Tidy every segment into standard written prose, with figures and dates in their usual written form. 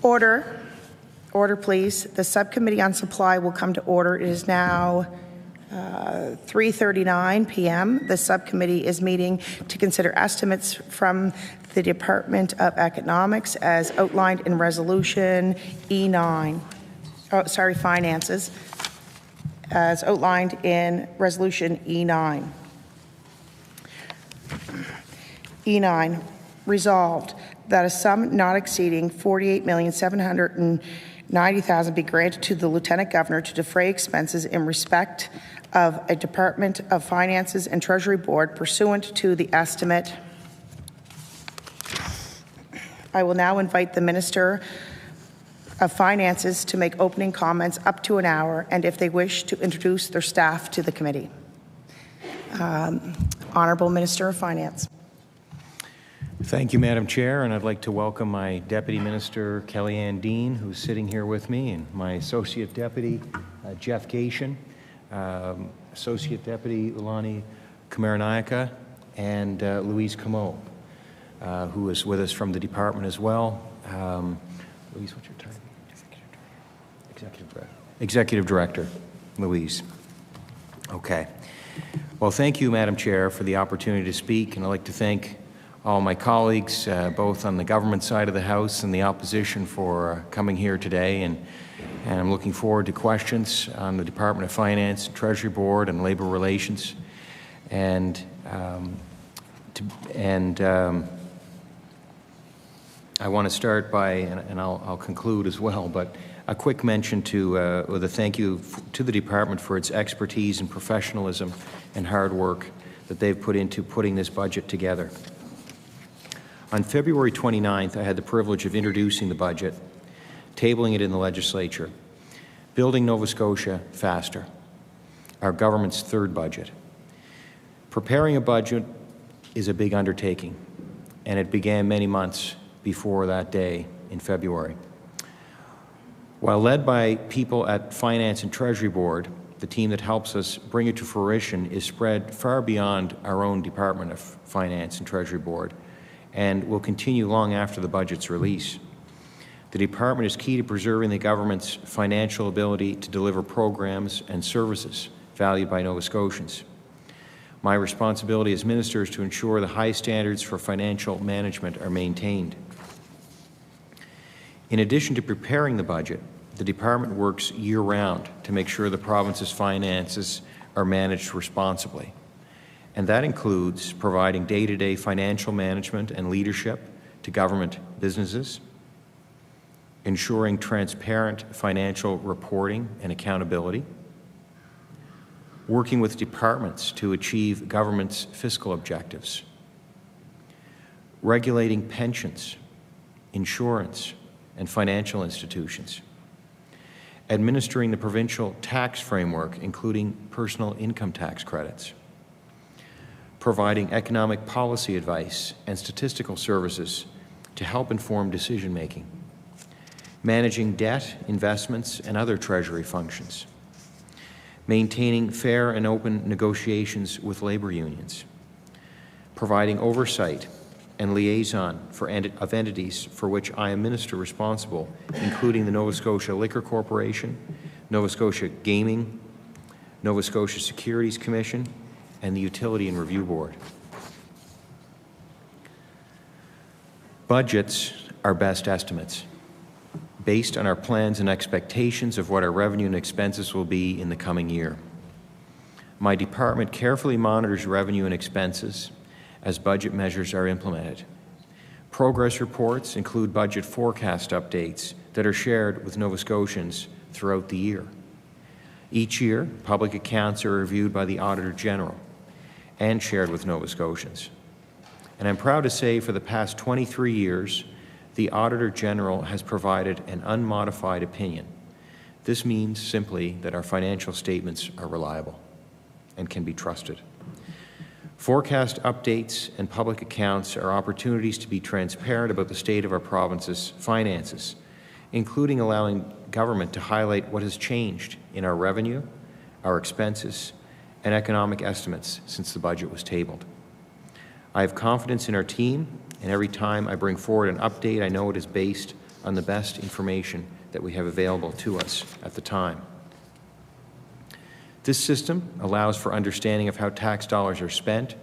Order. Order, please. The Subcommittee on Supply will come to order. It is now 3:39 p.m. The subcommittee is meeting to consider estimates from the Department of Economics as outlined in Resolution E9. Finances, as outlined in Resolution E9. E9, resolved that a sum not exceeding $48,790,000 be granted to the Lieutenant Governor to defray expenses in respect of a Department of Finances and Treasury Board pursuant to the estimate. I will now invite the Minister of Finances to make opening comments up to an hour, and if they wish, to introduce their staff to the committee. Honourable Minister of Finance. Thank you, Madam Chair, and I'd like to welcome my Deputy Minister, Kellyanne Dean, who's sitting here with me, and my Associate Deputy, Jeff Gatien, Associate Deputy Ulani Kamaranaika, and Louise Comeau, who is with us from the department as well. Louise, what's your title? Executive Director. Executive Director, Louise. Okay. Well, thank you, Madam Chair, for the opportunity to speak, and I'd like to thank all my colleagues, both on the government side of the House and the opposition, for coming here today, and I'm looking forward to questions on the Department of Finance, Treasury Board, and Labor Relations. And I want to start by, and I'll conclude as well, but a quick mention to, with a thank you to the Department for its expertise and professionalism and hard work that they've put into putting this budget together. On February 29th, I had the privilege of introducing the budget, tabling it in the legislature, building Nova Scotia faster, our government's third budget. Preparing a budget is a big undertaking, and it began many months before that day in February. While led by people at Finance and Treasury Board, the team that helps us bring it to fruition is spread far beyond our own Department of Finance and Treasury Board, and will continue long after the budget's release. The department is key to preserving the government's financial ability to deliver programs and services valued by Nova Scotians. My responsibility as minister is to ensure the high standards for financial management are maintained. In addition to preparing the budget, the department works year-round to make sure the province's finances are managed responsibly. And that includes providing day-to-day financial management and leadership to government businesses, ensuring transparent financial reporting and accountability, working with departments to achieve government's fiscal objectives, regulating pensions, insurance, and financial institutions, administering the provincial tax framework, including personal income tax credits, providing economic policy advice and statistical services to help inform decision-making, managing debt, investments, and other Treasury functions, maintaining fair and open negotiations with labor unions, providing oversight and liaison of entities for which I am minister responsible, including the Nova Scotia Liquor Corporation, Nova Scotia Gaming, Nova Scotia Securities Commission, and the Utility and Review Board. Budgets are best estimates, based on our plans and expectations of what our revenue and expenses will be in the coming year. My department carefully monitors revenue and expenses as budget measures are implemented. Progress reports include budget forecast updates that are shared with Nova Scotians throughout the year. Each year, public accounts are reviewed by the Auditor General and shared with Nova Scotians. And I'm proud to say for the past 23 years, the Auditor General has provided an unmodified opinion. This means simply that our financial statements are reliable and can be trusted. Forecast updates and public accounts are opportunities to be transparent about the state of our province's finances, including allowing government to highlight what has changed in our revenue, our expenses, and economic estimates since the budget was tabled. I have confidence in our team, and every time I bring forward an update, I know it is based on the best information that we have available to us at the time. This system allows for understanding of how tax dollars are spent,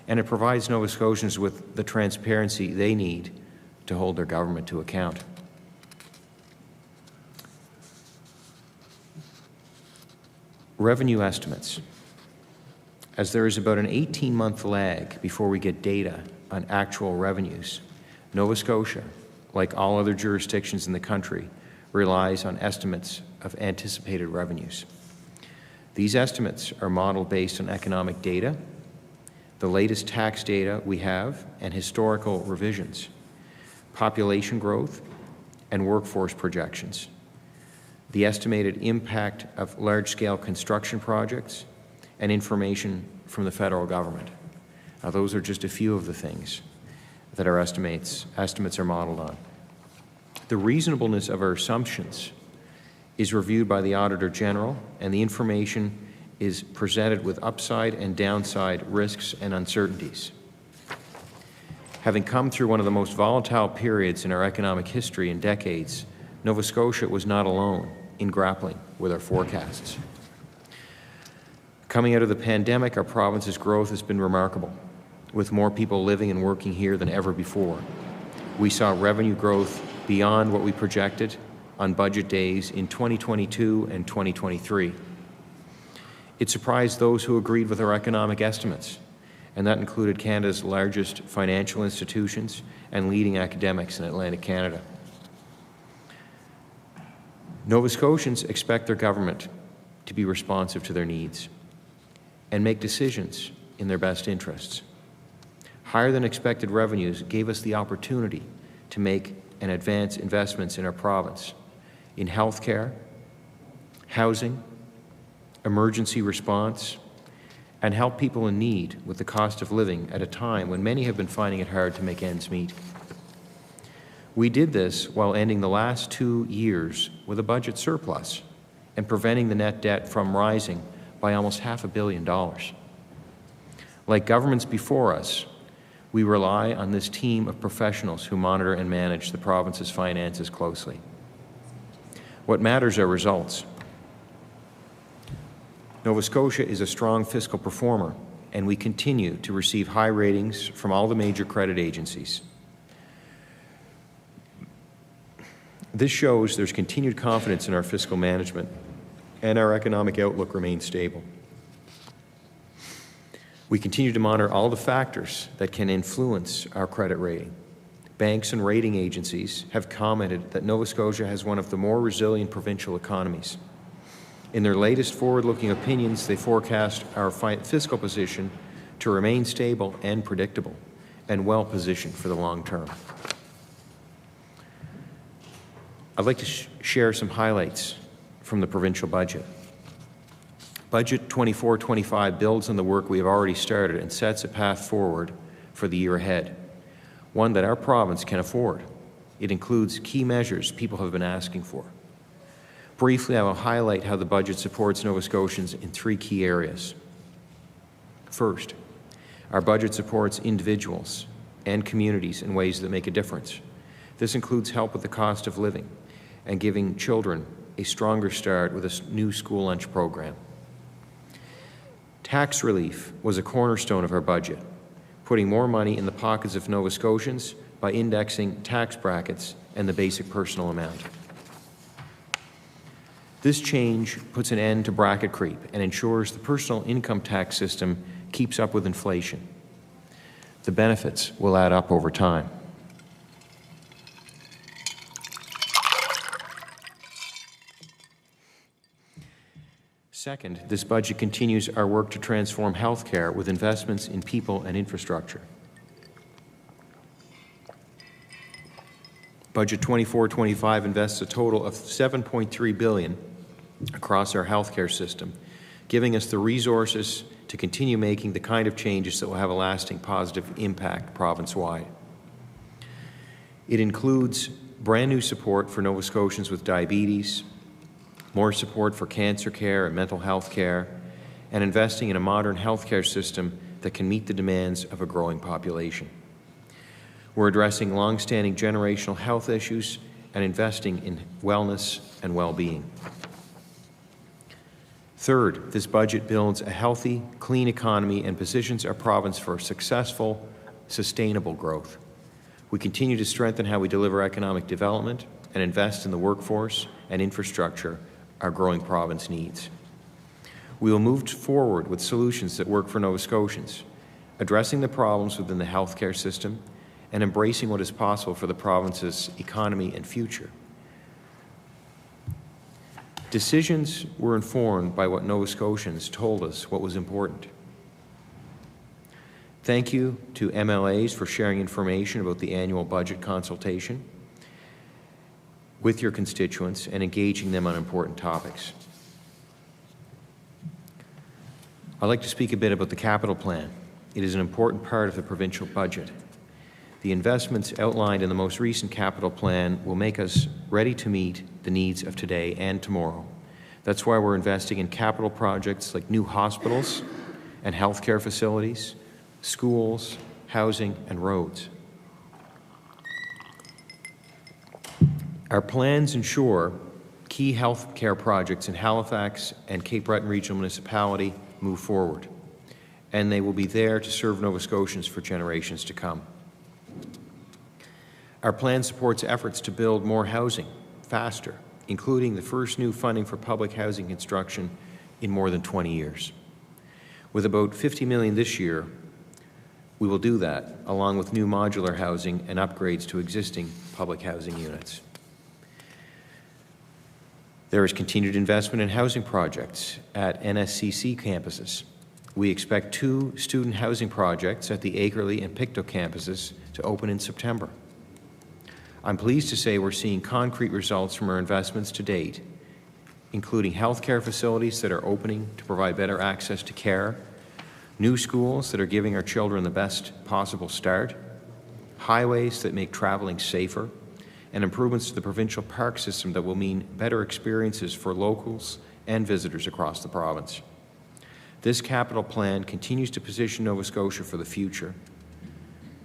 and it provides Nova Scotians with the transparency they need to hold their government to account. Revenue estimates. As there is about an 18-month lag before we get data on actual revenues, Nova Scotia, like all other jurisdictions in the country, relies on estimates of anticipated revenues. These estimates are modeled based on economic data, the latest tax data we have, and historical revisions, population growth, and workforce projections, the estimated impact of large-scale construction projects, and information from the federal government. Now, those are just a few of the things that our estimates are modeled on. The reasonableness of our assumptions is reviewed by the Auditor General, and the information is presented with upside and downside risks and uncertainties. Having come through one of the most volatile periods in our economic history in decades, Nova Scotia was not alone in grappling with our forecasts. Coming out of the pandemic, our province's growth has been remarkable, with more people living and working here than ever before. We saw revenue growth beyond what we projected on budget days in 2022 and 2023. It surprised those who agreed with our economic estimates, and that included Canada's largest financial institutions and leading academics in Atlantic Canada. Nova Scotians expect their government to be responsive to their needs and make decisions in their best interests. Higher than expected revenues gave us the opportunity to make and advance investments in our province in healthcare, housing, emergency response, and help people in need with the cost of living at a time when many have been finding it hard to make ends meet. We did this while ending the last 2 years with a budget surplus and preventing the net debt from rising by almost $500 million. Like governments before us, we rely on this team of professionals who monitor and manage the province's finances closely. What matters are results. Nova Scotia is a strong fiscal performer, and we continue to receive high ratings from all the major credit agencies. This shows there's continued confidence in our fiscal management, and our economic outlook remains stable. We continue to monitor all the factors that can influence our credit rating. Banks and rating agencies have commented that Nova Scotia has one of the more resilient provincial economies. In their latest forward-looking opinions, they forecast our fiscal position to remain stable and predictable, and well-positioned for the long term. I'd like to share some highlights from the provincial budget. Budget 24-25 builds on the work we have already started and sets a path forward for the year ahead, one that our province can afford. It includes key measures people have been asking for. Briefly, I will highlight how the budget supports Nova Scotians in 3 key areas. First, our budget supports individuals and communities in ways that make a difference. This includes help with the cost of living and giving children a stronger start with a new school lunch program. Tax relief was a cornerstone of our budget, putting more money in the pockets of Nova Scotians by indexing tax brackets and the basic personal amount. This change puts an end to bracket creep and ensures the personal income tax system keeps up with inflation. The benefits will add up over time. Second, this budget continues our work to transform healthcare with investments in people and infrastructure. Budget 24-25 invests a total of $7.3 billion across our healthcare system, giving us the resources to continue making the kind of changes that will have a lasting positive impact province-wide. It includes brand new support for Nova Scotians with diabetes, more support for cancer care and mental health care, and investing in a modern healthcare system that can meet the demands of a growing population. We're addressing long-standing generational health issues and investing in wellness and well-being. Third, this budget builds a healthy, clean economy and positions our province for successful, sustainable growth. We continue to strengthen how we deliver economic development and invest in the workforce and infrastructure our growing province needs. We will move forward with solutions that work for Nova Scotians, addressing the problems within the healthcare system and embracing what is possible for the province's economy and future. Decisions were informed by what Nova Scotians told us what was important. Thank you to MLAs for sharing information about the annual budget consultation with your constituents and engaging them on important topics. I'd like to speak a bit about the capital plan. It is an important part of the provincial budget. The investments outlined in the most recent capital plan will make us ready to meet the needs of today and tomorrow. That's why we're investing in capital projects like new hospitals and healthcare facilities, schools, housing, and roads. Our plans ensure key healthcare projects in Halifax and Cape Breton Regional Municipality move forward, and they will be there to serve Nova Scotians for generations to come. Our plan supports efforts to build more housing faster, including the first new funding for public housing construction in more than 20 years. With about $50 million this year, we will do that, along with new modular housing and upgrades to existing public housing units. There is continued investment in housing projects at NSCC campuses. We expect 2 student housing projects at the Akerley and Pictou campuses to open in September. I'm pleased to say we're seeing concrete results from our investments to date, including healthcare facilities that are opening to provide better access to care, new schools that are giving our children the best possible start, highways that make traveling safer, and improvements to the provincial park system that will mean better experiences for locals and visitors across the province. This capital plan continues to position Nova Scotia for the future.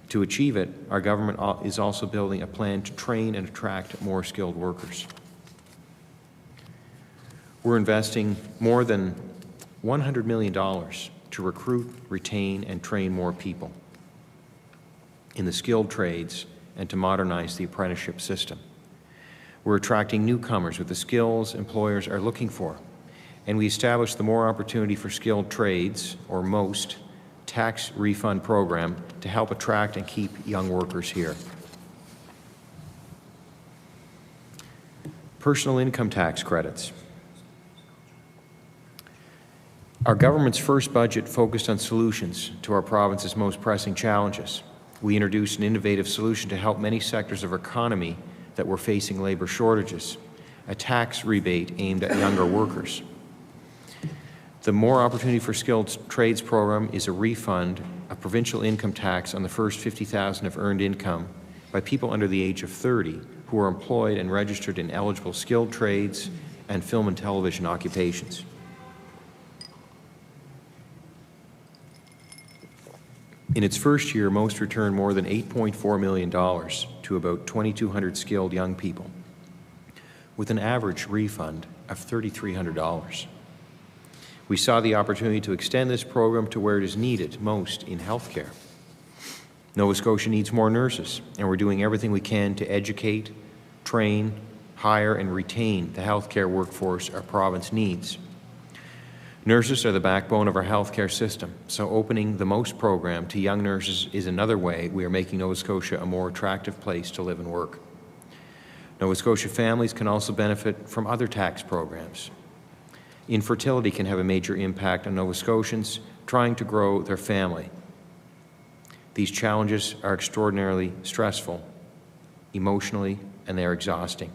To achieve it, our government is also building a plan to train and attract more skilled workers. We're investing more than $100 million to recruit, retain, and train more people in the skilled trades and to modernize the apprenticeship system. We're attracting newcomers with the skills employers are looking for, and we established the More Opportunity for Skilled Trades, or MOST, tax refund program to help attract and keep young workers here. Personal income tax credits. Our government's first budget focused on solutions to our province's most pressing challenges. We introduced an innovative solution to help many sectors of our economy that were facing labor shortages, a tax rebate aimed at younger workers. The More Opportunity for Skilled Trades program is a refund of provincial income tax on the first $50,000 of earned income by people under the age of 30 who are employed and registered in eligible skilled trades and film and television occupations. In its first year, MOST returned more than $8.4 million to about 2,200 skilled young people, with an average refund of $3,300. We saw the opportunity to extend this program to where it is needed most in healthcare. Nova Scotia needs more nurses, and we're doing everything we can to educate, train, hire, and retain the healthcare workforce our province needs. Nurses are the backbone of our healthcare system, so opening the MOST program to young nurses is another way we are making Nova Scotia a more attractive place to live and work. Nova Scotia families can also benefit from other tax programs. Infertility can have a major impact on Nova Scotians trying to grow their family. These challenges are extraordinarily stressful, emotionally, and they are exhausting.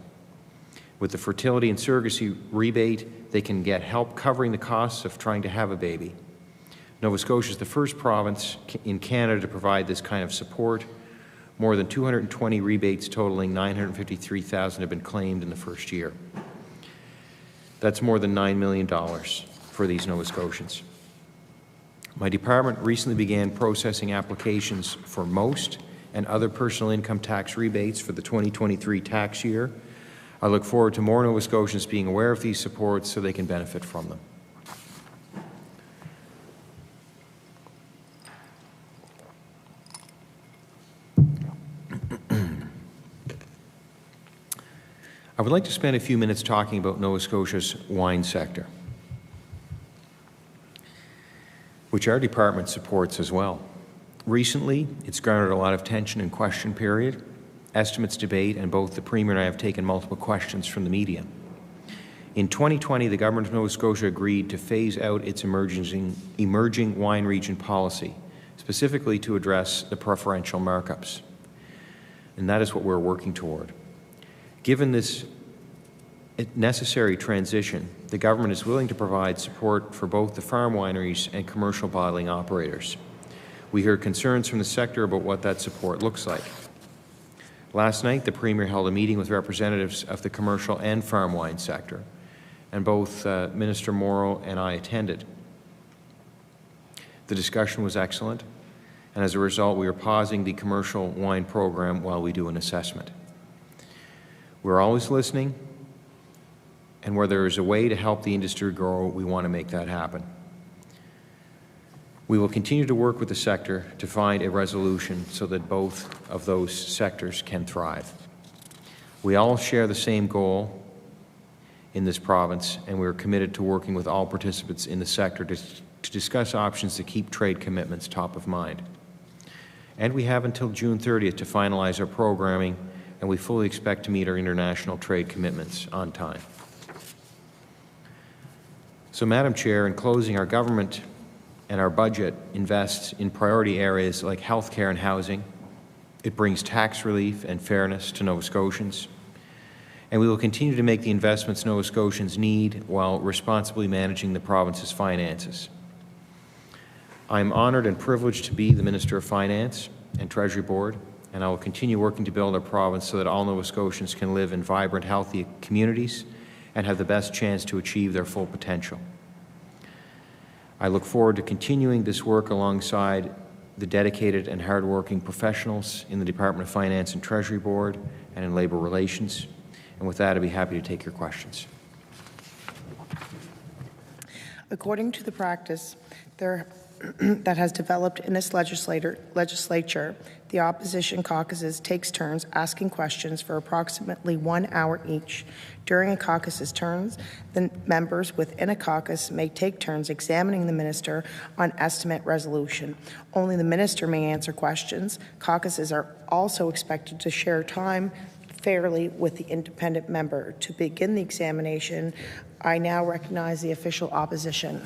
With the fertility and surrogacy rebate, they can get help covering the costs of trying to have a baby. Nova Scotia is the first province in Canada to provide this kind of support. More than 220 rebates totaling $953,000 have been claimed in the first year. That's more than $9 million for these Nova Scotians. My department recently began processing applications for MOST and other personal income tax rebates for the 2023 tax year. I look forward to more Nova Scotians being aware of these supports so they can benefit from them. I would like to spend a few minutes talking about Nova Scotia's wine sector, which our department supports as well. Recently, it's garnered a lot of tension and question period, estimates debate, and both the Premier and I have taken multiple questions from the media. In 2020, the Government of Nova Scotia agreed to phase out its emerging wine region policy, specifically to address the preferential markups. And that is what we're working toward. Given this necessary transition, the government is willing to provide support for both the farm wineries and commercial bottling operators. We heard concerns from the sector about what that support looks like. Last night, the Premier held a meeting with representatives of the commercial and farm wine sector, and both Minister Morrow and I attended. The discussion was excellent, and as a result, we are pausing the commercial wine program while we do an assessment. We're always listening, and where there is a way to help the industry grow, we want to make that happen. We will continue to work with the sector to find a resolution so that both of those sectors can thrive. We all share the same goal in this province, and we are committed to working with all participants in the sector to discuss options to keep trade commitments top of mind. And we have until June 30th to finalize our programming, and we fully expect to meet our international trade commitments on time. So, Madam Chair, in closing, our government and our budget invests in priority areas like healthcare and housing. It brings tax relief and fairness to Nova Scotians. And we will continue to make the investments Nova Scotians need while responsibly managing the province's finances. I am honored and privileged to be the Minister of Finance and Treasury Board, and I will continue working to build our province so that all Nova Scotians can live in vibrant, healthy communities and have the best chance to achieve their full potential. I look forward to continuing this work alongside the dedicated and hardworking professionals in the Department of Finance and Treasury Board and in Labour Relations. And with that, I'd be happy to take your questions. According to the practice that has developed in this legislature, the opposition caucuses takes turns asking questions for approximately 1 hour each. During a caucus's turns, the members within a caucus may take turns examining the minister on estimate resolution. Only the minister may answer questions. Caucuses are also expected to share time fairly with the independent member. To begin the examination, I now recognize the official opposition.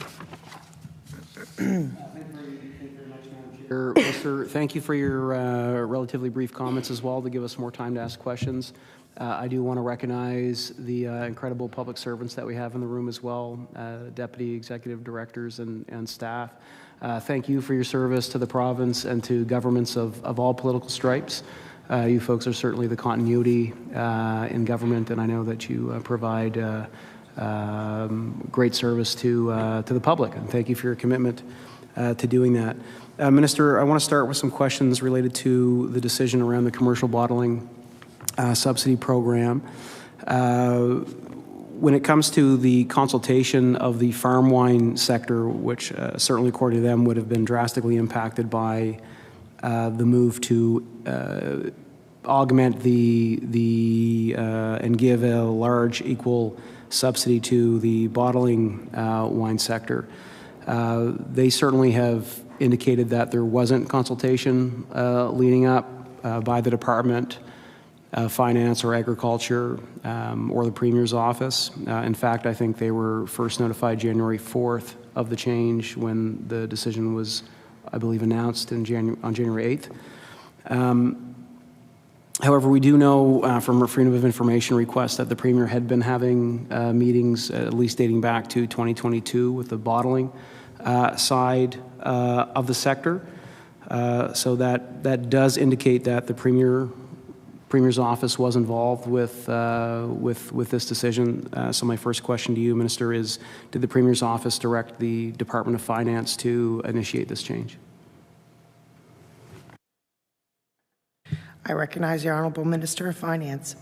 Minister, thank you for your relatively brief comments as well to give us more time to ask questions. I do want to recognize the incredible public servants that we have in the room as well, deputy executive directors and staff. Thank you for your service to the province and to governments of all political stripes. You folks are certainly the continuity in government, and I know that you provide great service to the public, and thank you for your commitment to doing that. Minister, I want to start with some questions related to the decision around the commercial bottling subsidy program. When it comes to the consultation of the farm wine sector, which certainly according to them would have been drastically impacted by the move to augment and give a large equal subsidy to the bottling wine sector, they certainly have indicated that there wasn't consultation leading up by the Department of Finance or Agriculture or the Premier's office. In fact, I think they were first notified January 4th of the change when the decision was, I believe, announced on January 8th. However, we do know from a Freedom of Information request that the Premier had been having meetings, at least dating back to 2022, with the bottling side of the sector. So that does indicate that the Premier's office was involved with this decision. So my first question to you, Minister, is did the Premier's office direct the Department of Finance to initiate this change? I recognize the Honourable Minister of Finance.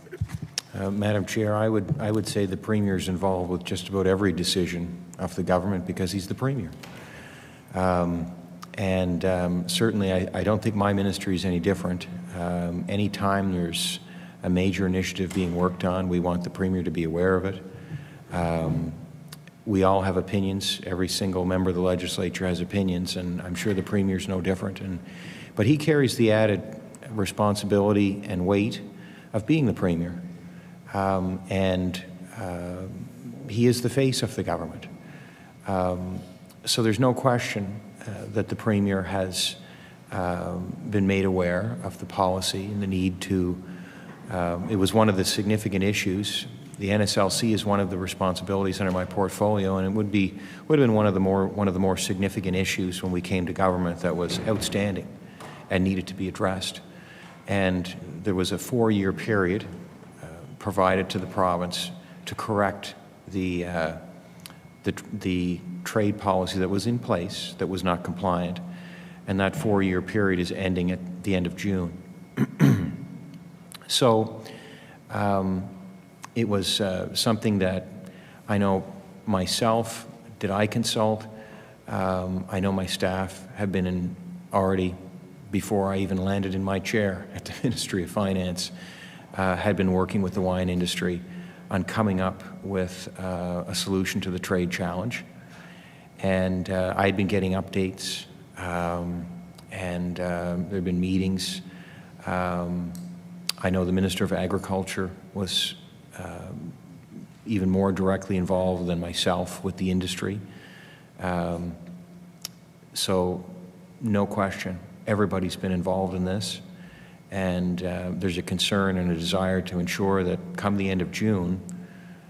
Madam Chair, I would say the Premier is involved with just about every decision of the government because he's the Premier. Certainly, I don't think my ministry is any different. Anytime there's a major initiative being worked on, we want the Premier to be aware of it. We all have opinions. Every single member of the legislature has opinions, and I'm sure the Premier's no different. But he carries the added responsibility and weight of being the Premier. He is the face of the government. So there's no question that the Premier has been made aware of the policy and the need to, it was one of the significant issues. The NSLC is one of the responsibilities under my portfolio, and it would have been one of the more significant issues when we came to government that was outstanding and needed to be addressed. And there was a 4-year period provided to the province to correct the trade policy that was in place that was not compliant, and that 4-year period is ending at the end of June. So it was something that I know myself, did I consult? I know my staff have been in already, before I even landed in my chair at the Ministry of Finance, had been working with the wine industry on coming up with a solution to the trade challenge. And I had been getting updates, and there had been meetings. I know the Minister of Agriculture was even more directly involved than myself with the industry. So no question, everybody's been involved in this. And there's a concern and a desire to ensure that come the end of June,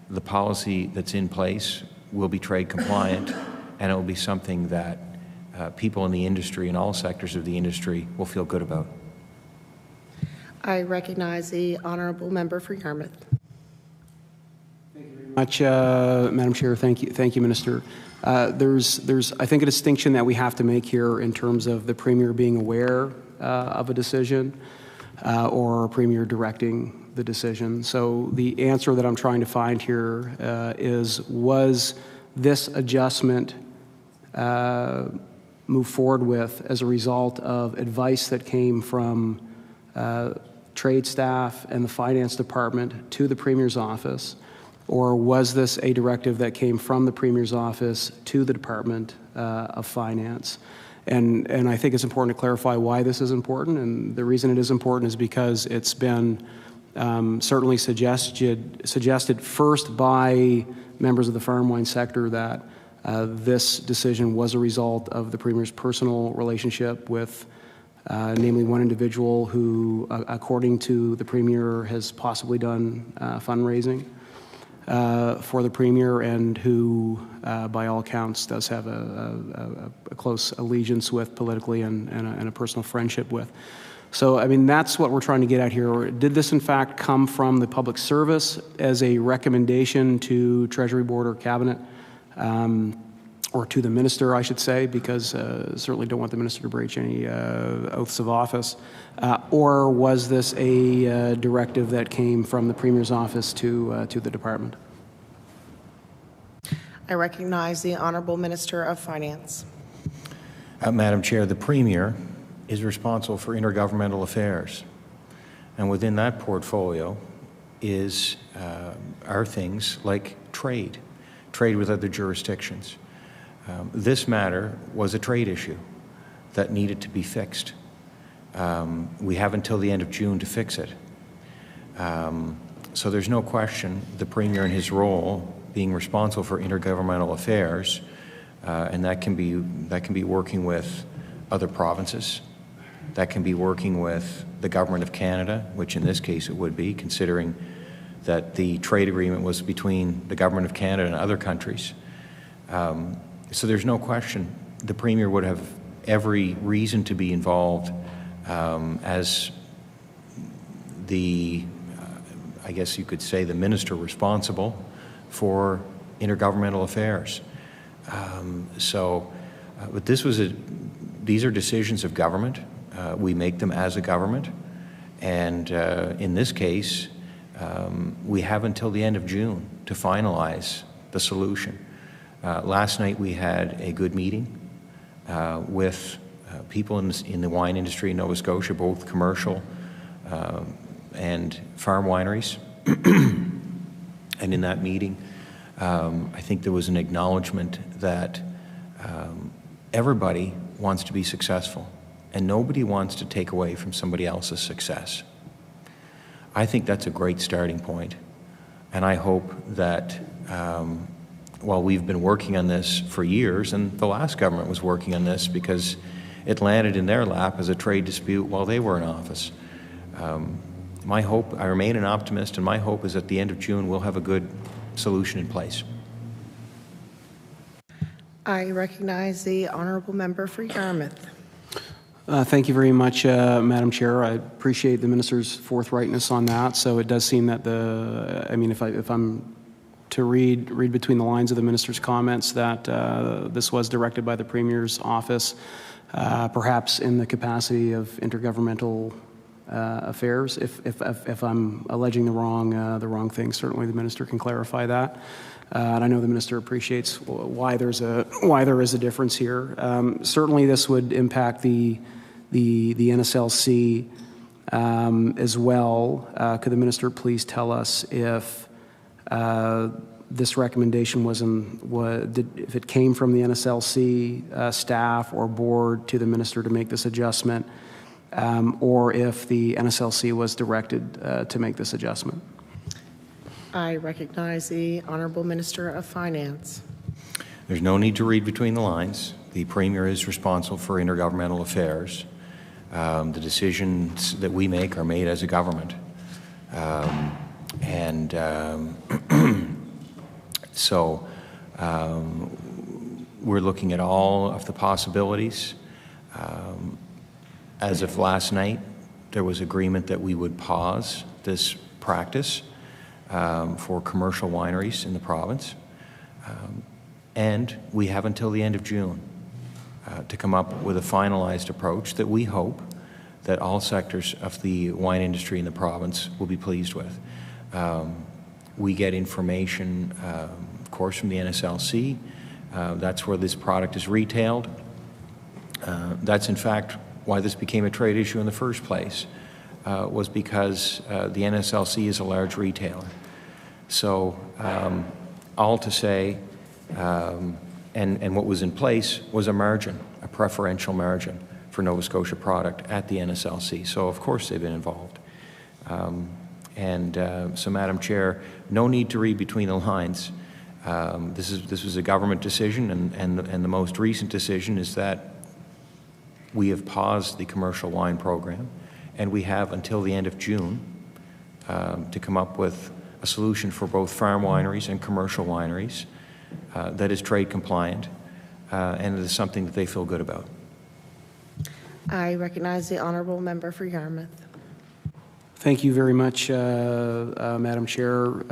the policy that's in place will be trade compliant, and it will be something that people in the industry and all sectors of the industry will feel good about. I recognize the honourable member for Yarmouth. Thank you very much, Madam Chair. Thank you, Minister. There's, I think, a distinction that we have to make here in terms of the Premier being aware of a decision or a Premier directing the decision. So the answer that I'm trying to find here is, was this adjustment moved forward with as a result of advice that came from trade staff and the finance department to the Premier's office, or was this a directive that came from the Premier's office to the Department of Finance? And I think it's important to clarify why this is important, and the reason it is important is because it's been certainly suggested first by members of the farm wine sector that this decision was a result of the Premier's personal relationship with namely one individual who, according to the Premier, has possibly done fundraising for the Premier, and who, by all accounts, does have a close allegiance with politically and a personal friendship with. So, I mean, that's what we're trying to get at here. Did this, in fact, come from the public service as a recommendation to Treasury Board or Cabinet? Or to the Minister, I should say, because certainly don't want the Minister to breach any oaths of office. Or was this a directive that came from the Premier's office to the Department? I recognize the Honourable Minister of Finance. Madam Chair, the Premier is responsible for intergovernmental affairs. And within that portfolio are things like trade with other jurisdictions. This matter was a trade issue that needed to be fixed. We have until the end of June to fix it. So there's no question the Premier in his role being responsible for intergovernmental affairs, and that can be working with other provinces, that can be working with the Government of Canada, which in this case it would be, considering that the trade agreement was between the Government of Canada and other countries. So there's no question the Premier would have every reason to be involved as the, I guess you could say, the minister responsible for intergovernmental affairs. But these are decisions of government. We make them as a government, And in this case, we have until the end of June to finalize the solution. Last night we had a good meeting with people in the wine industry in Nova Scotia, both commercial and farm wineries. And in that meeting, I think there was an acknowledgement that everybody wants to be successful, and nobody wants to take away from somebody else's success. I think that's a great starting point, and I hope that while we've been working on this for years, and the last government was working on this because it landed in their lap as a trade dispute while they were in office. My hope, I remain an optimist, and my hope is at the end of June we'll have a good solution in place. I recognize the honourable member for Yarmouth. Thank you very much, Madam Chair. I appreciate the minister's forthrightness on that. So it does seem that if I'm to read between the lines of the minister's comments, that this was directed by the Premier's office, perhaps in the capacity of intergovernmental affairs. If I'm alleging the wrong thing, certainly the minister can clarify that. And I know the minister appreciates why there is a difference here. Certainly, this would impact the NSLC as well. Could the minister please tell us if this recommendation if it came from the NSLC staff or board to the minister to make this adjustment, or if the NSLC was directed to make this adjustment? I recognize the honourable Minister of Finance. There's no need to read between the lines. The Premier is responsible for intergovernmental affairs. The decisions that we make are made as a government. So we're looking at all of the possibilities. As of last night, there was agreement that we would pause this practice for commercial wineries in the province. And we have until the end of June to come up with a finalized approach that we hope that all sectors of the wine industry in the province will be pleased with. We get information, of course, from the NSLC. That's where this product is retailed. That's, in fact, why this became a trade issue in the first place, was because the NSLC is a large retailer. So all to say, and what was in place was a margin, a preferential margin for Nova Scotia product at the NSLC. So of course they've been involved. So Madam Chair, no need to read between the lines. This was a government decision, and the most recent decision is that we have paused the commercial wine program, and we have until the end of June to come up with a solution for both farm wineries and commercial wineries that is trade compliant, and it is something that they feel good about. I recognize the honourable member for Yarmouth. Thank you very much, Madam Chair.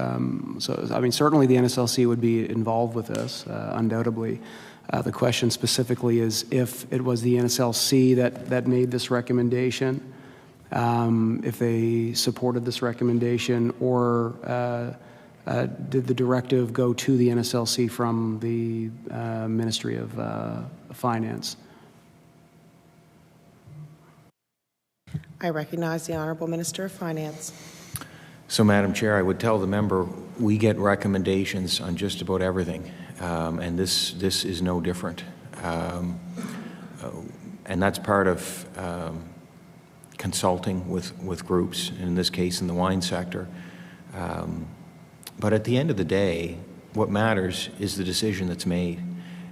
Certainly the NSLC would be involved with this, undoubtedly. The question specifically is if it was the NSLC that made this recommendation, if they supported this recommendation, or did the directive go to the NSLC from the Ministry of Finance? I recognize the honourable Minister of Finance. So, Madam Chair, I would tell the member we get recommendations on just about everything, and this is no different. And that's part of consulting with groups, in this case in the wine sector. But at the end of the day, what matters is the decision that's made,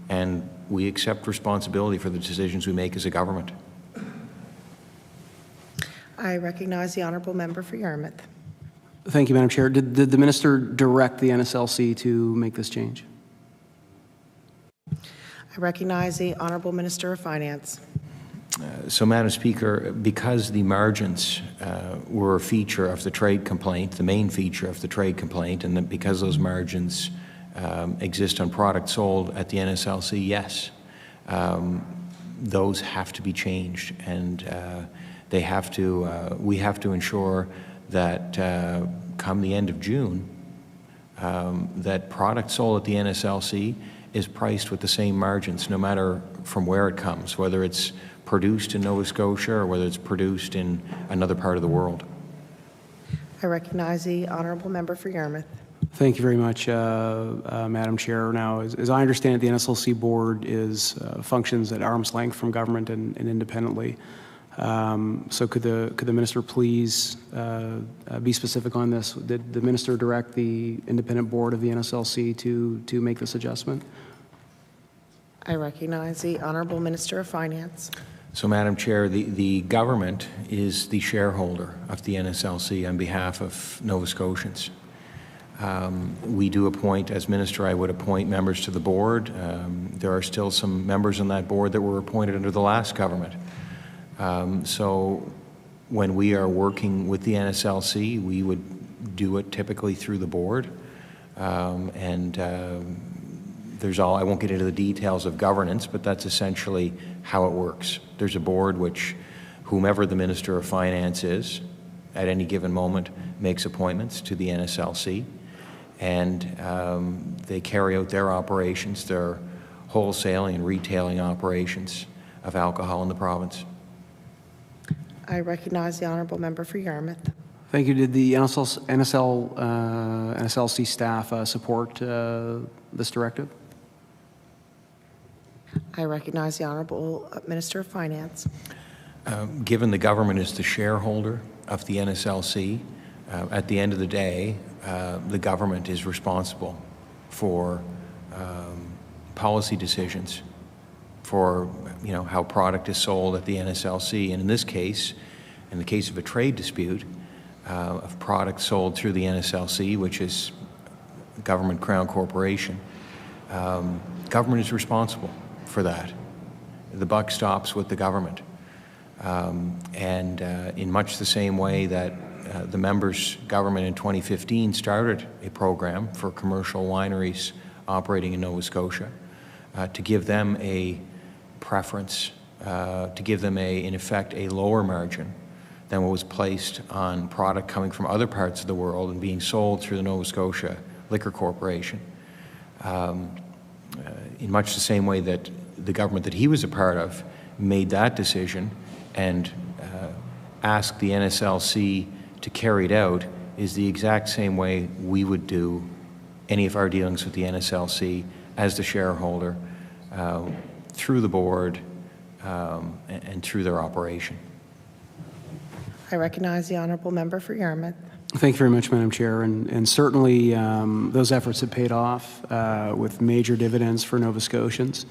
and we accept responsibility for the decisions we make as a government. I recognize the honourable member for Yarmouth. Thank you, Madam Chair. Did the minister direct the NSLC to make this change? I recognize the honourable Minister of Finance. So, Madam Speaker, because the margins were a feature of the trade complaint, the main feature of the trade complaint, and that because those margins exist on products sold at the NSLC, yes, those have to be changed. And They have to, we have to ensure that come the end of June, that product sold at the NSLC is priced with the same margins, no matter from where it comes, whether it's produced in Nova Scotia or whether it's produced in another part of the world. I recognize the honourable member for Yarmouth. Thank you very much, Madam Chair. Now, as I understand it, the NSLC board functions at arm's length from government and independently. So could the minister please be specific on this? Did the minister direct the independent board of the NSLC to make this adjustment? I recognize the honourable Minister of Finance. So, Madam Chair, the government is the shareholder of the NSLC on behalf of Nova Scotians. We do appoint, as minister, I would appoint members to the board. There are still some members on that board that were appointed under the last government. So when we are working with the NSLC, we would do it typically through the board. I won't get into the details of governance, but that's essentially how it works. There's a board which whomever the Minister of Finance is at any given moment makes appointments to the NSLC, and they carry out their operations, their wholesaling and retailing operations of alcohol in the province. I recognize the honourable member for Yarmouth. Thank you. Did the NSLC staff support this directive? I recognize the honourable Minister of Finance. Given the government is the shareholder of the NSLC, at the end of the day, the government is responsible for policy decisions for how product is sold at the NSLC. And in this case, in the case of a trade dispute of product sold through the NSLC, which is government Crown Corporation, government is responsible for that. The buck stops with the government. In much the same way that the members' government in 2015 started a program for commercial wineries operating in Nova Scotia to give them a preference, to give them, in effect, a lower margin than what was placed on product coming from other parts of the world and being sold through the Nova Scotia Liquor Corporation. In much the same way that the government that he was a part of made that decision and asked the NSLC to carry it out, is the exact same way we would do any of our dealings with the NSLC as the shareholder through the board and through their operation. I recognize the honourable member for Yarmouth. Thank you very much, Madam Chair. And certainly those efforts have paid off with major dividends for Nova Scotians.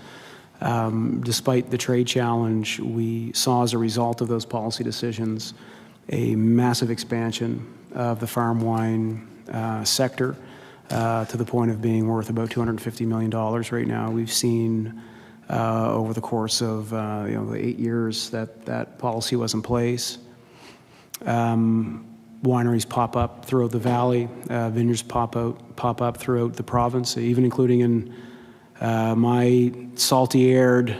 Despite the trade challenge, we saw as a result of those policy decisions a massive expansion of the farm wine sector to the point of being worth about $250 million right now. We've seen over the course of the 8 years that policy was in place, wineries pop up throughout the valley, vineyards pop up throughout the province, even including in my salty-aired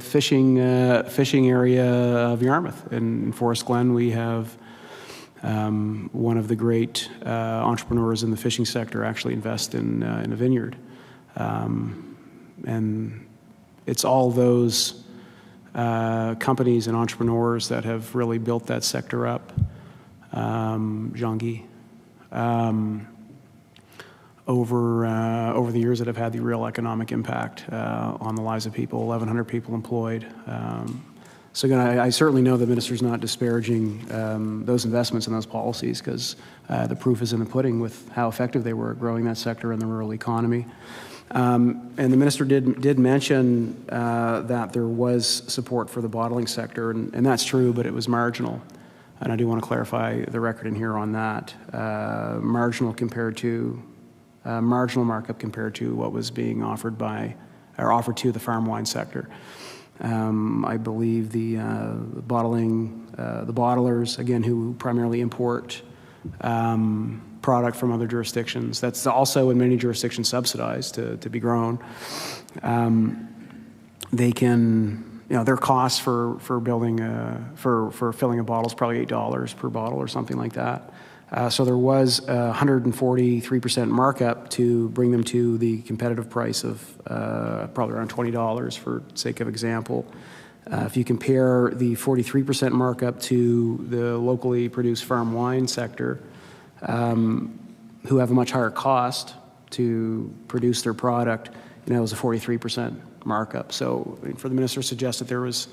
fishing area of Yarmouth. In Forest Glen, we have one of the great entrepreneurs in the fishing sector actually invest in a vineyard. And it's all those companies and entrepreneurs that have really built that sector up, Jean-Guy, over the years that have had the real economic impact on the lives of people, 1,100 people employed. So again, I certainly know the minister's not disparaging those investments and those policies, because the proof is in the pudding with how effective they were at growing that sector in the rural economy. And the minister did mention that there was support for the bottling sector, and that's true, but it was marginal. And I do want to clarify the record in here on that. Marginal markup compared to what was being offered to the farm wine sector. I believe the bottlers, again, who primarily import product from other jurisdictions, that's also in many jurisdictions subsidized to be grown. They can their cost for building for filling a bottle is probably $8 per bottle or something like that. So there was a 143% markup to bring them to the competitive price of probably around $20 for sake of example. If you compare the 43% markup to the locally produced farm wine sector, who have a much higher cost to produce their product, it was a 43% markup. So for the minister to suggest that there was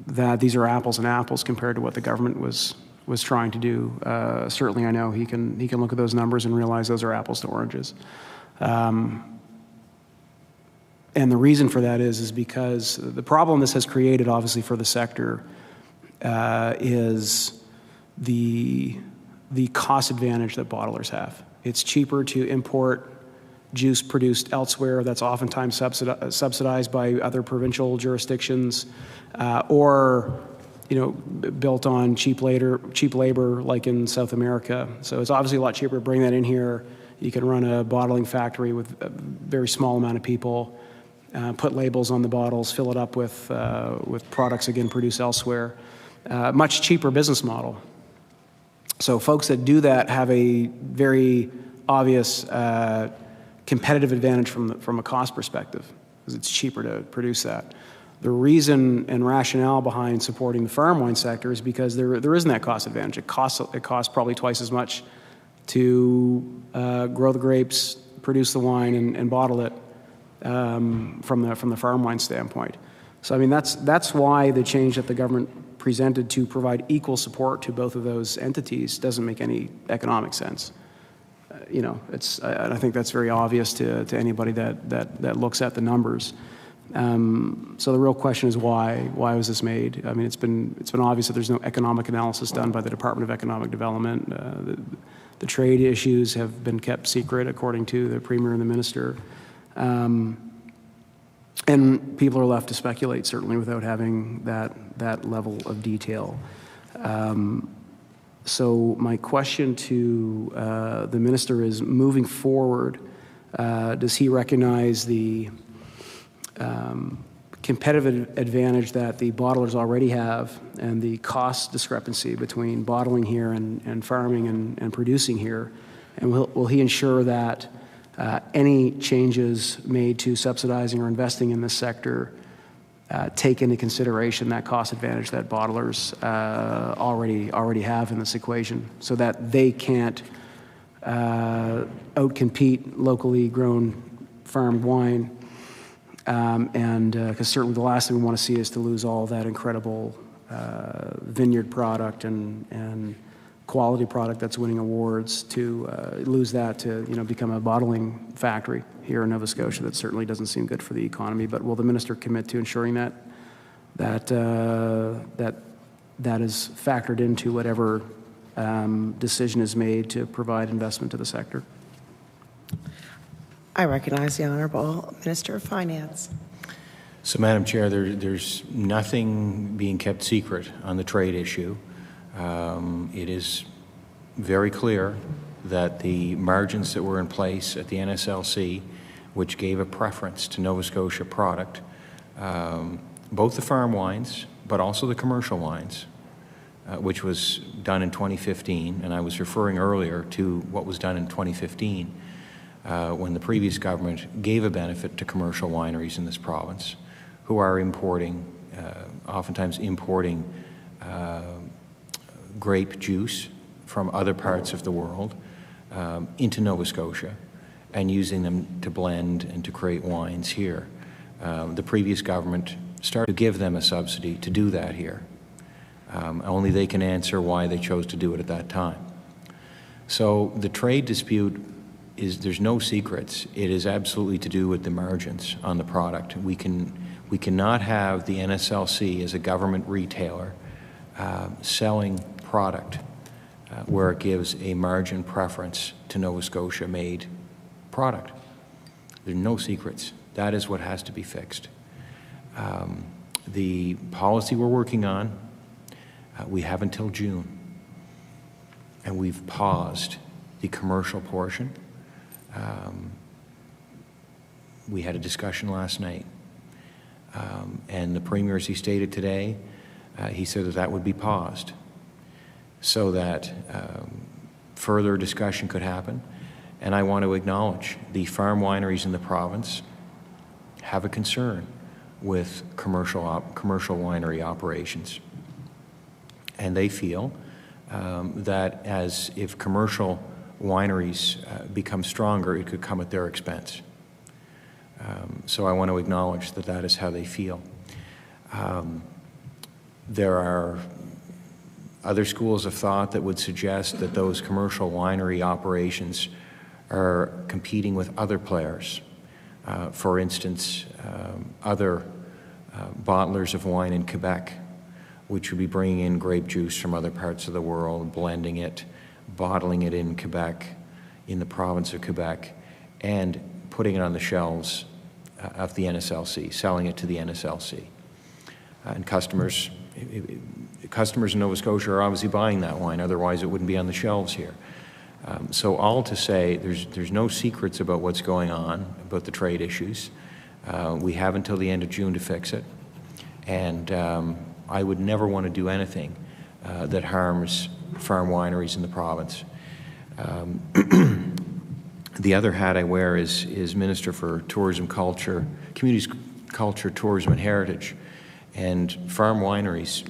that these are apples and apples compared to what the government was trying to do, certainly I know he can look at those numbers and realize those are apples to oranges. And the reason for that is because the problem this has created, obviously, for the sector is the cost advantage that bottlers have. It's cheaper to import juice produced elsewhere that's oftentimes subsidized by other provincial jurisdictions, or built on cheap labor like in South America. So it's obviously a lot cheaper to bring that in here. You can run a bottling factory with a very small amount of people, put labels on the bottles, fill it up with products, again, produced elsewhere. Much cheaper business model. So folks that do that have a very obvious competitive advantage from a cost perspective, because it's cheaper to produce that. The reason and rationale behind supporting the farm wine sector is because there isn't that cost advantage. It costs probably twice as much to grow the grapes, produce the wine, and bottle it from the farm wine standpoint. So I mean that's why the change that the government presented to provide equal support to both of those entities doesn't make any economic sense. I think that's very obvious to anybody that looks at the numbers. So the real question is why was this made? I mean, it's been obvious that there's no economic analysis done by the Department of Economic Development. The trade issues have been kept secret, according to the Premier and the Minister. And people are left to speculate, certainly, without having that level of detail. So my question to the Minister is, moving forward, does he recognize the competitive advantage that the bottlers already have and the cost discrepancy between bottling here and farming and producing here? And will he ensure that any changes made to subsidizing or investing in this sector take into consideration that cost advantage that bottlers already have in this equation, so that they can't outcompete locally grown farmed wine? And because certainly the last thing we want to see is to lose all that incredible vineyard product and quality product that's winning awards, to lose that to become a bottling factory here in Nova Scotia. That certainly doesn't seem good for the economy. But will the minister commit to ensuring that is factored into whatever decision is made to provide investment to the sector? I recognize the Honourable Minister of Finance. So, Madam Chair, there's nothing being kept secret on the trade issue. It is very clear that the margins that were in place at the NSLC, which gave a preference to Nova Scotia product, both the farm wines, but also the commercial wines, which was done in 2015, and I was referring earlier to what was done in 2015, when the previous government gave a benefit to commercial wineries in this province, who are importing, oftentimes importing grape juice from other parts of the world into Nova Scotia and using them to blend and to create wines here. The previous government started to give them a subsidy to do that here. Only they can answer why they chose to do it at that time. So the trade dispute there's no secrets. It is absolutely to do with the margins on the product. We cannot have the NSLC as a government retailer selling product where it gives a margin preference to Nova Scotia made product. There are no secrets. That is what has to be fixed. The policy we're working on, we have until June, and we've paused the commercial portion We had a discussion last night. And the Premier, as he stated today, he said that that would be paused so that further discussion could happen. And I want to acknowledge the farm wineries in the province have a concern with commercial winery operations. And they feel that if commercial wineries become stronger, it could come at their expense. So I want to acknowledge that that is how they feel. There are other schools of thought that would suggest that those commercial winery operations are competing with other players. For instance, other bottlers of wine in Quebec, which would be bringing in grape juice from other parts of the world, blending it, bottling it in Quebec, in the province of Quebec, and putting it on the shelves of the NSLC, selling it to the NSLC. And customers in Nova Scotia are obviously buying that wine, otherwise it wouldn't be on the shelves here. So all to say, there's no secrets about what's going on, about the trade issues. We have until the end of June to fix it. And I would never want to do anything that harms farm wineries in the province. The other hat I wear is Minister for Tourism, Culture, Communities, Culture, Tourism and Heritage. And farm wineries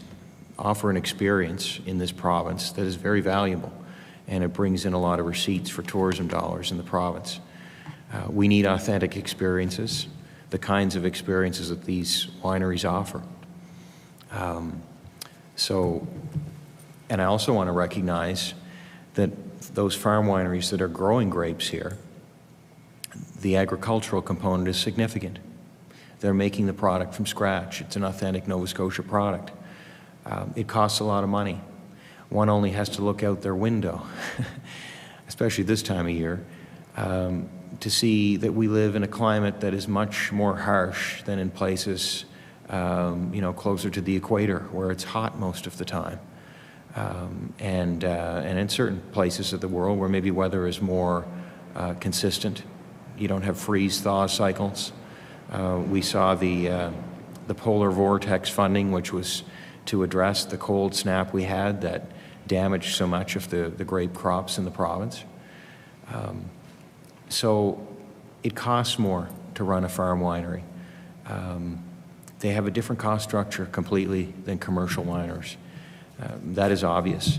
offer an experience in this province that is very valuable, and it brings in a lot of receipts for tourism dollars in the province. We need authentic experiences, the kinds of experiences that these wineries offer. And I also want to recognize that those farm wineries that are growing grapes here, the agricultural component is significant. They're making the product from scratch. It's an authentic Nova Scotia product. It costs a lot of money. One only has to look out their window, especially this time of year, to see that we live in a climate that is much more harsh than in places closer to the equator, where it's hot most of the time. And in certain places of the world where maybe weather is more consistent, you don't have freeze-thaw cycles. We saw the polar vortex funding, which was to address the cold snap we had that damaged so much of the grape crops in the province. So it costs more to run a farm winery. They have a different cost structure completely than commercial wineries. That is obvious.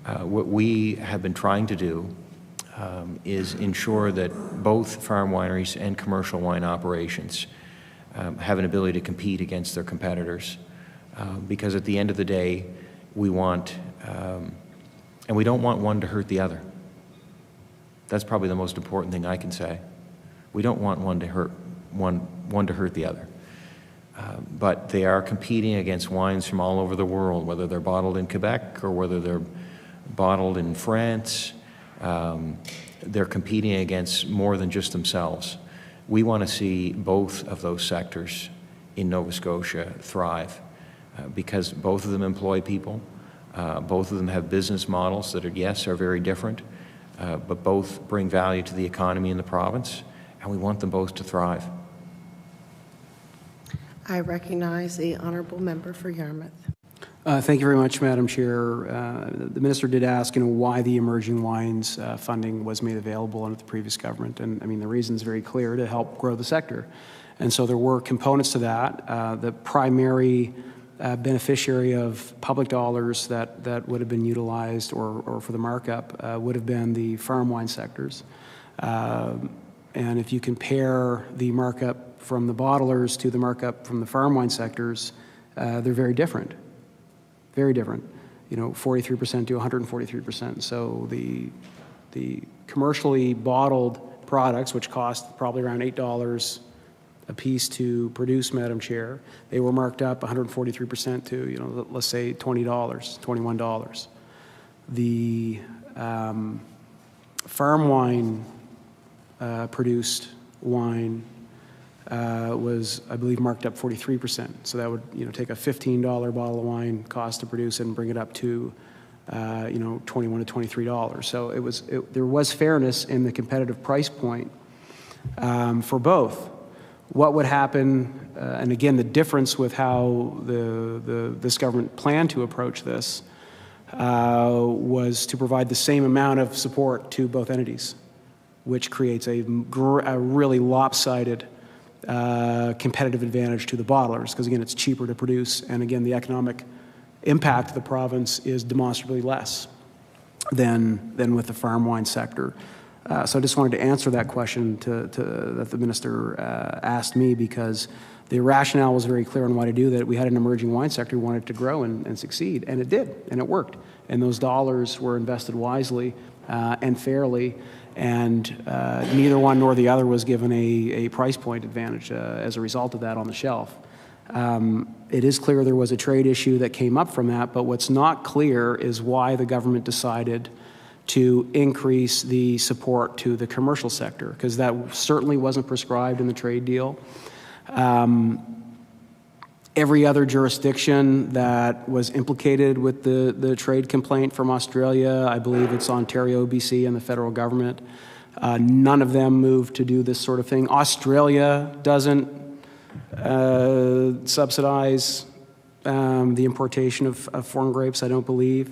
What we have been trying to do is ensure that both farm wineries and commercial wine operations have an ability to compete against their competitors. Because at the end of the day, we want, and we don't want one to hurt the other. That's probably the most important thing I can say. We don't want one to hurt the other. But they are competing against wines from all over the world, whether they're bottled in Quebec or whether they're bottled in France. They're competing against more than just themselves. We want to see both of those sectors in Nova Scotia thrive because both of them employ people. Both of them have business models that are very different, but both bring value to the economy in the province, and we want them both to thrive. I recognize the honourable member for Yarmouth. Thank you very much, Madam Chair. The Minister did ask, why the emerging wines funding was made available under the previous government, and I mean the reason is very clear: to help grow the sector. And so there were components to that. The primary beneficiary of public dollars that would have been utilized or for the markup would have been the farm wine sectors. And if you compare the markup from the bottlers to the markup from the farm wine sectors, they're very different. Very different, 43% to 143%. So the commercially bottled products, which cost probably around $8 a piece to produce, Madam Chair, they were marked up 143% to, let's say $20, $21. The farm wine produced wine was, I believe, marked up 43%. So that would, take a $15 bottle of wine cost to produce it and bring it up to, $21 to $23. So there was fairness in the competitive price point for both. what would happen, and again, the difference with how this government planned to approach this was to provide the same amount of support to both entities, which creates a really lopsided competitive advantage to the bottlers, because again, it's cheaper to produce, and again, the economic impact of the province is demonstrably less than with the farm wine sector. So I just wanted to answer that question that the minister asked me, because the rationale was very clear on why to do that. We had an emerging wine sector, we wanted it to grow and succeed, and it did, and it worked. And those dollars were invested wisely and fairly, and neither one nor the other was given a price point advantage as a result of that on the shelf. It is clear there was a trade issue that came up from that, but what's not clear is why the government decided to increase the support to the commercial sector, because that certainly wasn't prescribed in the trade deal. Every other jurisdiction that was implicated with the trade complaint from Australia, I believe it's Ontario, BC, and the federal government, none of them moved to do this sort of thing. Australia doesn't subsidize the importation of foreign grapes, I don't believe.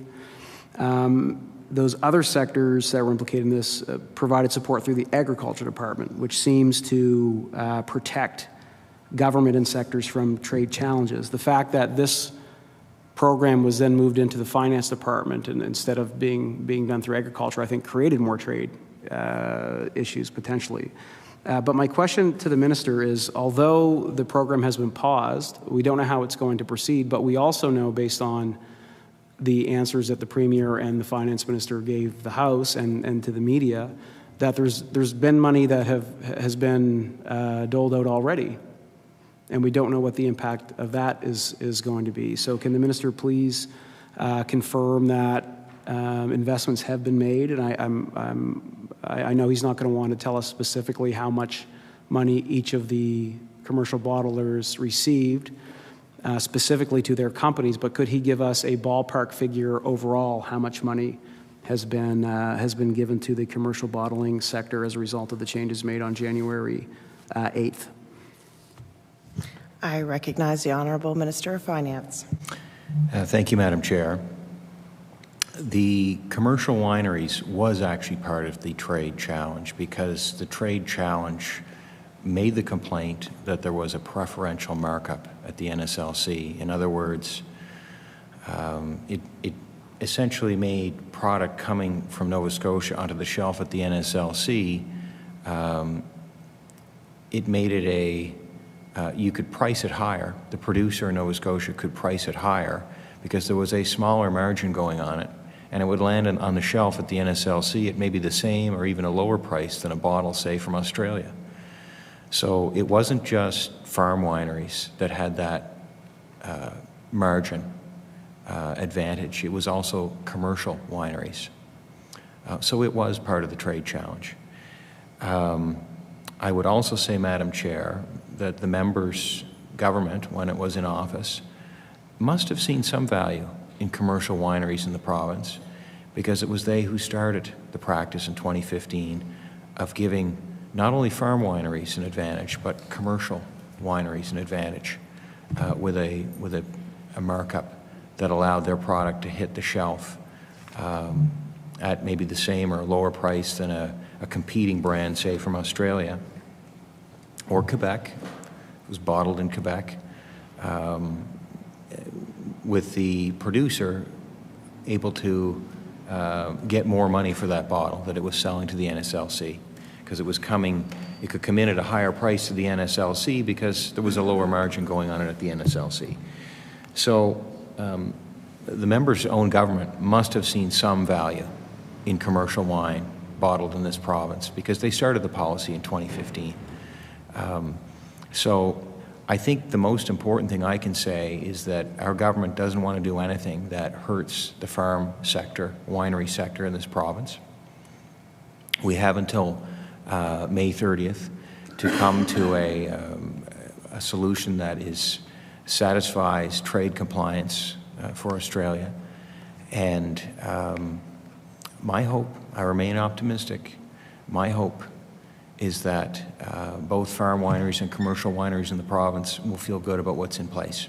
Those other sectors that were implicated in this provided support through the Agriculture Department, which seems to protect government and sectors from trade challenges. The fact that this program was then moved into the Finance Department and instead of being done through agriculture, I think created more trade issues potentially. But my question to the minister is, although the program has been paused, we don't know how it's going to proceed, but we also know, based on the answers that the Premier and the Finance Minister gave the House and to the media, that there's been money that has been doled out already, and we don't know what the impact of that is going to be. So can the minister please confirm that investments have been made? And I know he's not going to want to tell us specifically how much money each of the commercial bottlers received specifically to their companies, but could he give us a ballpark figure overall how much money has been given to the commercial bottling sector as a result of the changes made on January 8th? I recognize the Honourable Minister of Finance. Thank you, Madam Chair. The commercial wineries was actually part of the trade challenge, because the trade challenge made the complaint that there was a preferential markup at the NSLC. In other words, it essentially made product coming from Nova Scotia onto the shelf at the NSLC, it made it you could price it higher. The producer in Nova Scotia could price it higher because there was a smaller margin going on it, and it would land on the shelf at the NSLC at maybe the same or even a lower price than a bottle, say, from Australia. So it wasn't just farm wineries that had that margin advantage. It was also commercial wineries. So it was part of the trade challenge. I would also say, Madam Chair, that the member's government, when it was in office, must have seen some value in commercial wineries in the province, because it was they who started the practice in 2015 of giving not only farm wineries an advantage, but commercial wineries an advantage with a markup that allowed their product to hit the shelf at maybe the same or lower price than a competing brand, say, from Australia or Quebec. It was bottled in Quebec, with the producer able to get more money for that bottle that it was selling to the NSLC, because it could come in at a higher price to the NSLC because there was a lower margin going on it at the NSLC. So the member's own government must have seen some value in commercial wine bottled in this province, because they started the policy in 2015. So I think the most important thing I can say is that our government doesn't want to do anything that hurts the farm sector, winery sector in this province. We have until May 30th to come to a solution that satisfies trade compliance for Australia. And my hope, I remain optimistic, my hope is that both farm wineries and commercial wineries in the province will feel good about what's in place.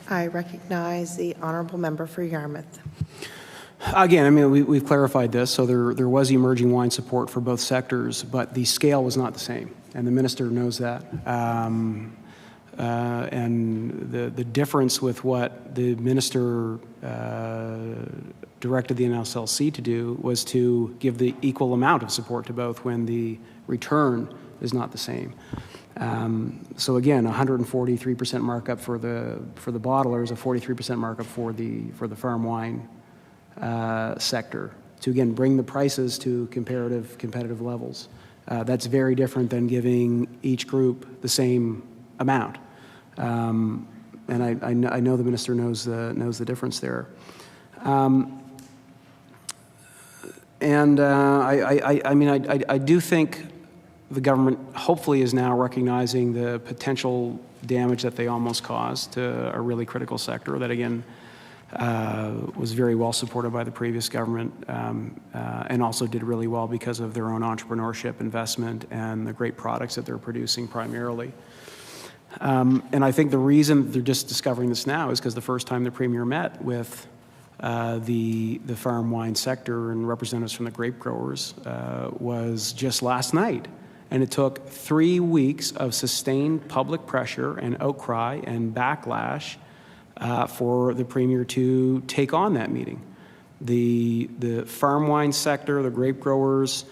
I recognize the honourable member for Yarmouth. Again, I mean, we've clarified this, so there was emerging wine support for both sectors, but the scale was not the same, and the minister knows that. And the difference with what the minister directed the NSLC to do was to give the equal amount of support to both when the return is not the same. So again, 143% markup for the bottlers, a 43% markup for the farm wine sector, to again bring the prices to competitive levels. That's very different than giving each group the same amount. And I know the minister knows the difference there. I do think the government hopefully is now recognizing the potential damage that they almost caused to a really critical sector that, again, was very well supported by the previous government, and also did really well because of their own entrepreneurship, investment, and the great products that they're producing primarily. And I think the reason they're just discovering this now is because the first time the Premier met with the farm wine sector and representatives from the grape growers was just last night. And it took 3 weeks of sustained public pressure and outcry and backlash for the Premier to take on that meeting. The farm wine sector, the grape growers,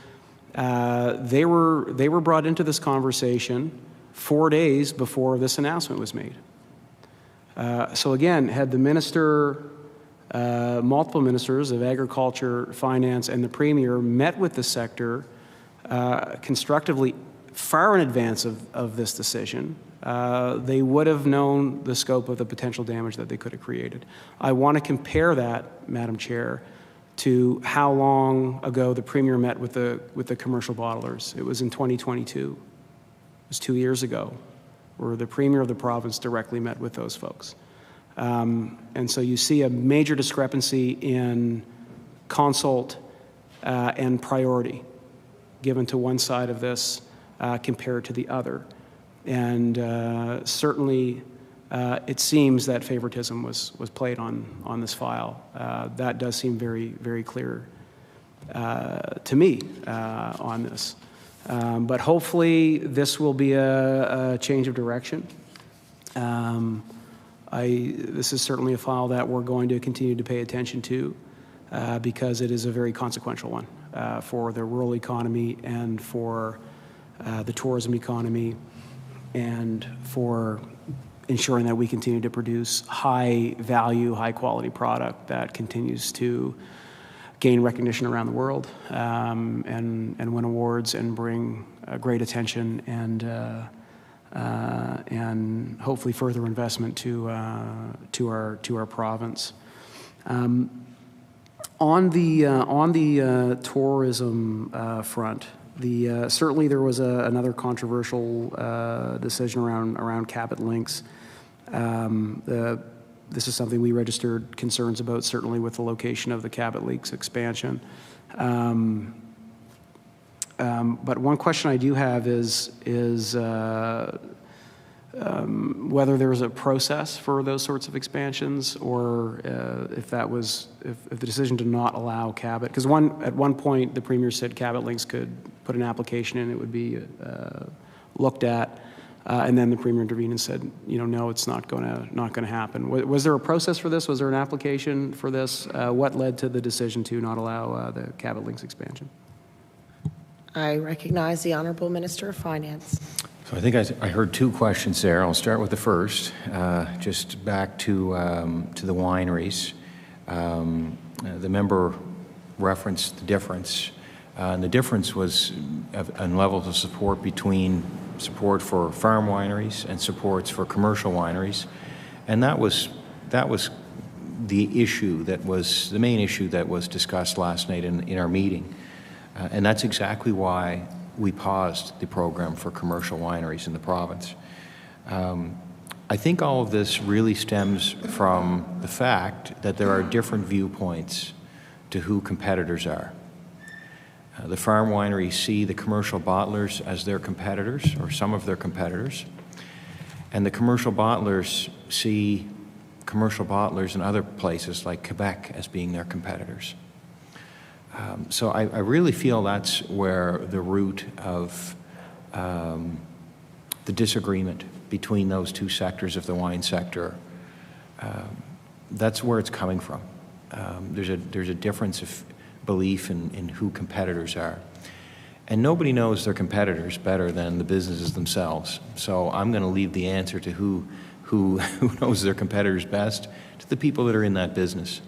they were brought into this conversation 4 days before this announcement was made. So again, had the minister, multiple ministers of agriculture, finance, and the Premier met with the sector constructively far in advance of this decision, they would have known the scope of the potential damage that they could have created. I want to compare that, Madam Chair, to how long ago the Premier met with the commercial bottlers. It was in 2022. It was 2 years ago, where the Premier of the province directly met with those folks. And so you see a major discrepancy in consult and priority given to one side of this compared to the other. And certainly it seems that favoritism was played on this file. That does seem very, very clear to me on this. But hopefully this will be a change of direction. This is certainly a file that we're going to continue to pay attention to because it is a very consequential one for the rural economy and for the tourism economy and for ensuring that we continue to produce high value, high quality product that continues to gain recognition around the world and win awards and bring great attention and hopefully further investment to our province. On the tourism front, certainly there was another controversial decision around Cabot Links. This is something we registered concerns about, certainly with the location of the Cabot Links expansion. But one question I do have is whether there's a process for those sorts of expansions, or if the decision to not allow Cabot, because at one point the Premier said Cabot Links could put an application in, it would be looked at, and then the Premier intervened and said, no, it's not going to happen. Was there a process for this? Was there an application for this? What led to the decision to not allow the Cabot Links expansion? I recognize the Honourable Minister of Finance. So I think I heard two questions there. I'll start with the first, just back to the wineries. The member referenced the difference, and the difference was on levels of support between support for farm wineries and supports for commercial wineries, and that was the issue that was the main issue that was discussed last night in our meeting, and that's exactly why we paused the program for commercial wineries in the province. I think all of this really stems from the fact that there are different viewpoints to who competitors are. The farm wineries see the commercial bottlers as their competitors, or some of their competitors, and the commercial bottlers see commercial bottlers in other places like Quebec as being their competitors. So I really feel that's where the root of the disagreement between those two sectors of the wine sector, that's where it's coming from. There's a difference of belief in who competitors are. And nobody knows their competitors better than the businesses themselves. So I'm going to leave the answer to who knows their competitors best to the people that are in that business.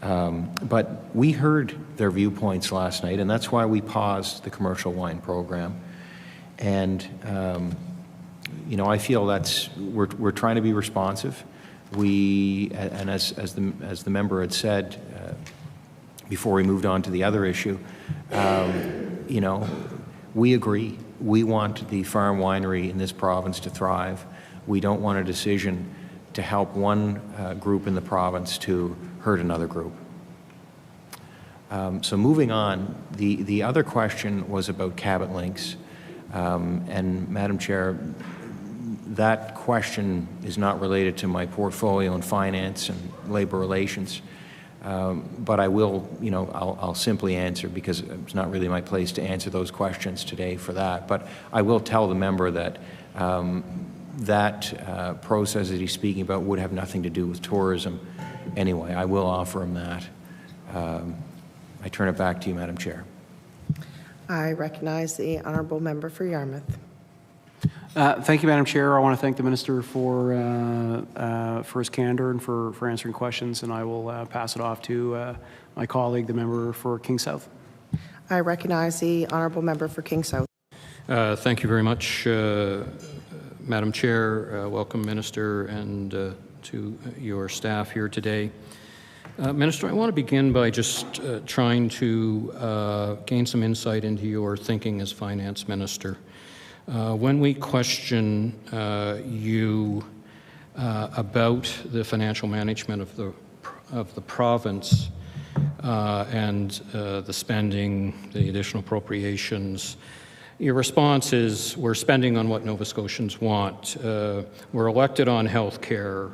But we heard their viewpoints last night, and that's why we paused the commercial wine program. And you know, I feel we're trying to be responsive. And as the member had said before we moved on to the other issue, you know, we agree. We want the farm winery in this province to thrive. We don't want a decision to help one group in the province to hurt another group. So moving on, the other question was about Cabot Links. And Madam Chair, that question is not related to my portfolio in finance and labor relations. But I will, you know, I'll simply answer, because it's not really my place to answer those questions today for that. But I will tell the member that that process that he's speaking about would have nothing to do with tourism anyway. I will offer him that. I turn it back to you, Madam Chair. I recognize the honourable member for Yarmouth. Thank you, Madam Chair. I want to thank the Minister for his candor and for answering questions, and I will pass it off to my colleague, the member for King South. I recognize the honourable member for King South. Thank you very much, Madam Chair. Welcome, Minister, and to your staff here today. Minister, I want to begin by just trying to gain some insight into your thinking as Finance Minister. When we question you about the financial management of the province and the spending, the additional appropriations, your response is, we're spending on what Nova Scotians want. We're elected on health care.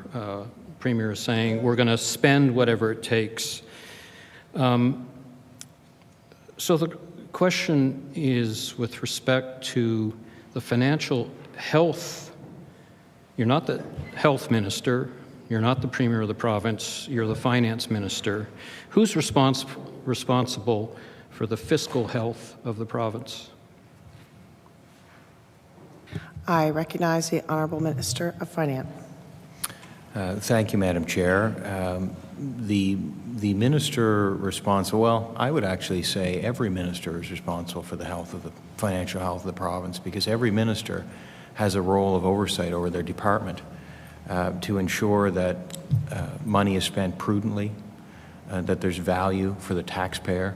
Premier is saying we're going to spend whatever it takes. So the question is, with respect to the financial health, you're not the health minister, you're not the Premier of the province, you're the finance minister. Who's responsible for the fiscal health of the province? I recognize the honourable Minister of Finance. Thank you, Madam Chair. The minister responsible, well, I would actually say every minister is responsible for the health of the financial health of the province, because every minister has a role of oversight over their department to ensure that money is spent prudently, that there's value for the taxpayer,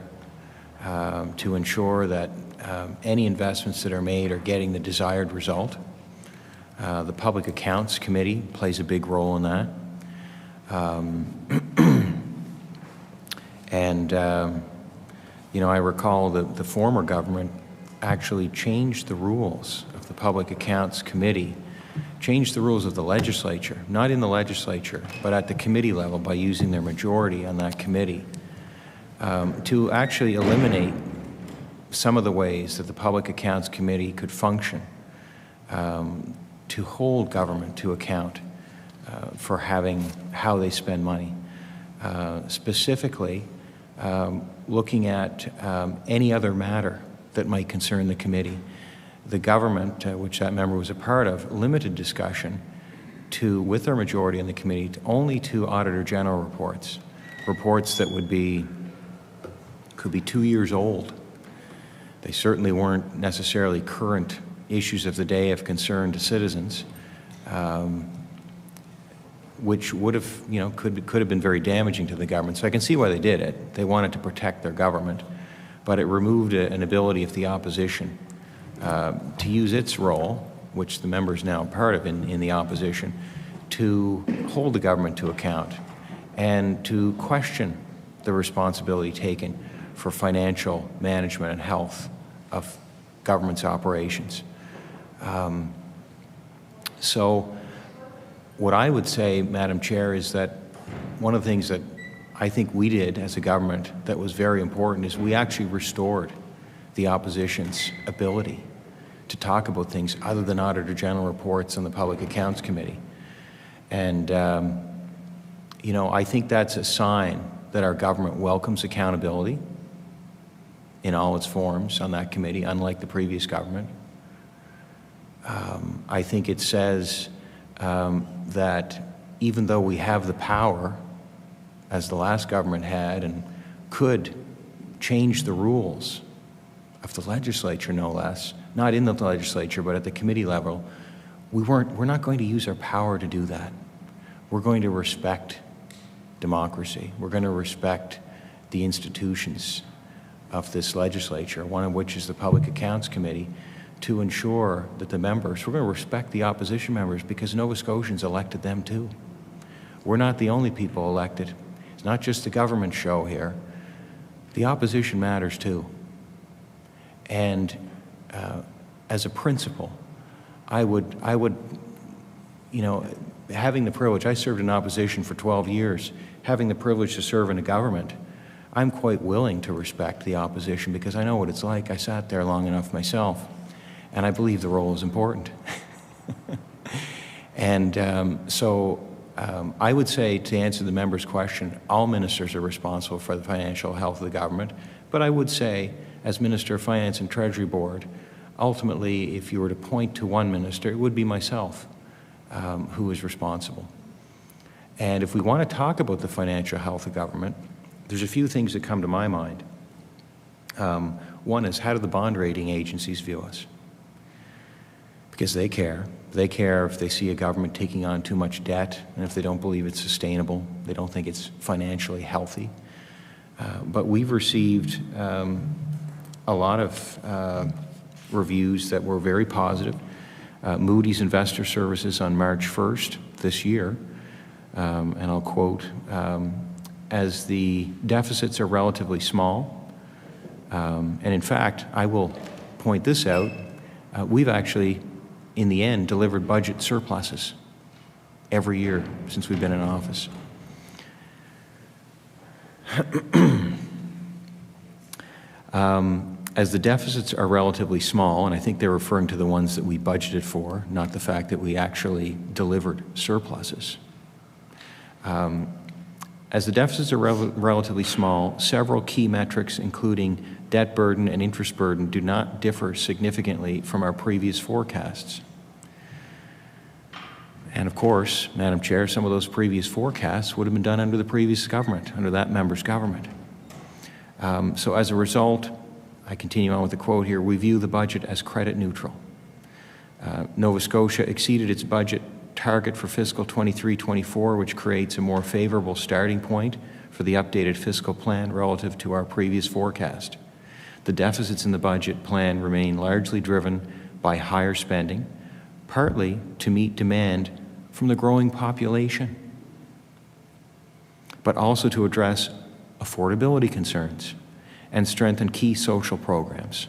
to ensure that any investments that are made are getting the desired result. The Public Accounts Committee plays a big role in that. You know, I recall that the former government actually changed the rules of the Public Accounts Committee, changed the rules of the legislature, not in the legislature, but at the committee level by using their majority on that committee, to actually eliminate some of the ways that the Public Accounts Committee could function, to hold government to account for how they spend money. Specifically, looking at any other matter that might concern the committee. The government, which that member was a part of, limited discussion with their majority in the committee only to Auditor General reports that could be 2 years old. They certainly weren't necessarily current issues of the day of concern to citizens, which would have, you know, could have been very damaging to the government. So I can see why they did it. They wanted to protect their government, but it removed an ability of the opposition to use its role, which the member is now part of in the opposition, to hold the government to account and to question the responsibility taken for financial management and health of government's operations. So what I would say, Madam Chair, is that one of the things that I think we did as a government that was very important is we actually restored the opposition's ability to talk about things other than Auditor General reports on the Public Accounts Committee. And, you know, I think that's a sign that our government welcomes accountability in all its forms on that committee, unlike the previous government. I think it says that even though we have the power, as the last government had, and could change the rules of the legislature, no less, not in the legislature, but at the committee level, we're not going to use our power to do that. We're going to respect democracy. We're going to respect the institutions of this legislature, one of which is the Public Accounts Committee, to ensure that the members, we're going to respect the opposition members because Nova Scotians elected them too. We're not the only people elected. It's not just the government show here. The opposition matters too. And as a principle, I would, you know, having the privilege, I served in opposition for 12 years, having the privilege to serve in a government, I'm quite willing to respect the opposition because I know what it's like. I sat there long enough myself, and I believe the role is important. And I would say, to answer the member's question, all ministers are responsible for the financial health of the government, but I would say, as Minister of Finance and Treasury Board, ultimately, if you were to point to one minister, it would be myself who is responsible. And if we want to talk about the financial health of government, there's a few things that come to my mind. One is, how do the bond rating agencies view us? Because they care. They care if they see a government taking on too much debt, and if they don't believe it's sustainable, they don't think it's financially healthy. But we've received a lot of reviews that were very positive. Moody's Investor Services on March 1st this year, and I'll quote, as the deficits are relatively small, and in fact, I will point this out, we've actually, in the end, delivered budget surpluses every year since we've been in office. As the deficits are relatively small, and I think they're referring to the ones that we budgeted for, not the fact that we actually delivered surpluses. As the deficits are relatively small, several key metrics, including debt burden and interest burden, do not differ significantly from our previous forecasts. And of course, Madam Chair, some of those previous forecasts would have been done under the previous government, under that member's government. So as a result, I continue on with the quote here, we view the budget as credit neutral. Nova Scotia exceeded its budget target for fiscal 23-24, which creates a more favorable starting point for the updated fiscal plan relative to our previous forecast. The deficits in the budget plan remain largely driven by higher spending, partly to meet demand from the growing population, but also to address affordability concerns and strengthen key social programs.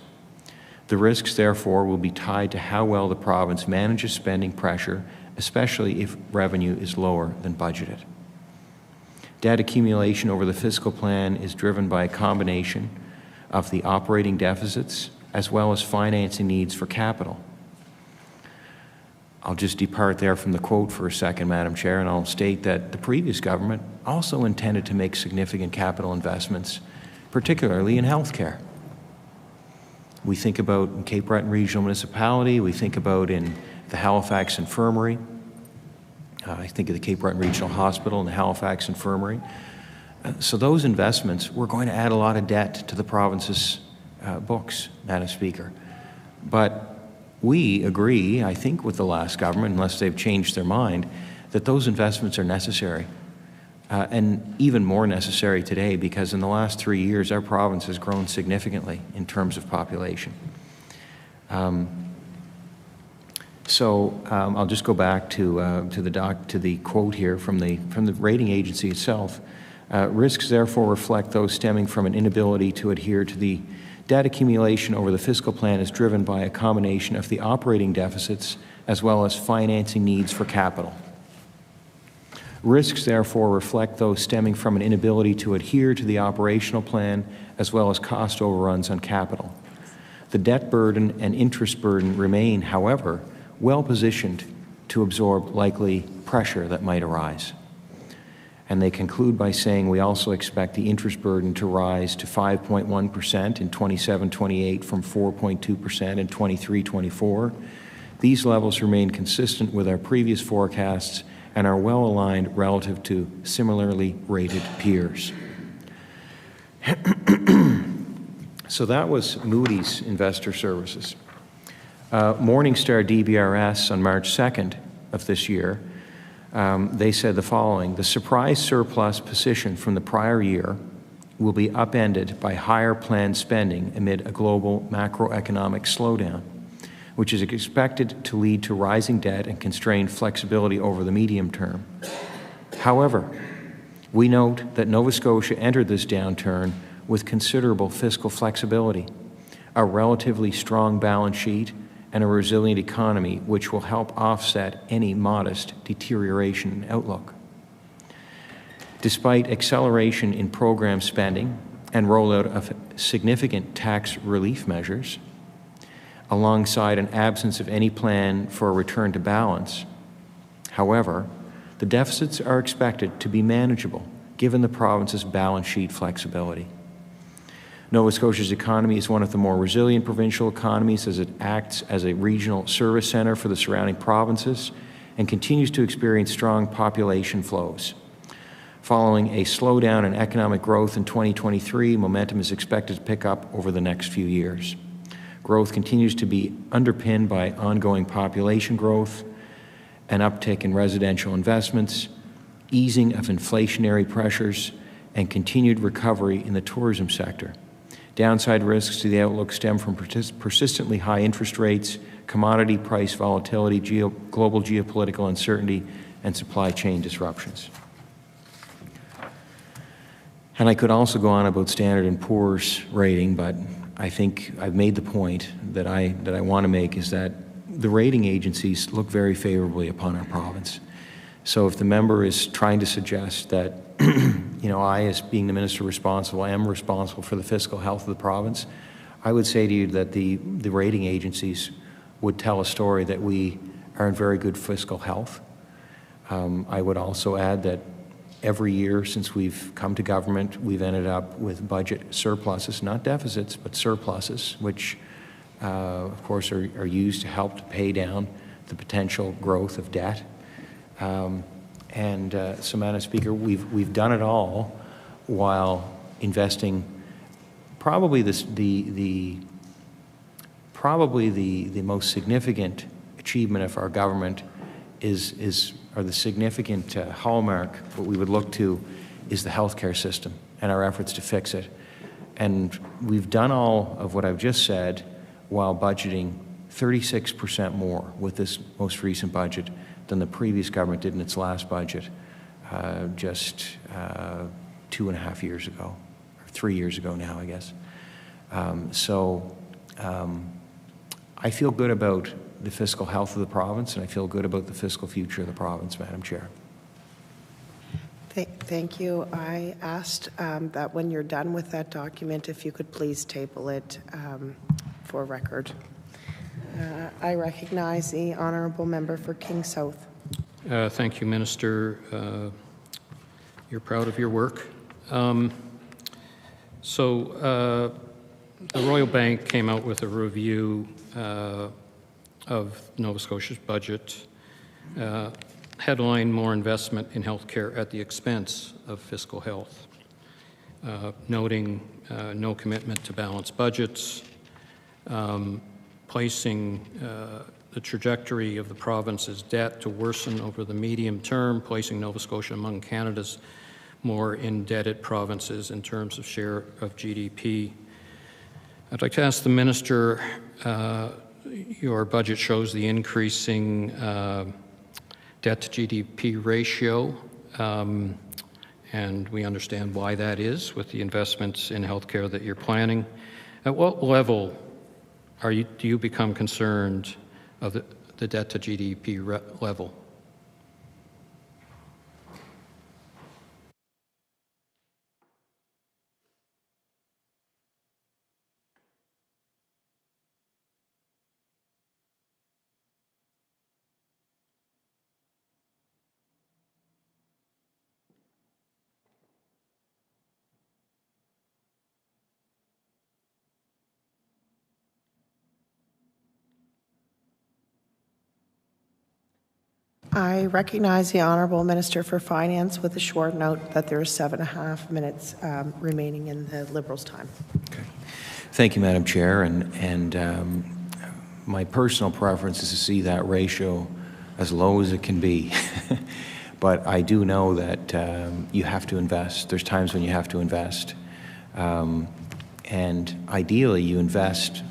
The risks, therefore, will be tied to how well the province manages spending pressure, especially if revenue is lower than budgeted. Debt accumulation over the fiscal plan is driven by a combination of the operating deficits as well as financing needs for capital. I'll just depart there from the quote for a second, Madam Chair, and I'll state that the previous government also intended to make significant capital investments, particularly in healthcare. We think about in Cape Breton Regional Municipality, we think about in the Halifax Infirmary, I think of the Cape Breton Regional Hospital and the Halifax Infirmary. So those investments were going to add a lot of debt to the province's books, Madam Speaker. But we agree, I think, with the last government, unless they've changed their mind, that those investments are necessary. And even more necessary today, because in the last 3 years, our province has grown significantly in terms of population. I'll just go back to the quote here from the rating agency itself. Risks therefore reflect those stemming from an inability to adhere to the debt accumulation over the fiscal plan is driven by a combination of the operating deficits as well as financing needs for capital. Risks therefore reflect those stemming from an inability to adhere to the operational plan as well as cost overruns on capital. The debt burden and interest burden remain, however, well positioned to absorb likely pressure that might arise. And they conclude by saying we also expect the interest burden to rise to 5.1% in 27-28 from 4.2% in 23-24. These levels remain consistent with our previous forecasts and are well aligned relative to similarly rated peers. So that was Moody's Investor Services. Morningstar DBRS on March 2nd of this year, they said the following: the surprise surplus position from the prior year will be upended by higher planned spending amid a global macroeconomic slowdown, which is expected to lead to rising debt and constrained flexibility over the medium term. However, we note that Nova Scotia entered this downturn with considerable fiscal flexibility, a relatively strong balance sheet, and a resilient economy which will help offset any modest deterioration in outlook. Despite acceleration in program spending and rollout of significant tax relief measures, alongside an absence of any plan for a return to balance, however, the deficits are expected to be manageable given the province's balance sheet flexibility. Nova Scotia's economy is one of the more resilient provincial economies as it acts as a regional service centre for the surrounding provinces and continues to experience strong population flows. Following a slowdown in economic growth in 2023, momentum is expected to pick up over the next few years. Growth continues to be underpinned by ongoing population growth, an uptick in residential investments, easing of inflationary pressures, and continued recovery in the tourism sector. Downside risks to the outlook stem from persistently high interest rates, commodity price volatility, global geopolitical uncertainty, and supply chain disruptions. And I could also go on about Standard & Poor's rating, but I think I've made the point that I want to make, is that the rating agencies look very favorably upon our province. So if the member is trying to suggest that I, as being the minister responsible, am responsible for the fiscal health of the province, I would say to you that the rating agencies would tell a story that we are in very good fiscal health. I would also add that every year since we've come to government, we've ended up with budget surpluses, not deficits, but surpluses, which, of course, are used to help to pay down the potential growth of debt. So, Madam Speaker, we've done it all while investing. Probably the most significant achievement of our government or the significant hallmark, what we would look to, is the healthcare system and our efforts to fix it. And we've done all of what I've just said while budgeting 36% more with this most recent budget than the previous government did in its last budget just 2.5 years ago, or 3 years ago now, I guess. I feel good about the fiscal health of the province, and I feel good about the fiscal future of the province, Madam Chair. Thank you. I asked that when you're done with that document, if you could please table it for record. I recognize the honourable member for King South. Thank you, Minister. You're proud of your work. The Royal Bank came out with a review of Nova Scotia's budget. Headline: more investment in healthcare at the expense of fiscal health, noting no commitment to balanced budgets, placing the trajectory of the province's debt to worsen over the medium term, placing Nova Scotia among Canada's more indebted provinces in terms of share of GDP. I'd like to ask the Minister, your budget shows the increasing debt to GDP ratio, and we understand why that is with the investments in healthcare that you're planning. At what level do you become concerned of the debt to GDP level? I recognize the Honourable Minister for Finance with a short note that there are 7.5 minutes remaining in the Liberals' time. Okay. Thank you, Madam Chair. My personal preference is to see that ratio as low as it can be. But I do know that you have to invest. There's times when you have to invest. And ideally, you invest,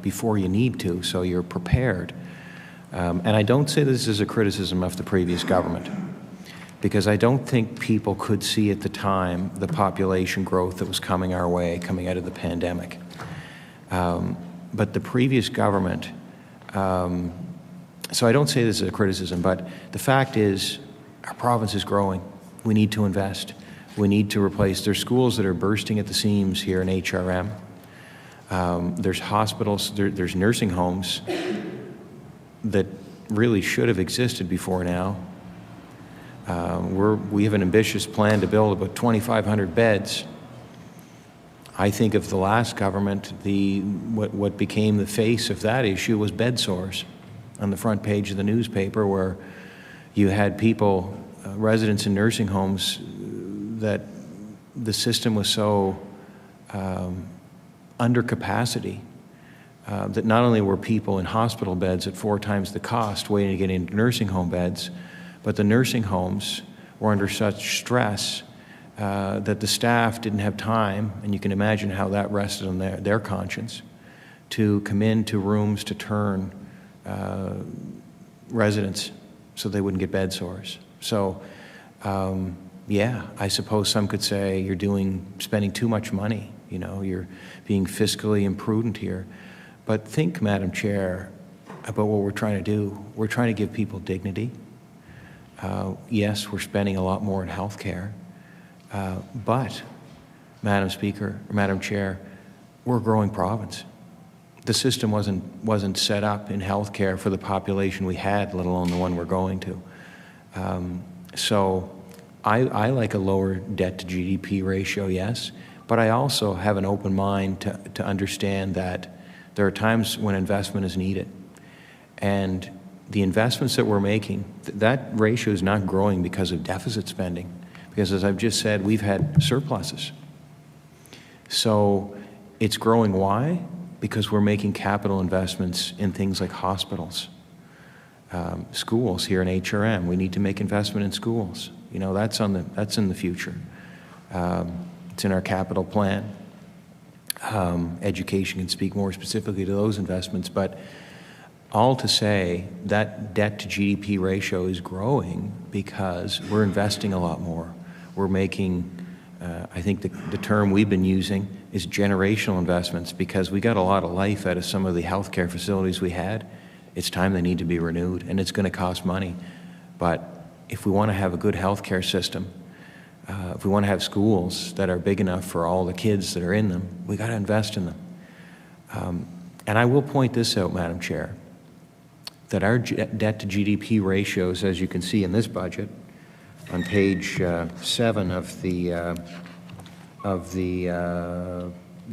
before you need to, so you're prepared. And I don't say this as a criticism of the previous government, because I don't think people could see at the time the population growth that was coming our way, coming out of the pandemic. But the previous government, so I don't say this as a criticism, but the fact is our province is growing. We need to invest. We need to replace. There's schools that are bursting at the seams here in HRM. There's hospitals, there's nursing homes that really should have existed before now. We have an ambitious plan to build about 2,500 beds. I think of the last government, what became the face of that issue was bed sores on the front page of the newspaper, where you had people, residents in nursing homes, that the system was so under capacity that not only were people in hospital beds at 4 times the cost waiting to get into nursing home beds, but the nursing homes were under such stress that the staff didn't have time, and you can imagine how that rested on their conscience, to come into rooms to turn residents so they wouldn't get bed sores. So, yeah, I suppose some could say you're spending too much money, you're being fiscally imprudent here. But think, Madam Chair, about what we're trying to do. We're trying to give people dignity. Yes, we're spending a lot more in health care, but, Madam Speaker, or Madam Chair, we're a growing province. The system wasn't set up in health care for the population we had, let alone the one we're going to. So I like a lower debt to GDP ratio, yes, but I also have an open mind to understand that there are times when investment is needed. And the investments that we're making, that ratio is not growing because of deficit spending, because as I've just said, we've had surpluses. So it's growing, why? Because we're making capital investments in things like hospitals, schools here in HRM. We need to make investment in schools. That's in the future. It's in our capital plan. Education can speak more specifically to those investments, but all to say that debt to GDP ratio is growing because we're investing a lot more. We're making, I think the term we've been using is generational investments, because we got a lot of life out of some of the healthcare facilities we had. It's time they need to be renewed, and it's going to cost money. But if we want to have a good healthcare system, if we want to have schools that are big enough for all the kids that are in them, we got to invest in them. And I will point this out, Madam Chair, that our debt to GDP ratios, as you can see in this budget, on page 7 of the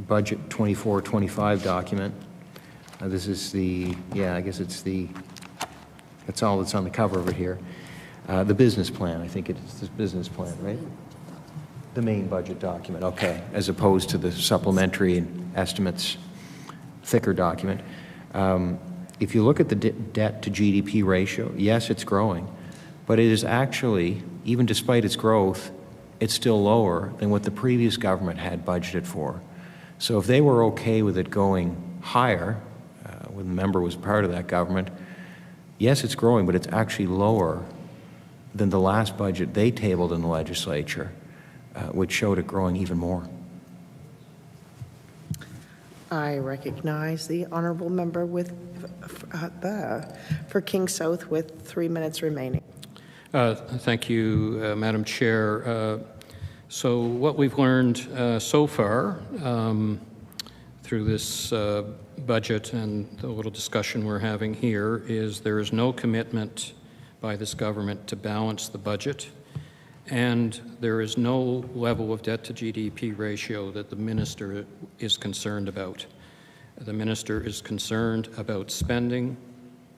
budget 24-25 document. This is I guess that's all that's on the cover over here. The business plan, I think it's the business plan, right? The main budget document, okay, as opposed to the supplementary and estimates, thicker document. If you look at the debt to GDP ratio, yes, it's growing, but it is actually, even despite its growth, it's still lower than what the previous government had budgeted for. So if they were okay with it going higher, when the member was part of that government, yes, it's growing, but it's actually lower than the last budget they tabled in the legislature, which showed it growing even more. I recognize the honourable member with, for King South with 3 minutes remaining. Thank you, Madam Chair. So what we've learned so far through this budget and the little discussion we're having here is there is no commitment by this government to balance the budget, and there is no level of debt to GDP ratio that the minister is concerned about. The minister is concerned about spending,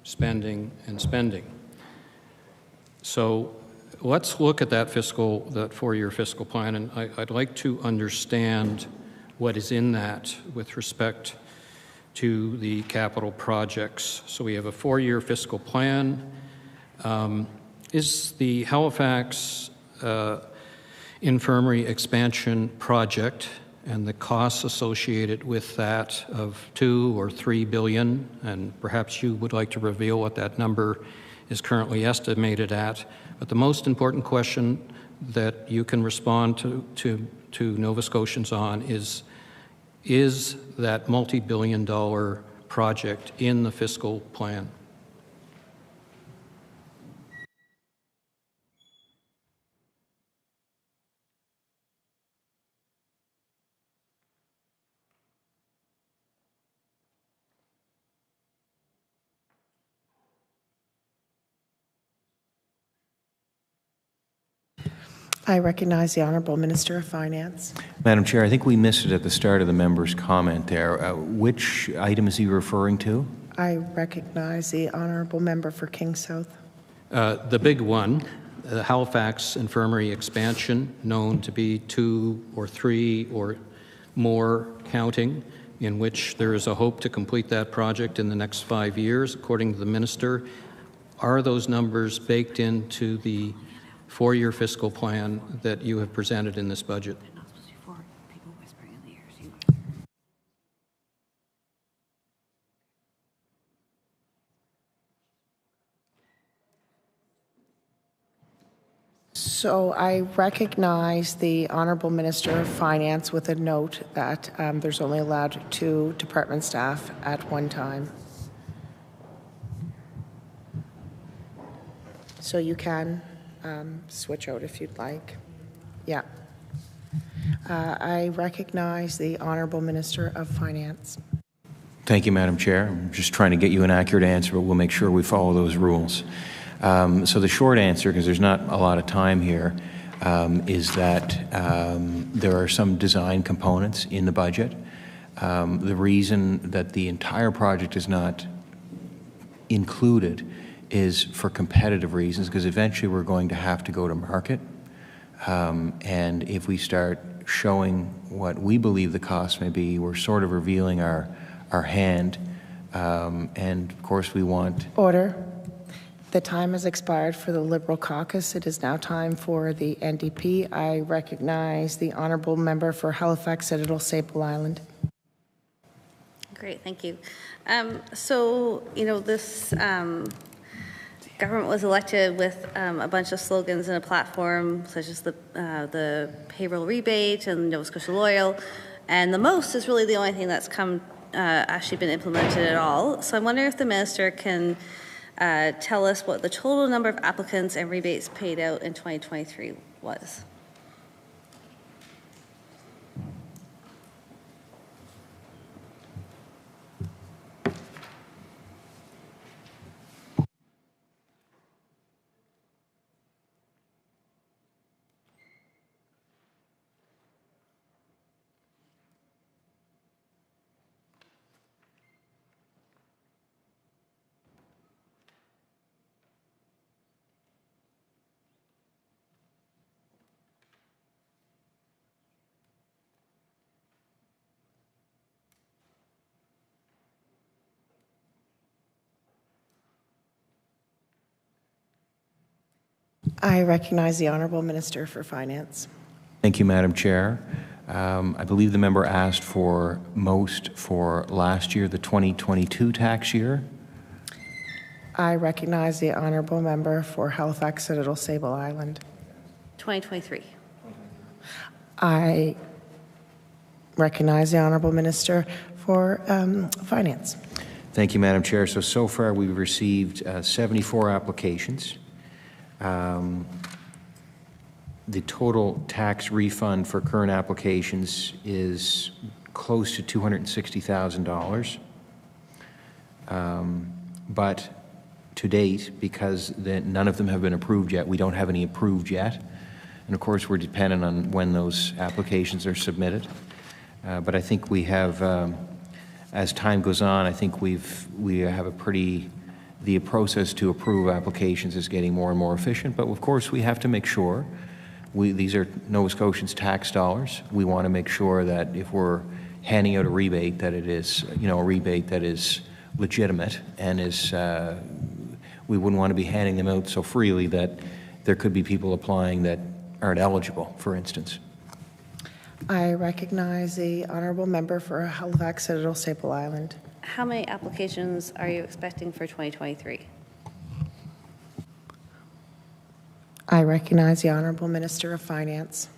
spending, and spending. So let's look at that four-year fiscal plan, and I'd like to understand what is in that with respect to the capital projects. So we have a four-year fiscal plan. Is the Halifax infirmary expansion project and the costs associated with that of $2 or $3 billion, and perhaps you would like to reveal what that number is currently estimated at. But the most important question that you can respond to Nova Scotians on is that multi-billion-dollar project in the fiscal plan? I recognize the Honourable Minister of Finance. Madam Chair, I think we missed it at the start of the member's comment there. Which item is he referring to? I recognize the Honourable Member for King South. The big one, the Halifax infirmary expansion, known to be 2 or 3 or more counting, in which there is a hope to complete that project in the next 5 years, according to the minister. Are those numbers baked into the four-year fiscal plan that you have presented in this budget? So I recognize the Honourable Minister of Finance with a note that there's only allowed 2 department staff at one time. So you can switch out if you'd like. Yeah. I recognize the Honourable Minister of Finance. Thank you, Madam Chair. I'm just trying to get you an accurate answer, but we'll make sure we follow those rules. So the short answer, because there's not a lot of time here, is that there are some design components in the budget. The reason that the entire project is not included is for competitive reasons, because eventually we're going to have to go to market. And if we start showing what we believe the cost may be, we're sort of revealing our hand. And of course we want... Order. The time has expired for the Liberal caucus. It is now time for the NDP. I recognize the Honourable Member for Halifax Citadel Sable Island. Great, thank you. So, you know, this government was elected with a bunch of slogans and a platform, such as the payroll rebate and Nova Scotia Loyal, and the most is really the only thing that's actually been implemented at all. So I'm wondering if the minister can tell us what the total number of applicants and rebates paid out in 2023 was. I recognize the Honourable Minister for Finance. Thank you, Madam Chair. I believe the member asked for most for last year, the 2022 tax year. I recognize the honourable member for Halifax Citadel Sable Island. 2023. I recognize the honourable minister for finance. Thank you, Madam Chair. So far we've received 74 applications. The total tax refund for current applications is close to $260,000. But to date, because none of them have been approved yet, we don't have any approved yet. And of course, we're dependent on when those applications are submitted. But I think we have, as time goes on, I think we have the process to approve applications is getting more and more efficient. But of course, we have to make sure, these are Nova Scotians' tax dollars. We want to make sure that if we're handing out a rebate, that it is, a rebate that is legitimate and is, we wouldn't want to be handing them out so freely that there could be people applying that aren't eligible, for instance. I recognize the honourable member for Halifax Citadel Sable Island. How many applications are you expecting for 2023? I recognize the honourable minister of finance.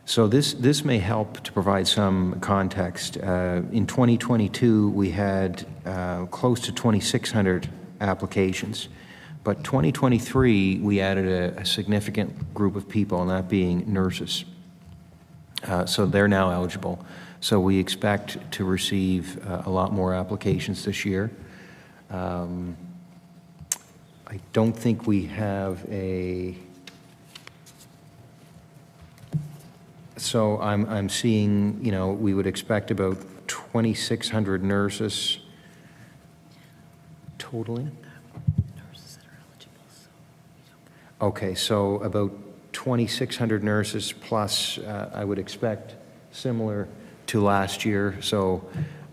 So this may help to provide some context. In 2022, we had close to 2,600 applications. But 2023, we added a significant group of people, and that being nurses. So they're now eligible. So we expect to receive a lot more applications this year. I don't think we have a... So I'm seeing, we would expect about 2,600 nurses totaling. Okay, so about 2,600 nurses plus, I would expect similar to last year. So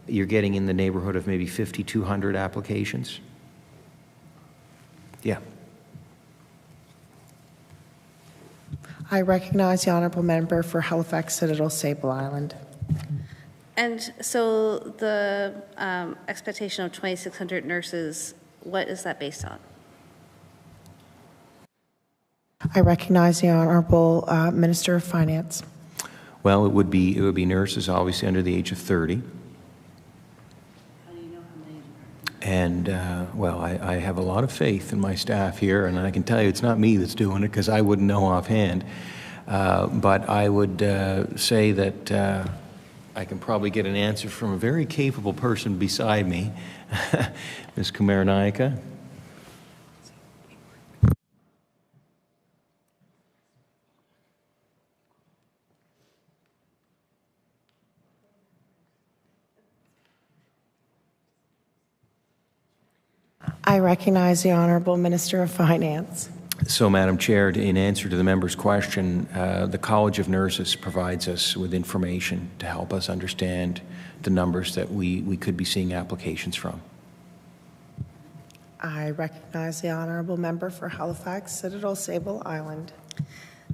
you're getting in the neighborhood of maybe 5,200 applications. Yeah. I recognize the honourable member for Halifax Citadel Sable Island. And so the expectation of 2,600 nurses, what is that based on? I recognize the honourable minister of finance. Well, it would be nurses, obviously under the age of 30. How do you know how many? And well, I have a lot of faith in my staff here, and I can tell you it's not me that's doing it because I wouldn't know offhand. But I would say that I can probably get an answer from a very capable person beside me, Ms. Kumaranaika. I recognize the honourable minister of finance. So, Madam Chair, in answer to the member's question, the College of Nurses provides us with information to help us understand the numbers that we could be seeing applications from. I recognize the honourable member for Halifax Citadel Sable Island.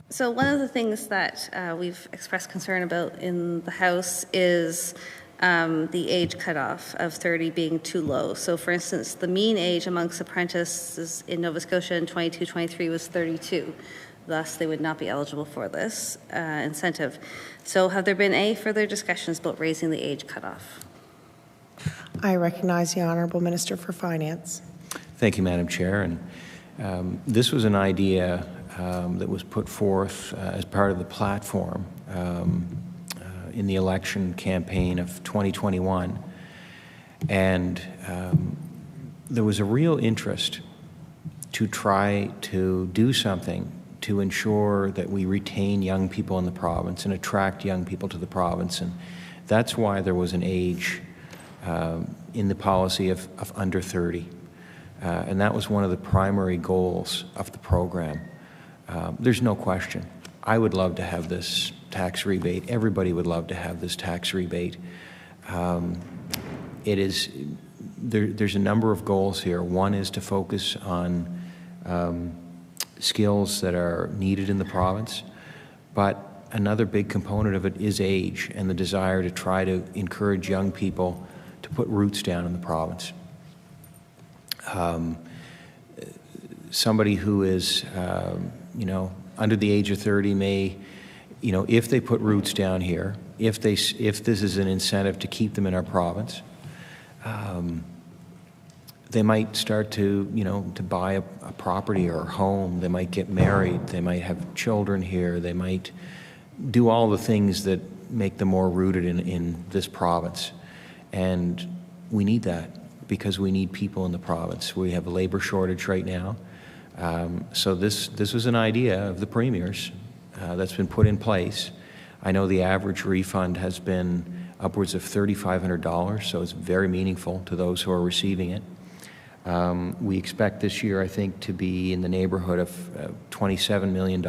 So one of the things that we've expressed concern about in the House is the age cutoff of 30 being too low. So for instance, the mean age amongst apprentices in Nova Scotia in 22-23 was 32. Thus, they would not be eligible for this incentive. So have there been any further discussions about raising the age cutoff? I recognize the honourable minister for finance. Thank you, Madam Chair. And this was an idea that was put forth as part of the platform in the election campaign of 2021. And there was a real interest to try to do something to ensure that we retain young people in the province and attract young people to the province. And that's why there was an age in the policy of under 30. And that was one of the primary goals of the program. There's no question. I would love to have this tax rebate. Everybody would love to have this tax rebate. There's a number of goals here. One is to focus on skills that are needed in the province, but another big component of it is age and the desire to try to encourage young people to put roots down in the province. Somebody who is, under the age of 30 may, if they put roots down here, if this is an incentive to keep them in our province, they might start to, to buy a property or a home. They might get married. They might have children here. They might do all the things that make them more rooted in this province. And we need that because we need people in the province. We have a labor shortage right now. So this was an idea of the Premier's that's been put in place. I know the average refund has been upwards of $3,500, so it's very meaningful to those who are receiving it. We expect this year, I think, to be in the neighborhood of $27 million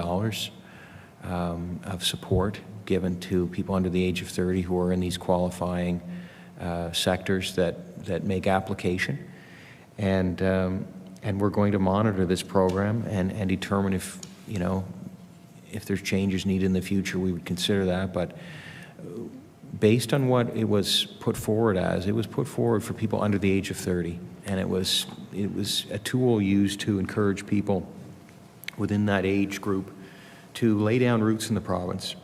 of support given to people under the age of 30 who are in these qualifying sectors that make application. And we're going to monitor this program and determine if, if there's changes needed in the future, we would consider that. But based on what it was put forward as, it was put forward for people under the age of 30. And it was a tool used to encourage people within that age group to lay down roots in the province,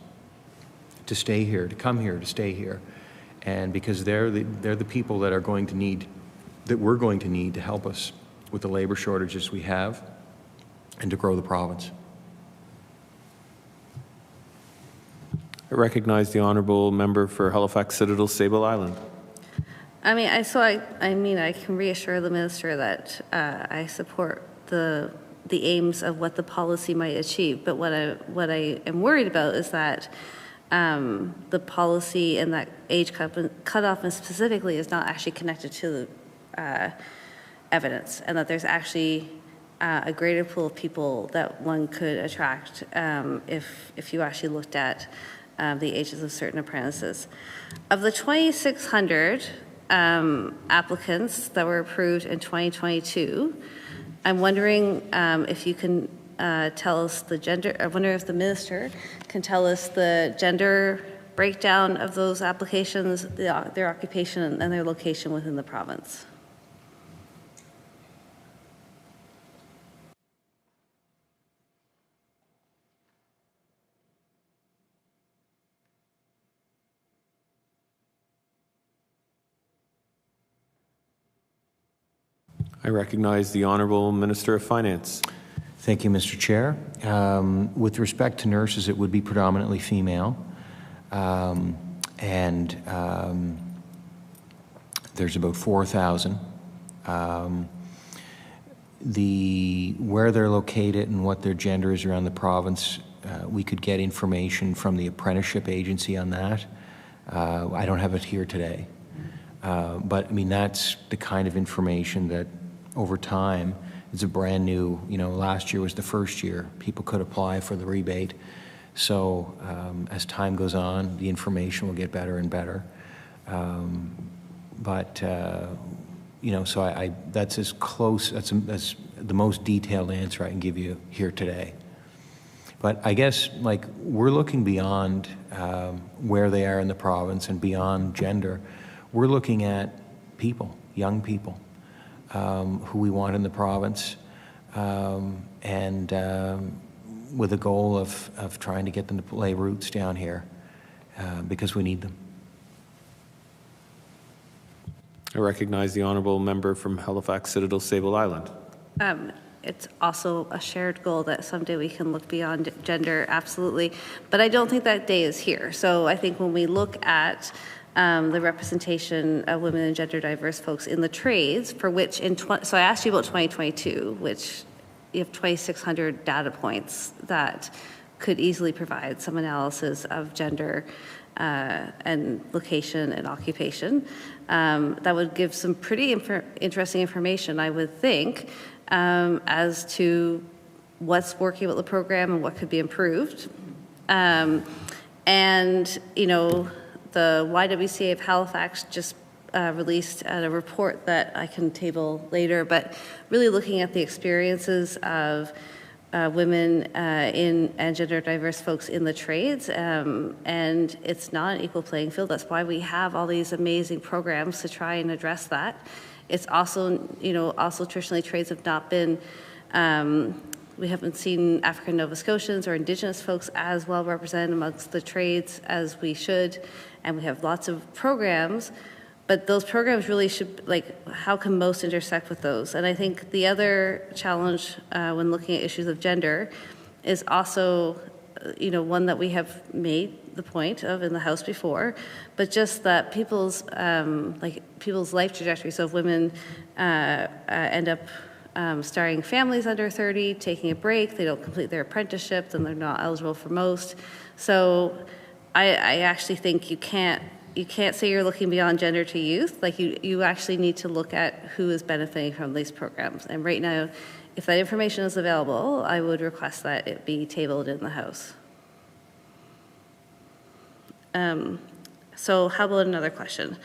to stay here, to come here, to stay here. And because they're the people that are going to need, that we're going to need to help us with the labor shortages we have and to grow the province. I recognize the honourable member for Halifax Citadel Sable Island. I mean, I can reassure the minister that I support the aims of what the policy might achieve. But what I am worried about is that the policy and that age cutoff specifically is not actually connected to evidence, and that there's actually a greater pool of people that one could attract if you actually looked at the ages of certain apprentices. Of the 2,600 applicants that were approved in 2022, I'm wondering if you can tell us the gender. I wonder if the minister can tell us the gender breakdown of those applications, their occupation, and their location within the province. I recognize the Honourable Minister of Finance. Thank you, Mr. Chair. With respect to nurses, it would be predominantly female. There's about 4,000. Where they're located and what their gender is around the province, we could get information from the apprenticeship agency on that. I don't have it here today. But I mean, that's the kind of information that over time, it's a brand new, last year was the first year. People could apply for the rebate. So as time goes on, the information will get better and better. So that's as close, that's the most detailed answer I can give you here today. But I guess, we're looking beyond where they are in the province and beyond gender. We're looking at people, young people, who we want in the province, with a goal of trying to get them to lay roots down here because we need them. I recognize the honourable member from Halifax Citadel Sable Island. It's also a shared goal that someday we can look beyond gender, absolutely. But I don't think that day is here. So I think when we look at the representation of women and gender diverse folks in the trades, for which so I asked you about 2022, which you have 2,600 data points that could easily provide some analysis of gender and location and occupation. That would give some pretty interesting information, I would think, as to what's working about the program and what could be improved. The YWCA of Halifax just released a report that I can table later, but really looking at the experiences of women and gender diverse folks in the trades, and it's not an equal playing field. That's why we have all these amazing programs to try and address that. It's also, also traditionally trades have not been, we haven't seen African Nova Scotians or Indigenous folks as well represented amongst the trades as we should, and we have lots of programs, but those programs really should, how can most intersect with those? And I think the other challenge when looking at issues of gender is also, one that we have made the point of in the House before, but just that people's life trajectory. So if women end up starting families under 30, taking a break, they don't complete their apprenticeship, then they're not eligible for most. So I actually think you can't say you're looking beyond gender to youth. You actually need to look at who is benefiting from these programs. And right now, if that information is available, I would request that it be tabled in the House. So how about another question?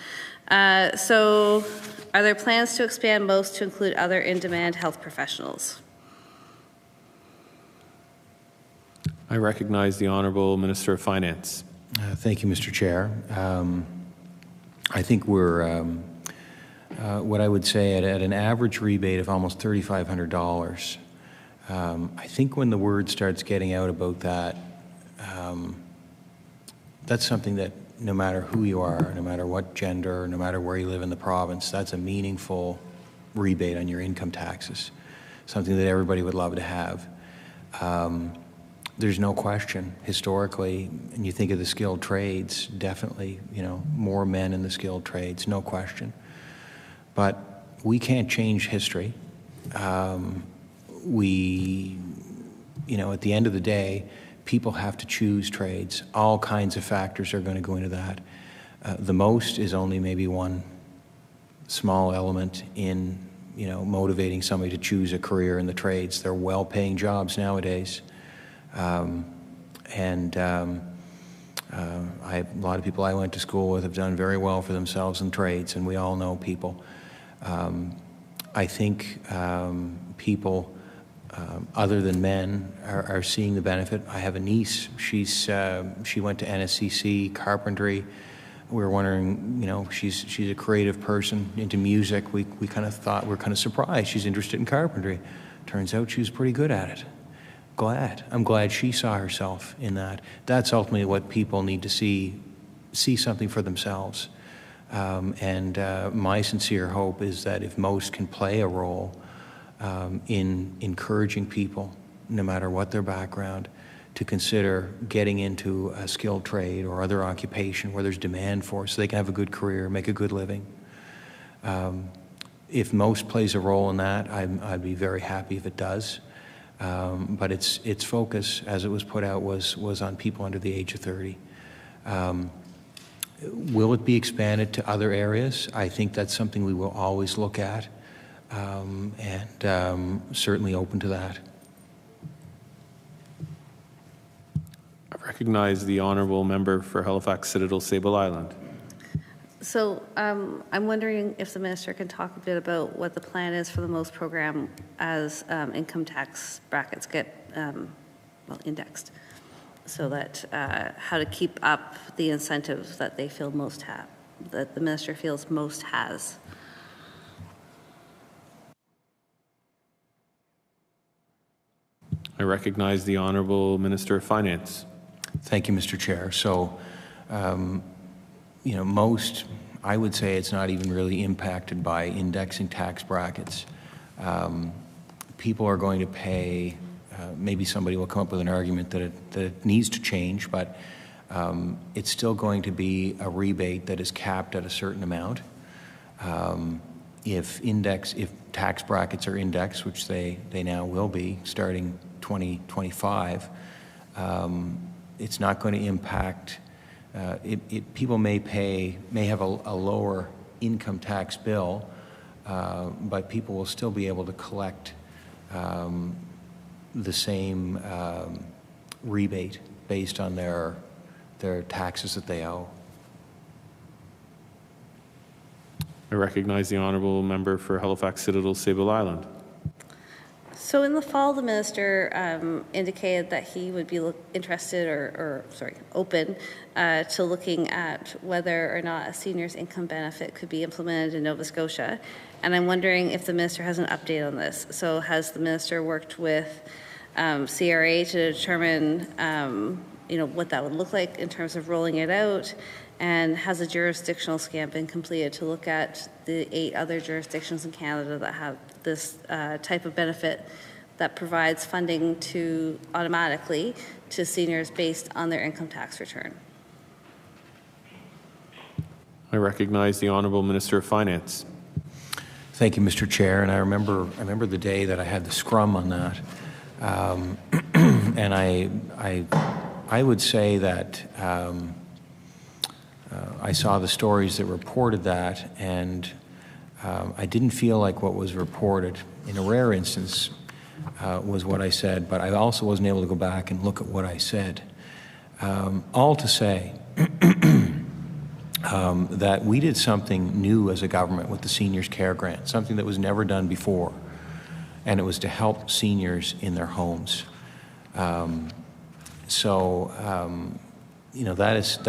So are there plans to expand most to include other in-demand health professionals? I recognize the Honourable Minister of Finance. Thank you, Mr. Chair. I think we're, what I would say, at an average rebate of almost $3,500, I think when the word starts getting out about that, that's something that no matter who you are, no matter what gender, no matter where you live in the province, that's a meaningful rebate on your income taxes, something that everybody would love to have. There's no question, historically, and you think of the skilled trades, definitely, more men in the skilled trades, no question. But we can't change history. At the end of the day, people have to choose trades. All kinds of factors are going to go into that. The most is only maybe one small element in, motivating somebody to choose a career in the trades. They're well-paying jobs nowadays. A lot of people I went to school with have done very well for themselves in trades, and we all know people. I think people other than men are seeing the benefit. I have a niece. She went to NSCC carpentry. We were wondering, she's a creative person into music. We kind of thought, we're kind of surprised she's interested in carpentry. Turns out she was pretty good at it. I'm glad she saw herself in that. That's ultimately what people need to see something for themselves. My sincere hope is that if most can play a role in encouraging people, no matter what their background, to consider getting into a skilled trade or other occupation where there's demand for it so they can have a good career, make a good living. If most plays a role in that, I'd be very happy if it does. But its focus, as it was put out, was on people under the age of 30. Will it be expanded to other areas? I think that's something we will always look at, and certainly open to that. I recognize the Honourable Member for Halifax Citadel Sable Island. So I'm wondering if the Minister can talk a bit about what the plan is for the most program as income tax brackets get indexed, so that how to keep up the incentives that they feel most have, that the Minister feels most has. I recognize the Honourable Minister of Finance. Thank you, Mr. Chair. So, most, I would say it's not even really impacted by indexing tax brackets. People are going to pay, maybe somebody will come up with an argument that it needs to change, but it's still going to be a rebate that is capped at a certain amount. If tax brackets are indexed, which they now will be starting 2025, it's not going to impact. People may have a lower income tax bill, but people will still be able to collect the same rebate based on their taxes that they owe. I recognize the Honourable Member for Halifax Citadel Sable Island. So in the fall, the minister indicated that he would be interested open to looking at whether or not a senior's income benefit could be implemented in Nova Scotia. And I'm wondering if the minister has an update on this. So has the minister worked with CRA to determine what that would look like in terms of rolling it out? And has a jurisdictional scan been completed to look at the 8 other jurisdictions in Canada that have this type of benefit that provides funding automatically to seniors based on their income tax return? I recognize the Honourable Minister of Finance. Thank you, Mr. Chair. And I remember the day that I had the scrum on that. And I would say that I saw the stories that reported that, and I didn't feel like what was reported, in a rare instance, was what I said, but I also wasn't able to go back and look at what I said. All to say that we did something new as a government with the Seniors Care Grant, something that was never done before, and it was to help seniors in their homes. That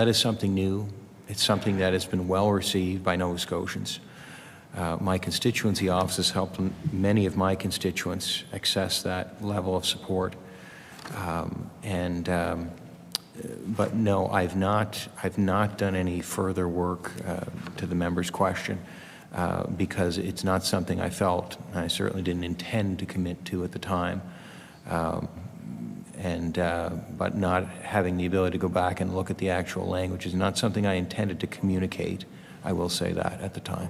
is something new. It's something that has been well received by Nova Scotians. My constituency offices helped many of my constituents access that level of support. But no, I've not done any further work to the member's question because it's not something I felt, and I certainly didn't intend to commit to at the time. But not having the ability to go back and look at the actual language is not something I intended to communicate. I will say that at the time.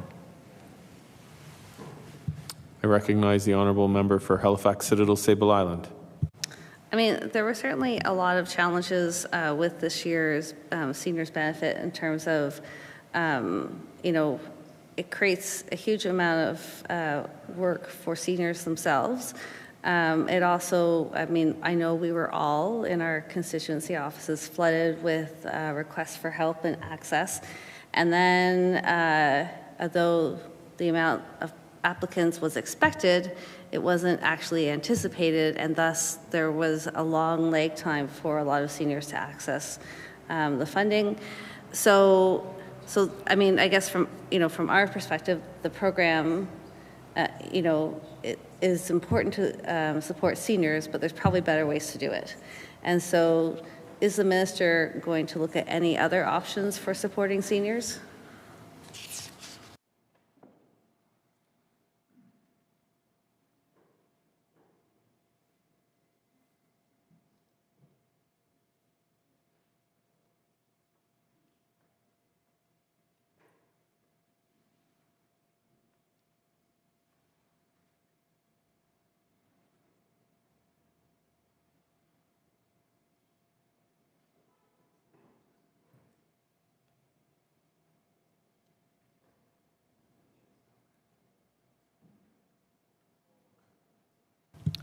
I recognize the Honourable Member for Halifax Citadel Sable Island. I mean, there were certainly a lot of challenges with this year's seniors benefit in terms of, it creates a huge amount of work for seniors themselves. It also, I know we were all in our constituency offices flooded with requests for help and access. And then, although the amount of applicants was expected, it wasn't actually anticipated, and thus there was a long lag time for a lot of seniors to access the funding. So I guess from our perspective, the program, it is important to support seniors, but there's probably better ways to do it. And so, is the minister going to look at any other options for supporting seniors?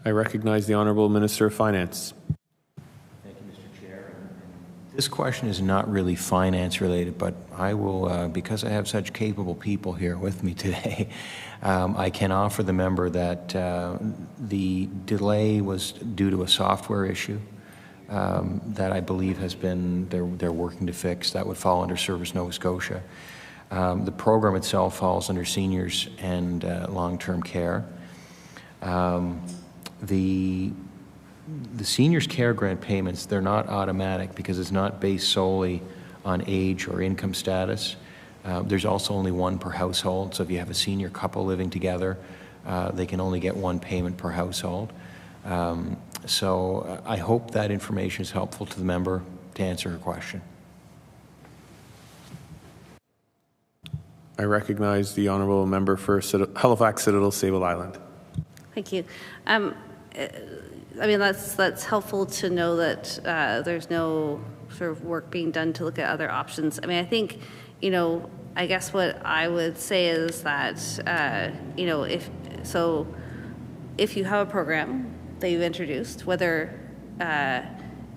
I recognize the Honourable Minister of Finance. Thank you, Mr. Chair. This question is not really finance related, but I will, because I have such capable people here with me today, I can offer the member that the delay was due to a software issue that I believe has been, they're working to fix. That would fall under Service Nova Scotia. The program itself falls under seniors and long-term care. The Seniors Care Grant payments, they're not automatic because it's not based solely on age or income status. There's also only one per household, so if you have a senior couple living together, they can only get one payment per household. So I hope that information is helpful to the member to answer her question. I recognize the Honourable Member for Halifax Citadel Sable Island. Thank you. That's helpful to know that there's no sort of work being done to look at other options. I think, I guess what I would say is that, if you have a program that you've introduced, whether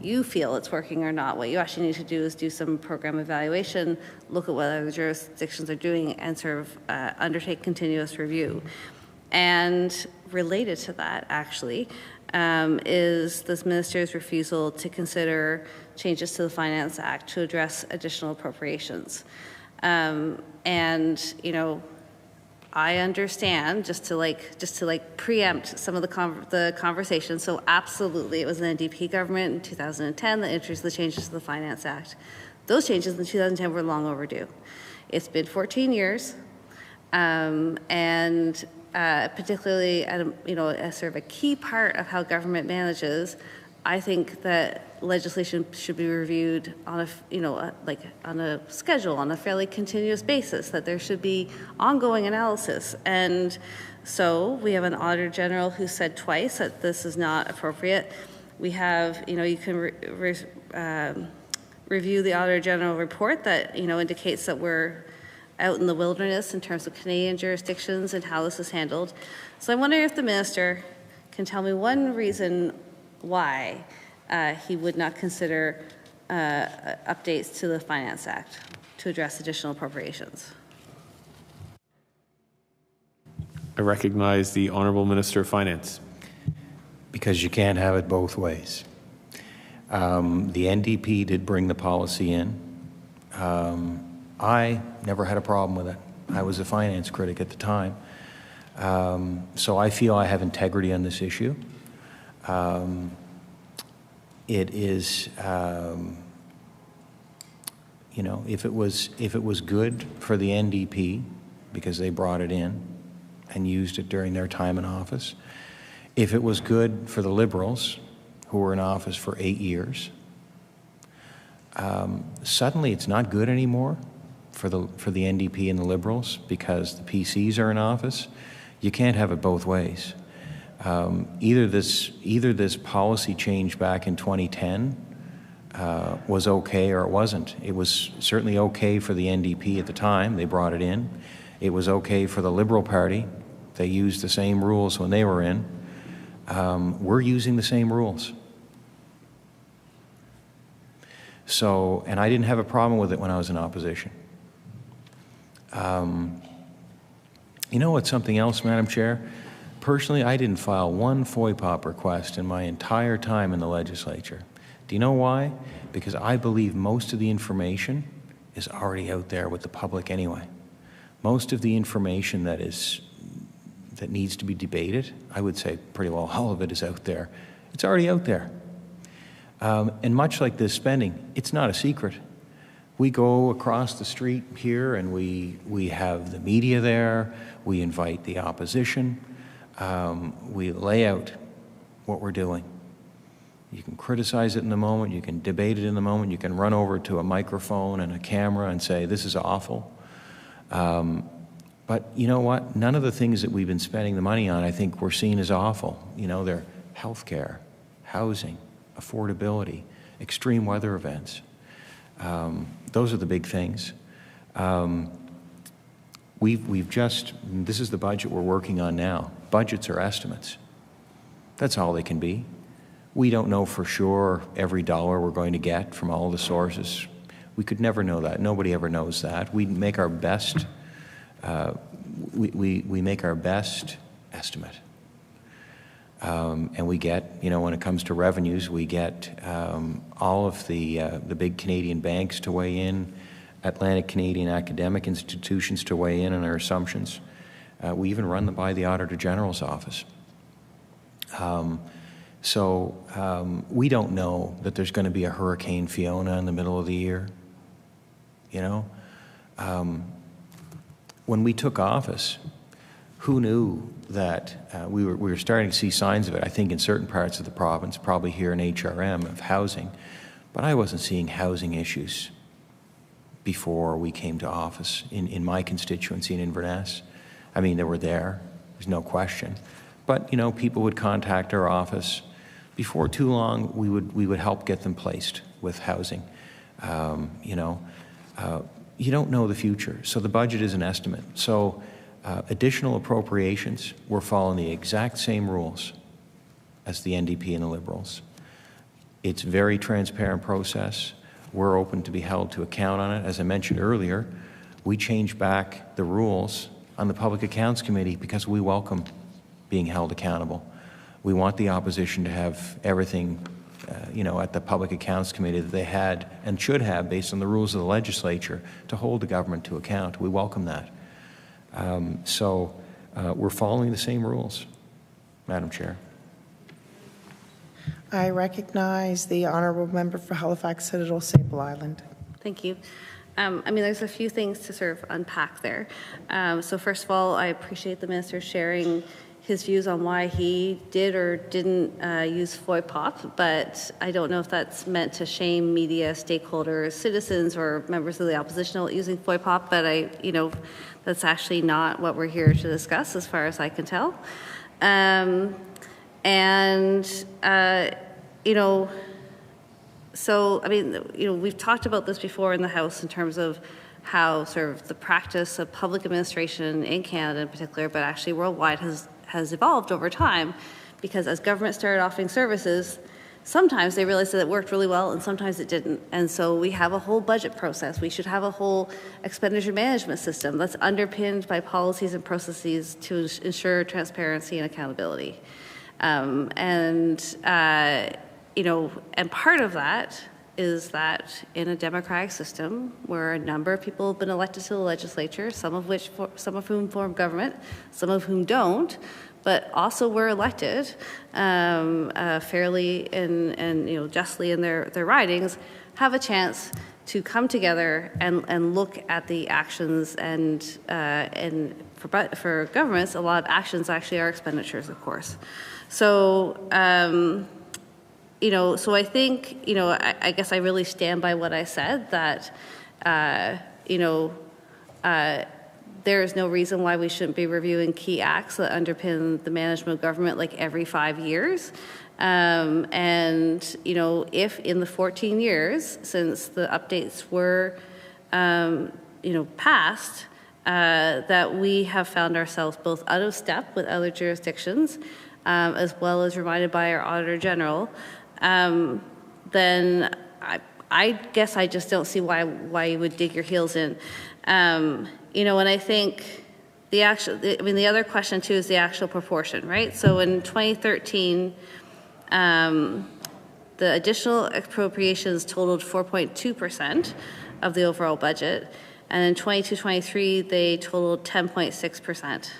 you feel it's working or not, what you actually need to do is do some program evaluation, look at what other jurisdictions are doing, and sort of undertake continuous review. And related to that, actually, is this minister's refusal to consider changes to the Finance Act to address additional appropriations. And, you know, I understand, just to preempt some of the conversation. So absolutely, it was an NDP government in 2010 that introduced the changes to the Finance Act. Those changes in 2010 were long overdue. It's been 14 years, and particularly at as sort of a key part of how government manages, I think that legislation should be reviewed on on a schedule, on a fairly continuous basis, that there should be ongoing analysis. And so we have an Auditor General who said twice that this is not appropriate. We have, you can review the Auditor General report that, indicates that we're out in the wilderness in terms of Canadian jurisdictions and how this is handled. So I'm wondering if the minister can tell me one reason why he would not consider updates to the Finance Act to address additional appropriations. I recognize the Honourable Minister of Finance. Because you can't have it both ways. The NDP did bring the policy in. I never had a problem with it. I was a finance critic at the time. So I feel I have integrity on this issue. It is, if it was good for the NDP, because they brought it in and used it during their time in office, if it was good for the Liberals, who were in office for 8 years, suddenly it's not good anymore for the NDP and the Liberals because the PCs are in office. You can't have it both ways. Either this policy change back in 2010 was okay or it wasn't. It was certainly okay for the NDP at the time. They brought it in. It was okay for the Liberal Party. They used the same rules when they were in. We're using the same rules. So, and I didn't have a problem with it when I was in opposition. You know what's something else, Madam Chair? Personally, I didn't file one FOIPOP request in my entire time in the legislature. Do you know why? Because I believe most of the information is already out there with the public anyway. Most of the information that needs to be debated, I would say pretty well all of it is out there. It's already out there. And much like this spending, it's not a secret. We go across the street here and we have the media there, we invite the opposition, we lay out what we're doing. You can criticize it in the moment, you can debate it in the moment, you can run over to a microphone and a camera and say, this is awful. But you know what? None of the things that we've been spending the money on I think we're seen as awful. They're healthcare, housing, affordability, extreme weather events. Those are the big things. This is the budget we're working on now. Budgets are estimates. That's all they can be. We don't know for sure every dollar we're going to get from all the sources. We could never know that. Nobody ever knows that. We make our best. We make our best estimate. And we get, when it comes to revenues, we get all of the big Canadian banks to weigh in, Atlantic Canadian academic institutions to weigh in on our assumptions. We even run them by the Auditor General's office. So we don't know that there's going to be a Hurricane Fiona in the middle of the year. When we took office, who knew that we were starting to see signs of it, I think, in certain parts of the province, probably here in HRM, of housing. But I wasn't seeing housing issues before we came to office in my constituency in Inverness. I mean, they were there. There's no question. But, people would contact our office. Before too long, we would help get them placed with housing. You don't know the future. So the budget is an estimate. So additional appropriations, we're following the exact same rules as the NDP and the Liberals. It's a very transparent process. We're open to be held to account on it. As I mentioned earlier, we changed back the rules on the Public Accounts Committee because we welcome being held accountable. We want the opposition to have everything, at the Public Accounts Committee that they had and should have based on the rules of the legislature to hold the government to account. We welcome that. So we're following the same rules, Madam Chair. I recognize the honourable member for Halifax Citadel Sable Island. Thank you. There's a few things to sort of unpack there. So first of all, I appreciate the minister sharing his views on why he did or didn't use FOIPOP, but I don't know if that's meant to shame media, stakeholders, citizens, or members of the opposition using FOIPOP, but that's actually not what we're here to discuss as far as I can tell. We've talked about this before in the House in terms of how sort of the practice of public administration in Canada in particular, but actually worldwide has evolved over time, because as government started offering services, sometimes they realized that it worked really well and sometimes it didn't. And so we have a whole budget process. We should have a whole expenditure management system that's underpinned by policies and processes to ensure transparency and accountability. And part of that is that in a democratic system where a number of people have been elected to the legislature, some of whom form government, some of whom don't, but also were elected fairly and justly in their ridings, have a chance to come together and look at the actions and for governments, a lot of actions actually are expenditures, of course. So. So I think, I guess I really stand by what I said, that, there is no reason why we shouldn't be reviewing key acts that underpin the management of government like every 5 years. If in the 14 years since the updates were, passed, that we have found ourselves both out of step with other jurisdictions, as well as reminded by our Auditor General, then I guess I just don't see why you would dig your heels in. And I think the other question too is the actual proportion, right? So in 2013, the additional appropriations totaled 4.2% of the overall budget, and in 22-23 they totaled 10.6%.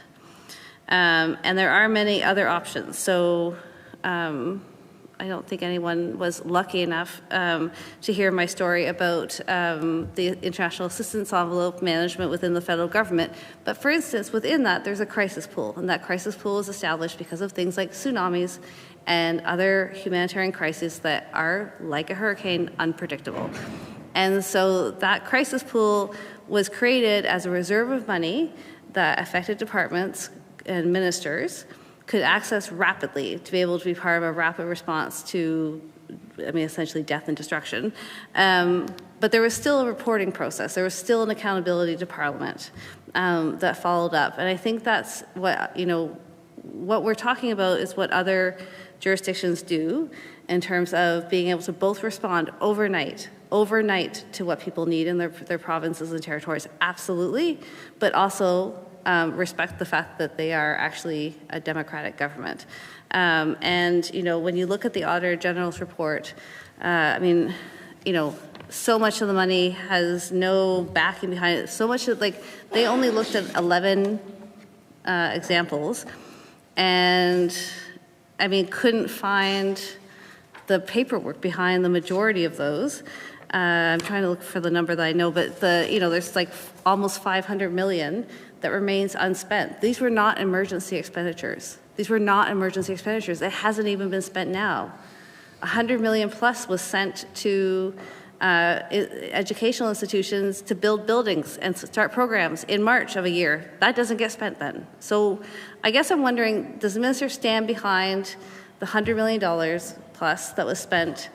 And there are many other options. So. I don't think anyone was lucky enough to hear my story about the international assistance envelope management within the federal government. But for instance, within that, there's a crisis pool, and that crisis pool was established because of things like tsunamis and other humanitarian crises that are, like a hurricane, unpredictable. And so that crisis pool was created as a reserve of money that affected departments and ministers could access rapidly to be able to be part of a rapid response to, essentially death and destruction. But there was still a reporting process. There was still an accountability to Parliament that followed up. And I think that's what, what we're talking about is what other jurisdictions do in terms of being able to both respond overnight to what people need in their provinces and territories, absolutely, but also respect the fact that they are actually a democratic government. When you look at the Auditor General's report, so much of the money has no backing behind it. So much of, they only looked at 11 examples and, couldn't find the paperwork behind the majority of those. I'm trying to look for the number that I know, but there's almost 500 million that remains unspent. These were not emergency expenditures. It hasn't even been spent now. 100 million plus was sent to educational institutions to build buildings and start programs in March of a year. That doesn't get spent then. So I guess I'm wondering, does the minister stand behind the $100 million plus that was sent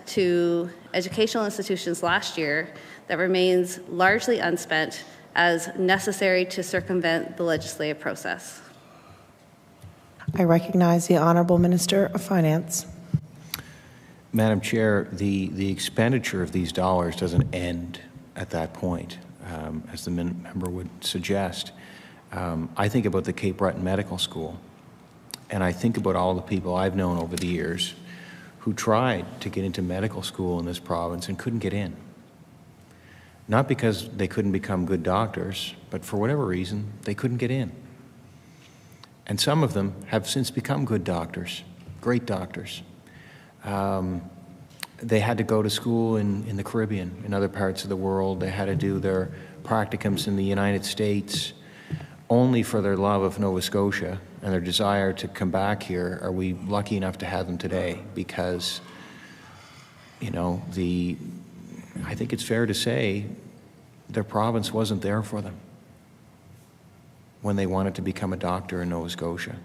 to educational institutions last year that remains largely unspent as necessary to circumvent the legislative process? I recognize the Honourable Minister of Finance. Madam Chair, the expenditure of these dollars doesn't end at that point. as the member would suggest. I think about the Cape Breton Medical School, and I think about all the people I've known over the years who tried to get into medical school in this province and couldn't get in. Not because they couldn't become good doctors, but for whatever reason, they couldn't get in. And some of them have since become good doctors, great doctors. They had to go to school in the Caribbean, in other parts of the world. They had to do their practicums in the United States. Only for their love of Nova Scotia and their desire to come back here are we lucky enough to have them today, because, you know, I think it's fair to say their province wasn't there for them when they wanted to become a doctor in Nova Scotia.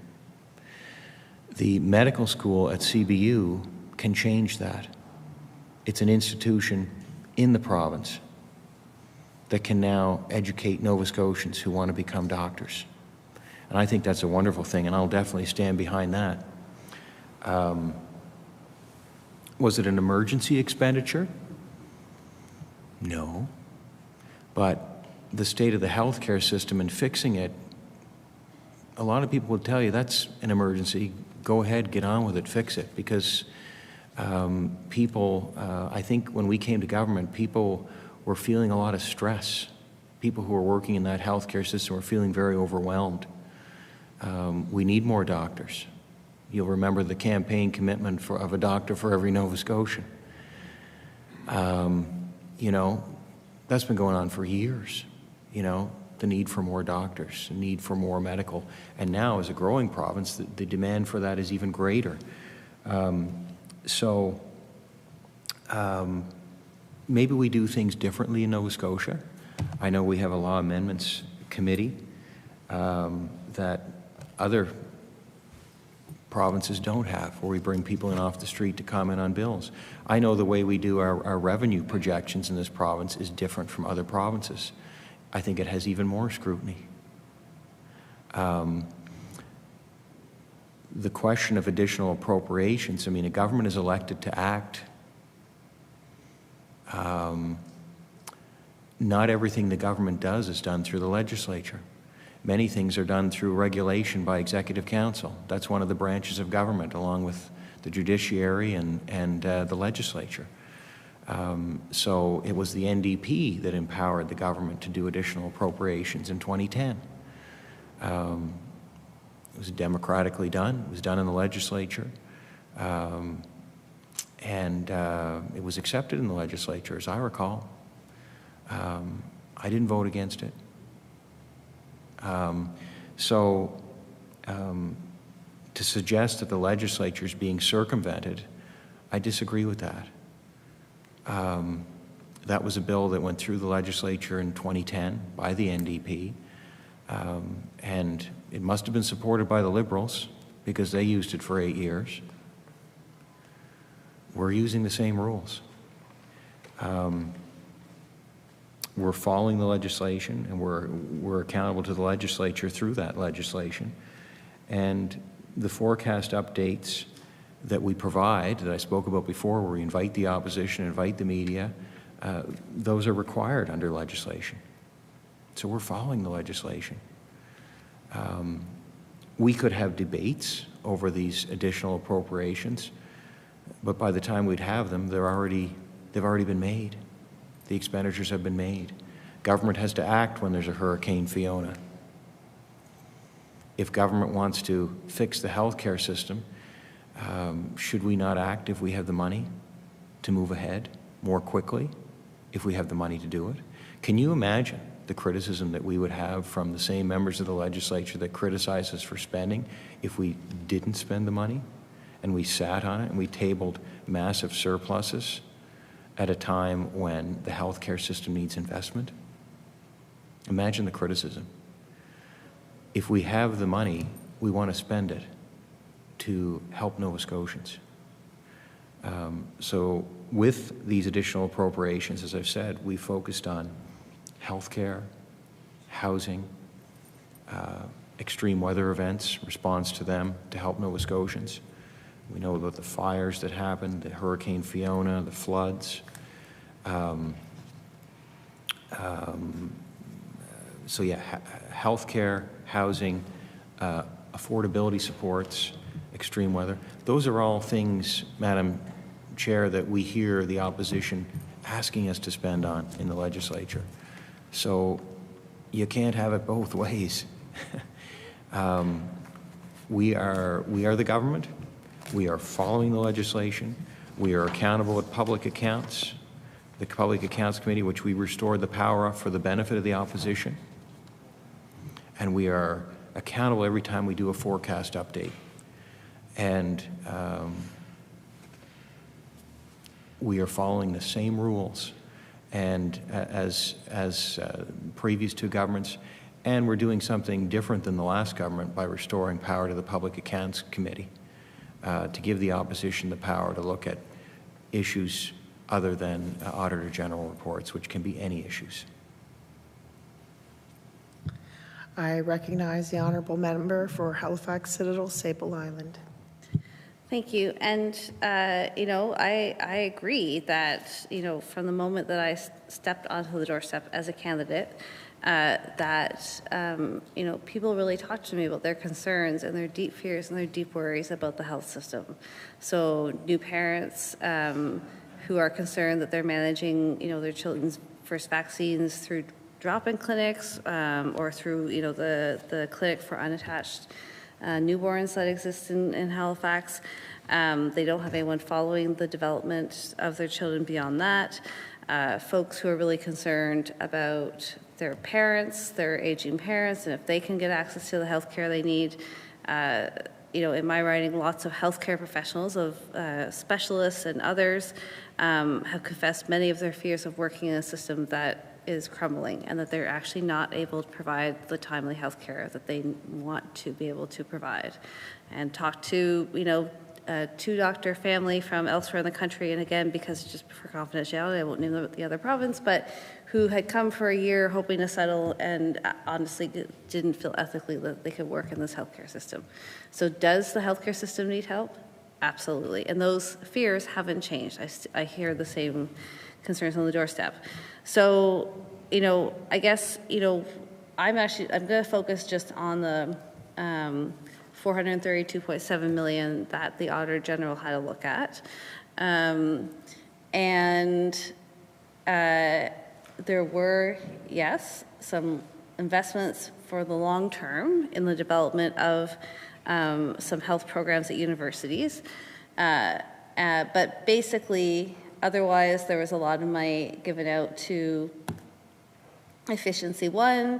The medical school at CBU can change that. It's an institution in the province that can now educate Nova Scotians who want to become doctors. And I think that's a wonderful thing, and I'll definitely stand behind that. Was it an emergency expenditure? No. But the state of the healthcare system and fixing it, a lot of people would tell you that's an emergency. Go ahead, get on with it, fix it. Because people, I think when we came to government, people were feeling a lot of stress. People who are working in that healthcare system were feeling very overwhelmed. We need more doctors. You'll remember the campaign commitment of a doctor for every Nova Scotian. You know, that's been going on for years, you know, the need for more doctors, the need for more medical. And now, as a growing province, the demand for that is even greater. Maybe we do things differently in Nova Scotia. I know we have a law amendments committee that other provinces don't have, where we bring people in off the street to comment on bills. I know the way we do our revenue projections in this province is different from other provinces. I think it has even more scrutiny. The question of additional appropriations, I mean, a government is elected to act. Not everything the government does is done through the legislature. Many things are done through regulation by Executive Council. That's one of the branches of government, along with the judiciary and the legislature. So it was the NDP that empowered the government to do additional appropriations in 2010. It was democratically done. It was done in the legislature. And it was accepted in the legislature, as I recall. I didn't vote against it. To suggest that the legislature is being circumvented, I disagree with that. That was a bill that went through the legislature in 2010 by the NDP, and it must have been supported by the Liberals because they used it for 8 years. We're using the same rules. We're following the legislation, and we're accountable to the legislature through that legislation. And the forecast updates that we provide, that I spoke about before, where we invite the opposition, invite the media, those are required under legislation. So we're following the legislation. We could have debates over these additional appropriations, but by the time we'd have them, they've already been made. The expenditures have been made. Government has to act when there's a Hurricane Fiona. If government wants to fix the healthcare system, should we not act if we have the money to move ahead more quickly, if we have the money to do it? Can you imagine the criticism that we would have from the same members of the legislature that criticize us for spending if we didn't spend the money and we sat on it and we tabled massive surpluses at a time when the healthcare system needs investment? Imagine the criticism. If we have the money, we want to spend it to help Nova Scotians. So with these additional appropriations, as I've said, we focused on healthcare, housing, extreme weather events, response to them to help Nova Scotians. We know about the fires that happened, the Hurricane Fiona, the floods. So yeah, healthcare, housing, affordability supports, extreme weather. Those are all things, Madam Chair, that we hear the opposition asking us to spend on in the legislature. So you can't have it both ways. We are the government. We are following the legislation. We are accountable at public accounts, the Public Accounts Committee, which we restored the power of for the benefit of the opposition. And we are accountable every time we do a forecast update. And we are following the same rules and as previous two governments, and we're doing something different than the last government by restoring power to the Public Accounts Committee to give the opposition the power to look at issues other than Auditor General reports, which can be any issues. I recognize the honourable member for Halifax Citadel, Sable Island. Thank you. And, you know, I agree that, you know, from the moment that I stepped onto the doorstep as a candidate, that, you know, people really talk to me about their concerns and their deep fears and their deep worries about the health system. So new parents who are concerned that they're managing, you know, their children's first vaccines through drop-in clinics or through, you know, the clinic for unattached newborns that exist in Halifax. They don't have anyone following the development of their children beyond that. Folks who are really concerned about their parents, their aging parents, and if they can get access to the health care they need. You know, in my writing, lots of healthcare professionals, of specialists and others have confessed many of their fears of working in a system that is crumbling and that they're actually not able to provide the timely health care that they want to be able to provide. And talk to, you know, a two-doctor family from elsewhere in the country, and again, because just for confidentiality, I won't name the other province, but who had come for a year hoping to settle and honestly didn't feel ethically that they could work in this healthcare system. So does the healthcare system need help? Absolutely. And those fears haven't changed. I hear the same concerns on the doorstep. So, you know, I guess, you know, I'm going to focus just on the $432.7 million that the Auditor General had a look at. There were, yes, some investments for the long term in the development of some health programs at universities. But basically, otherwise, there was a lot of money given out to Efficiency One,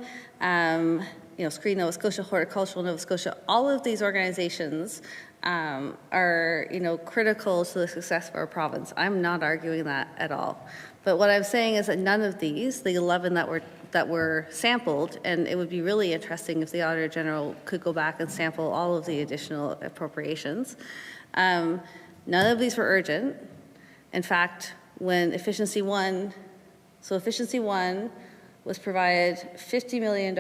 you know, Screen Nova Scotia, Horticultural Nova Scotia. All of these organizations are, you know, critical to the success of our province. I'm not arguing that at all. But what I'm saying is that none of these, the 11 that were sampled, and it would be really interesting if the Auditor General could go back and sample all of the additional appropriations. None of these were urgent. In fact, when Efficiency One was provided $50 million in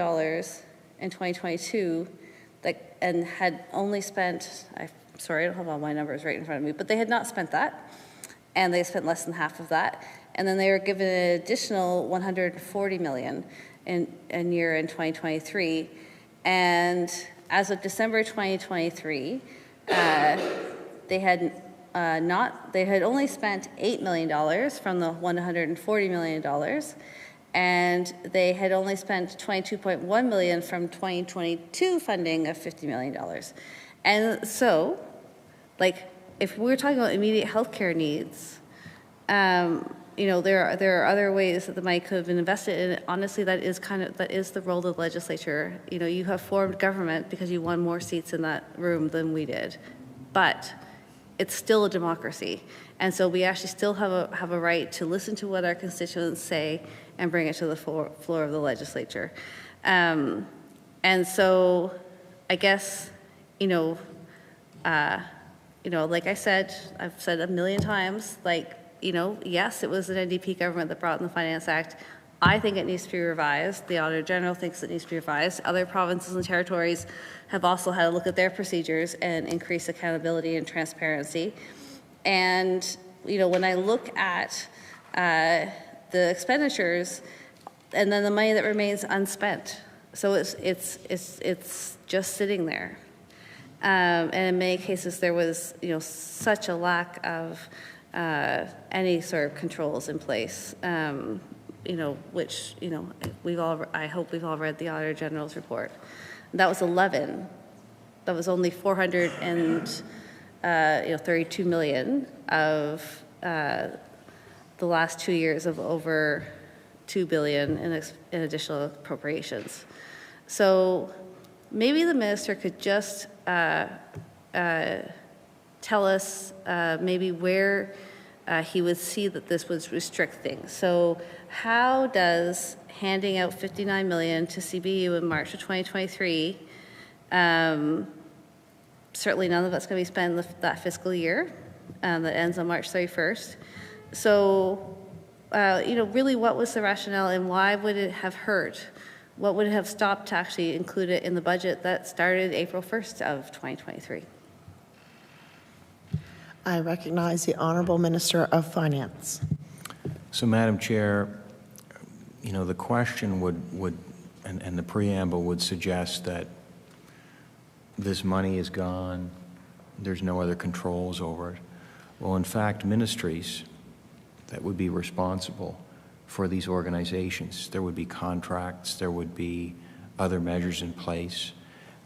2022 and had only spent, sorry, I don't have all my numbers right in front of me, but they had not spent that, and they spent less than half of that. And then they were given an additional $140 million in 2023. And as of December 2023, they had only spent $8 million from the $140 million, and they had only spent $22.1 million from 2022 funding of $50 million. And so, like, if we're talking about immediate healthcare needs, you know, there are other ways that the money could have been invested in. Honestly, that is the role of the legislature. You know, you have formed government because you won more seats in that room than we did, but it's still a democracy, and so we actually still have a right to listen to what our constituents say and bring it to the floor of the legislature. And so, I guess, you know, like I said, I've said a million times, like, you know, yes, it was an NDP government that brought in the Finance Act. I think it needs to be revised. The Auditor General thinks it needs to be revised. Other provinces and territories have also had a look at their procedures and increase accountability and transparency. And, you know, when I look at the expenditures, and then the money that remains unspent. So it's just sitting there. And in many cases, there was, such a lack of any sort of controls in place, which, I hope we've all read the Auditor General's report. That was 11. That was only 432 million of the last 2 years of over 2 billion in additional appropriations. So maybe the minister could just tell us maybe where he would see that this would restrict things. So how does handing out 59 million to CBU in March of 2023, certainly none of that's going to be spent that fiscal year that ends on March 31st. So, really what was the rationale and why would it have hurt? What would have stopped to actually include it in the budget that started April 1st of 2023? I recognize the Honourable Minister of Finance. So, Madam Chair, the question would and the preamble would suggest that this money is gone, there's no other controls over it. Well, in fact, ministries that would be responsible for these organizations, there would be contracts, there would be other measures in place.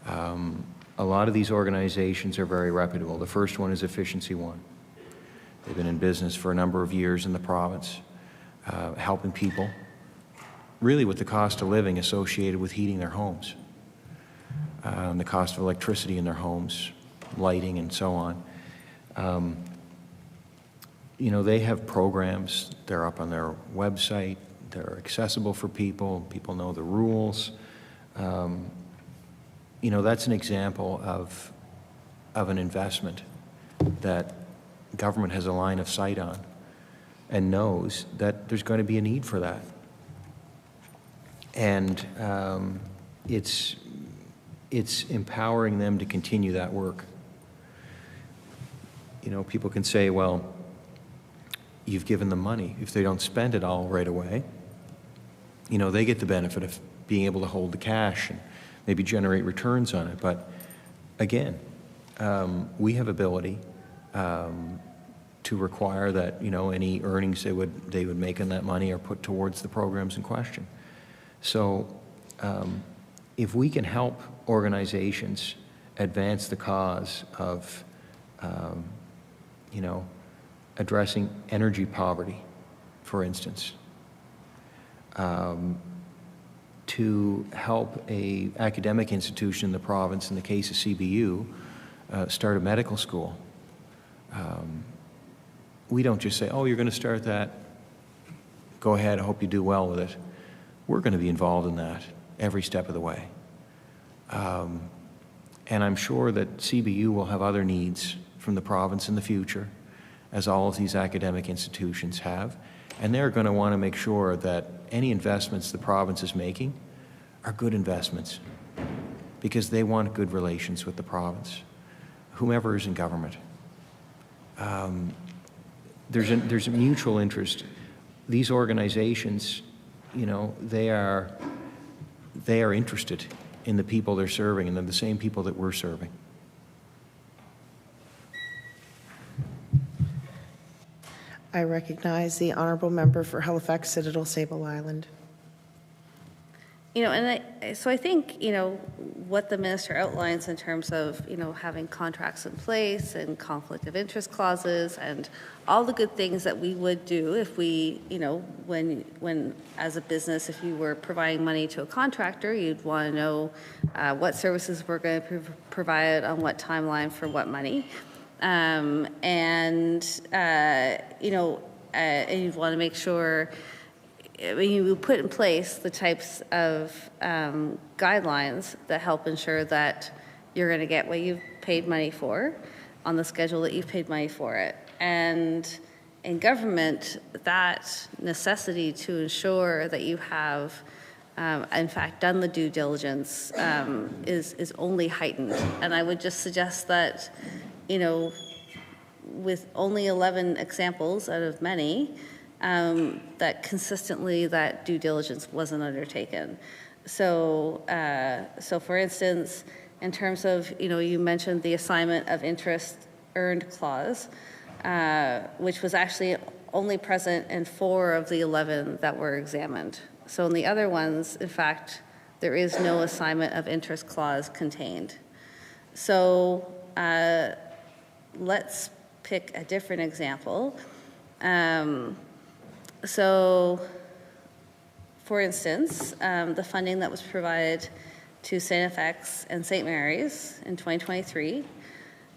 A lot of these organizations are very reputable. The first one is Efficiency One. They've been in business for a number of years in the province, helping people really with the cost of living associated with heating their homes, the cost of electricity in their homes, lighting and so on. They have programs, they're up on their website, they're accessible for people, people know the rules. That's an example of an investment that government has a line of sight on and knows that there's going to be a need for that. And it's empowering them to continue that work. People can say, well, you've given them money. If they don't spend it all right away, they get the benefit of being able to hold the cash and maybe generate returns on it. But again, we have ability to require that any earnings they would make on that money are put towards the programs in question. So if we can help organizations advance the cause of addressing energy poverty, for instance, to help a academic institution in the province, in the case of CBU, start a medical school. We don't just say, oh, you're going to start that, go ahead, I hope you do well with it. We're going to be involved in that every step of the way. And I'm sure that CBU will have other needs from the province in the future, as all of these academic institutions have. And they're going to want to make sure that any investments the province is making are good investments, because they want good relations with the province, whomever is in government. There's a mutual interest. These organizations, they are interested in the people they're serving, and they're the same people that we're serving. I recognize the Honourable Member for Halifax Citadel Sable Island. So I think, what the minister outlines in terms of, having contracts in place and conflict of interest clauses and all the good things that we would do if we, when as a business, if you were providing money to a contractor, you'd want to know what services we're going to provide on what timeline for what money. And you'd want to make sure you put in place the types of guidelines that help ensure that you're going to get what you've paid money for on the schedule that you've paid money for it. And in government, that necessity to ensure that you have, in fact, done the due diligence is only heightened. And I would just suggest that, with only 11 examples out of many, that consistently that due diligence wasn't undertaken. So, for instance, in terms of, you mentioned the assignment of interest earned clause, which was actually only present in 4 of the 11 that were examined. So in the other ones, in fact, there is no assignment of interest clause contained. So let's pick a different example. So, for instance, the funding that was provided to St. FX and St. Mary's in 2023,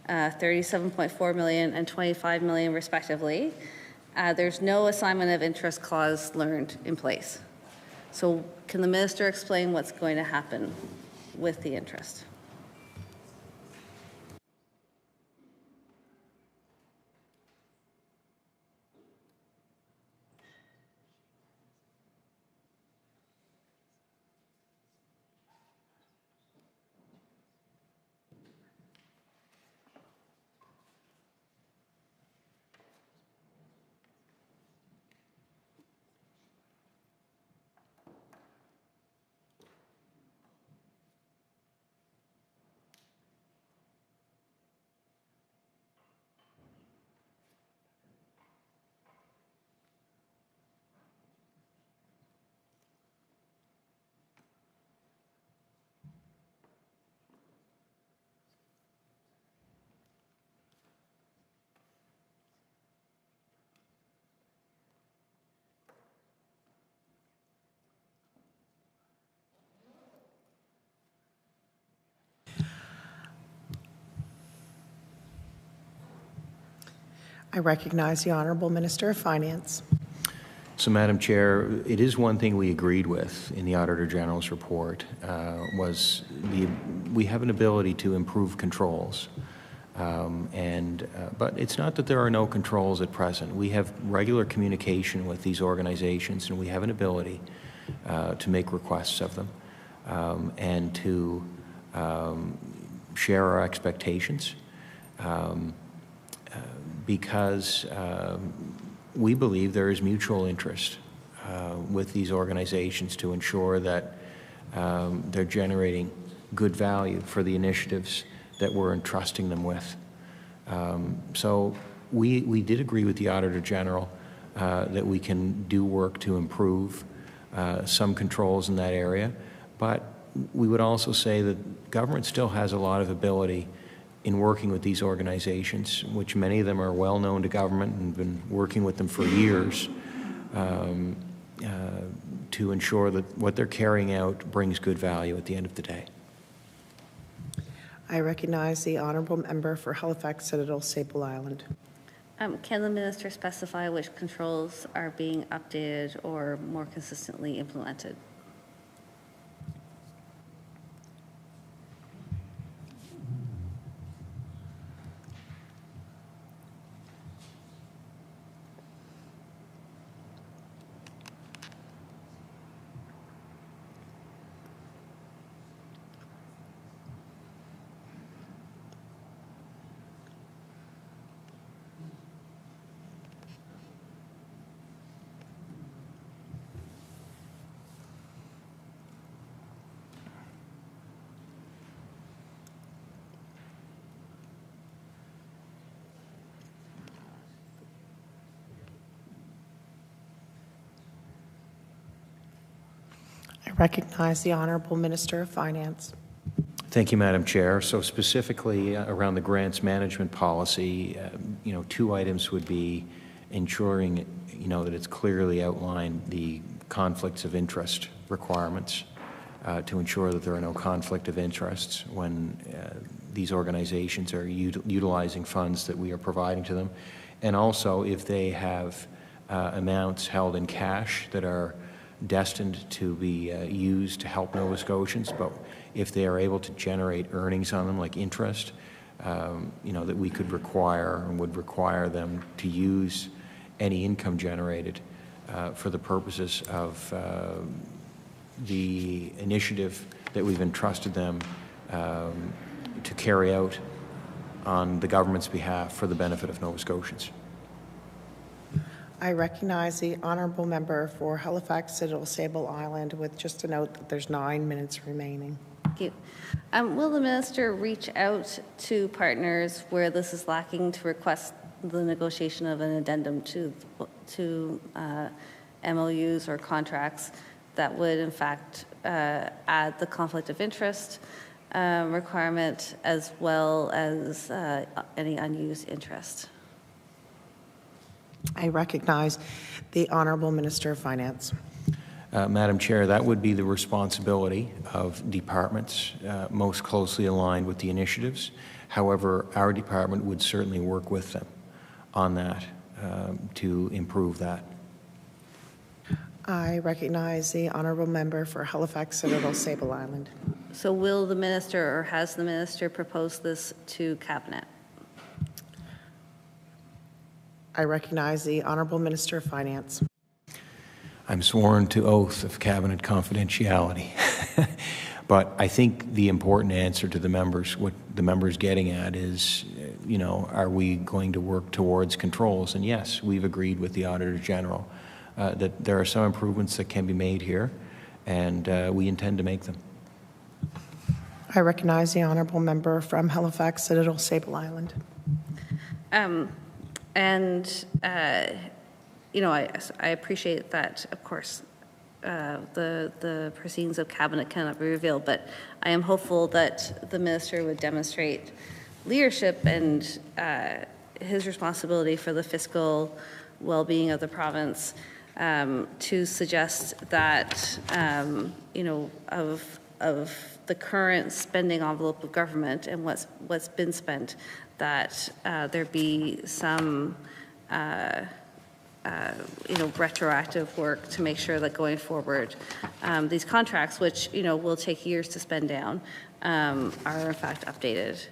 $37.4 million and $25 million respectively, there's no assignment of interest clause learned in place. So can the minister explain what's going to happen with the interest? I recognize the Honourable Minister of Finance. So, Madam Chair, it is one thing we agreed with in the Auditor General's report was we have an ability to improve controls. But it's not that there are no controls at present. We have regular communication with these organizations, and we have an ability to make requests of them and to share our expectations because we believe there is mutual interest with these organizations to ensure that they're generating good value for the initiatives that we're entrusting them with. So we did agree with the Auditor General that we can do work to improve some controls in that area, but we would also say that government still has a lot of ability in working with these organizations, which many of them are well known to government and been working with them for years, to ensure that what they're carrying out brings good value at the end of the day. I recognize the Honourable Member for Halifax Citadel Sable Island. Can the minister specify which controls are being updated or more consistently implemented? I recognize the Honourable Minister of Finance. Thank you, Madam Chair. So specifically around the grants management policy, 2 items would be ensuring, that it's clearly outlined the conflicts of interest requirements to ensure that there are no conflict of interests when these organizations are utilizing funds that we are providing to them. And also if they have amounts held in cash that are destined to be used to help Nova Scotians, but if they are able to generate earnings on them, like interest, that we could require and would require them to use any income generated for the purposes of the initiative that we've entrusted them to carry out on the government's behalf for the benefit of Nova Scotians. I recognize the honourable member for Halifax Citadel Sable Island with just a note that there's 9 minutes remaining. Thank you. Will the minister reach out to partners where this is lacking to request the negotiation of an addendum to MOUs or contracts that would in fact add the conflict of interest requirement as well as any unused interest? I recognize the Honourable Minister of Finance. Madam Chair, that would be the responsibility of departments most closely aligned with the initiatives. However, our department would certainly work with them on that to improve that. I recognize the Honourable Member for Halifax Citadel Sable Island. So will the minister or has the minister proposed this to Cabinet? I recognize the Honourable Minister of Finance. I'm sworn to oath of cabinet confidentiality. But I think the important answer to the members, what the member's getting at is, you know, are we going to work towards controls? And yes, we've agreed with the Auditor General that there are some improvements that can be made here, and we intend to make them. I recognize the Honourable Member from Halifax Citadel Sable Island. You know, I appreciate that, of course, the proceedings of Cabinet cannot be revealed, but I am hopeful that the minister would demonstrate leadership and his responsibility for the fiscal well-being of the province to suggest that, you know, of the current spending envelope of government and what's been spent, that there be some you know, retroactive work to make sure that going forward, these contracts, which, you know, will take years to spend down, are in fact updated.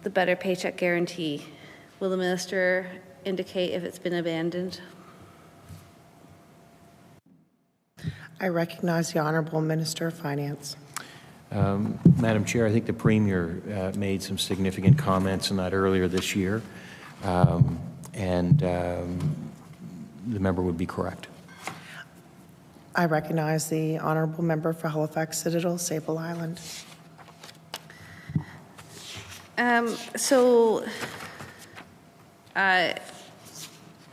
The better paycheck guarantee, will the minister indicate if it's been abandoned? I recognize the Honourable Minister of Finance. Madam Chair, I think the Premier made some significant comments on that earlier this year, and the member would be correct. I recognize the Honourable Member for Halifax Citadel Sable Island.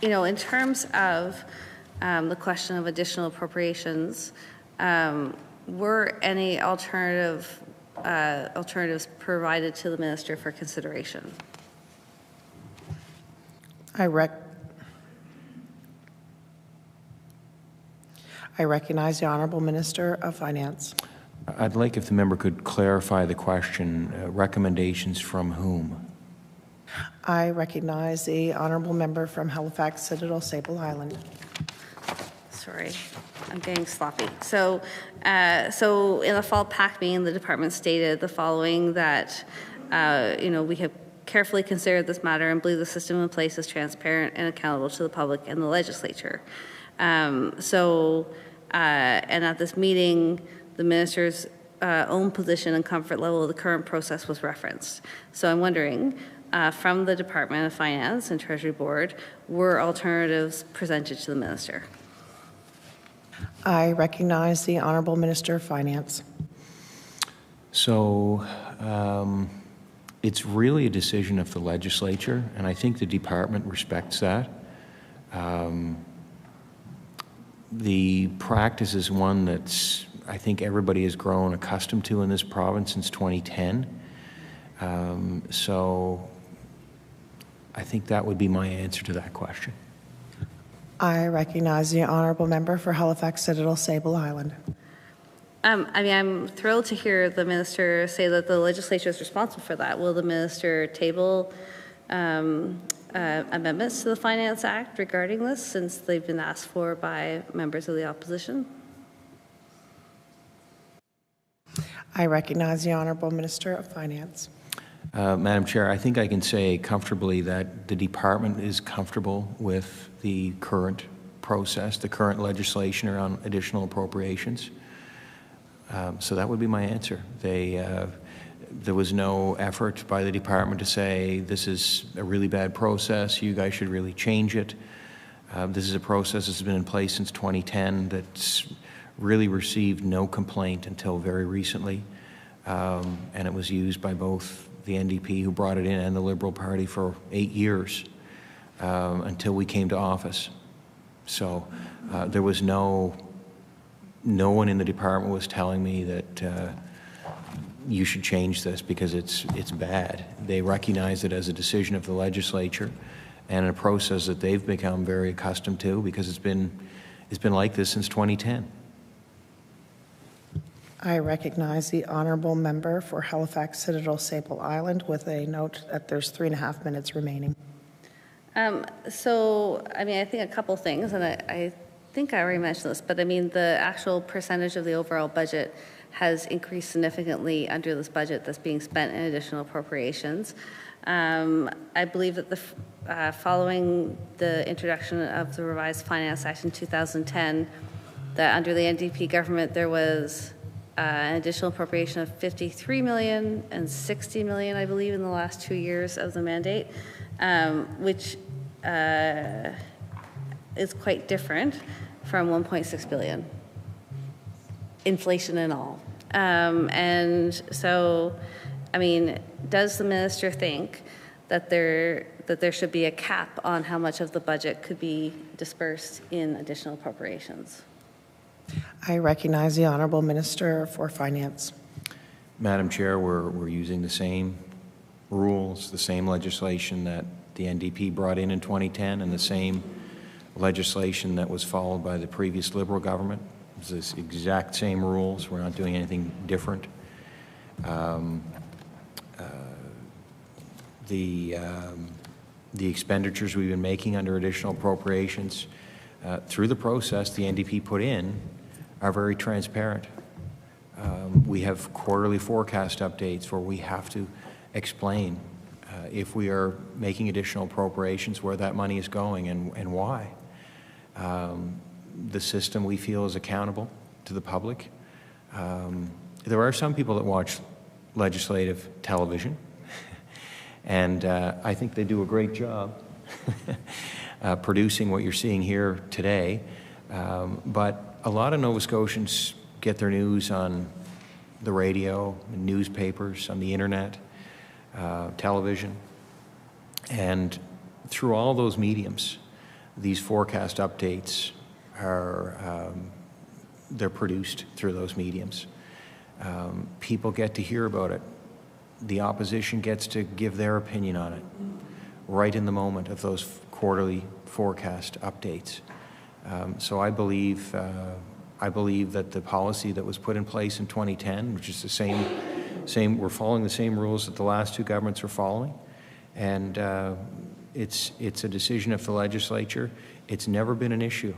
You know, in terms of the question of additional appropriations, were any alternatives provided to the minister for consideration? I recognize the Honourable Minister of Finance. I'd like if the member could clarify the question, recommendations from whom? I recognize the Honourable Member from Halifax Citadel Sable Island. Sorry, I'm getting sloppy. So in the fall PAC meeting, the department stated the following, that, you know, we have carefully considered this matter and believe the system in place is transparent and accountable to the public and the legislature. And at this meeting, the minister's own position and comfort level of the current process was referenced. So I'm wondering, from the Department of Finance and Treasury Board, were alternatives presented to the minister? I recognize the Honourable Minister of Finance. So it's really a decision of the legislature, and I think the department respects that. The practice is one that's, I think, everybody has grown accustomed to in this province since 2010. So I think that would be my answer to that question. I recognize the Honourable Member for Halifax Citadel Sable Island. I mean, I'm thrilled to hear the minister say that the legislature is responsible for that. Will the minister table amendments to the Finance Act regarding this, since they've been asked for by members of the opposition? I recognize the Honourable Minister of Finance. Madam Chair, I think I can say comfortably that the department is comfortable with the current process, the current legislation around additional appropriations. So that would be my answer. There was no effort by the department to say, this is a really bad process, you guys should really change it. This is a process that's been in place since 2010 that's really received no complaint until very recently. And it was used by both the NDP who brought it in and the Liberal Party for 8 years until we came to office. So there was no one in the department was telling me that you should change this because it's bad. They recognize it as a decision of the legislature and a process that they've become very accustomed to because it's been like this since 2010. I recognize the honourable member for Halifax Citadel Sable Island with a note that there's 3.5 minutes remaining. So, I mean, I think a couple things, and I think I already mentioned this, but I mean, the actual percentage of the overall budget has increased significantly under this budget that's being spent in additional appropriations. I believe that following the introduction of the revised Finance Act in 2010, that under the NDP government there was an additional appropriation of 53 million and 60 million, I believe, in the last 2 years of the mandate, which is quite different from 1.6 billion, inflation and all. And so, I mean, does the minister think that there should be a cap on how much of the budget could be dispersed in additional appropriations? I recognize the honourable minister for Finance. Madam Chair, we're using the same rules, the same legislation that the NDP brought in 2010 and the same legislation that was followed by the previous Liberal government. It's the exact same rules. We're not doing anything different. The expenditures we've been making under additional appropriations through the process the NDP put in are very transparent. We have quarterly forecast updates where we have to explain if we are making additional appropriations, where that money is going and why. The system, we feel, is accountable to the public. There are some people that watch legislative television, and I think they do a great job producing what you're seeing here today. But a lot of Nova Scotians get their news on the radio, newspapers, on the internet, television. And through all those mediums, these forecast updates are they're produced through those mediums. People get to hear about it. The opposition gets to give their opinion on it right in the moment of those quarterly forecast updates. So I believe that the policy that was put in place in 2010, which is the same, we're following the same rules that the last two governments are following, and it's a decision of the legislature. It's never been an issue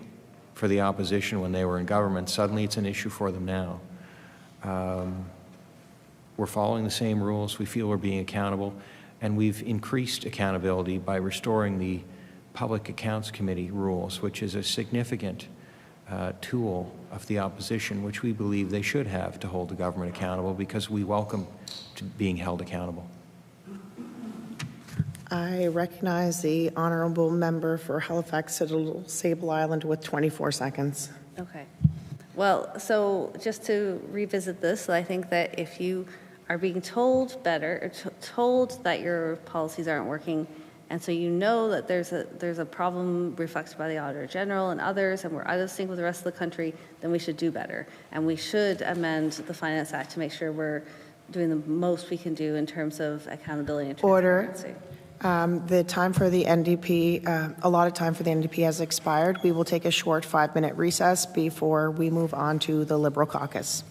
for the opposition when they were in government. Suddenly it's an issue for them now. We're following the same rules. We feel we're being accountable, and we've increased accountability by restoring the Public Accounts Committee rules, which is a significant tool of the opposition, which we believe they should have to hold the government accountable, because we welcome to being held accountable. I recognize the honourable member for Halifax Citadel Sable Island with 24 seconds. Okay. Well, so just to revisit this, I think that if you are being told better, or told that your policies aren't working, and so you know that there's a problem reflected by the Auditor General and others, and we're out of sync with the rest of the country, then we should do better. And we should amend the Finance Act to make sure we're doing the most we can do in terms of accountability and transparency. Order. The time for the NDP, allotted time for the NDP has expired. We will take a short 5-minute recess before we move on to the Liberal caucus.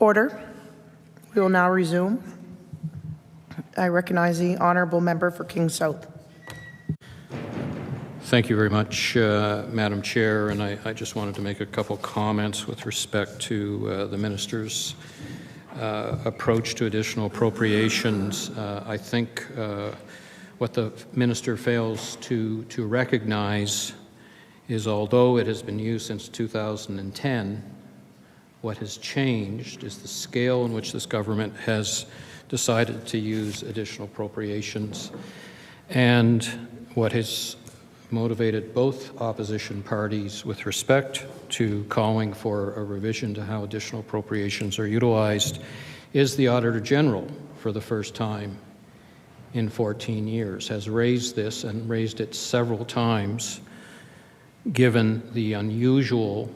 Order. We will now resume. I recognize the honourable member for King South. Thank you very much, Madam Chair, and I just wanted to make a couple comments with respect to the Minister's approach to additional appropriations. I think what the Minister fails to recognize is, although it has been used since 2010, what has changed is the scale in which this government has decided to use additional appropriations, and what has motivated both opposition parties with respect to calling for a revision to how additional appropriations are utilized is the Auditor General, for the first time in 14 years, has raised this and raised it several times, given the unusual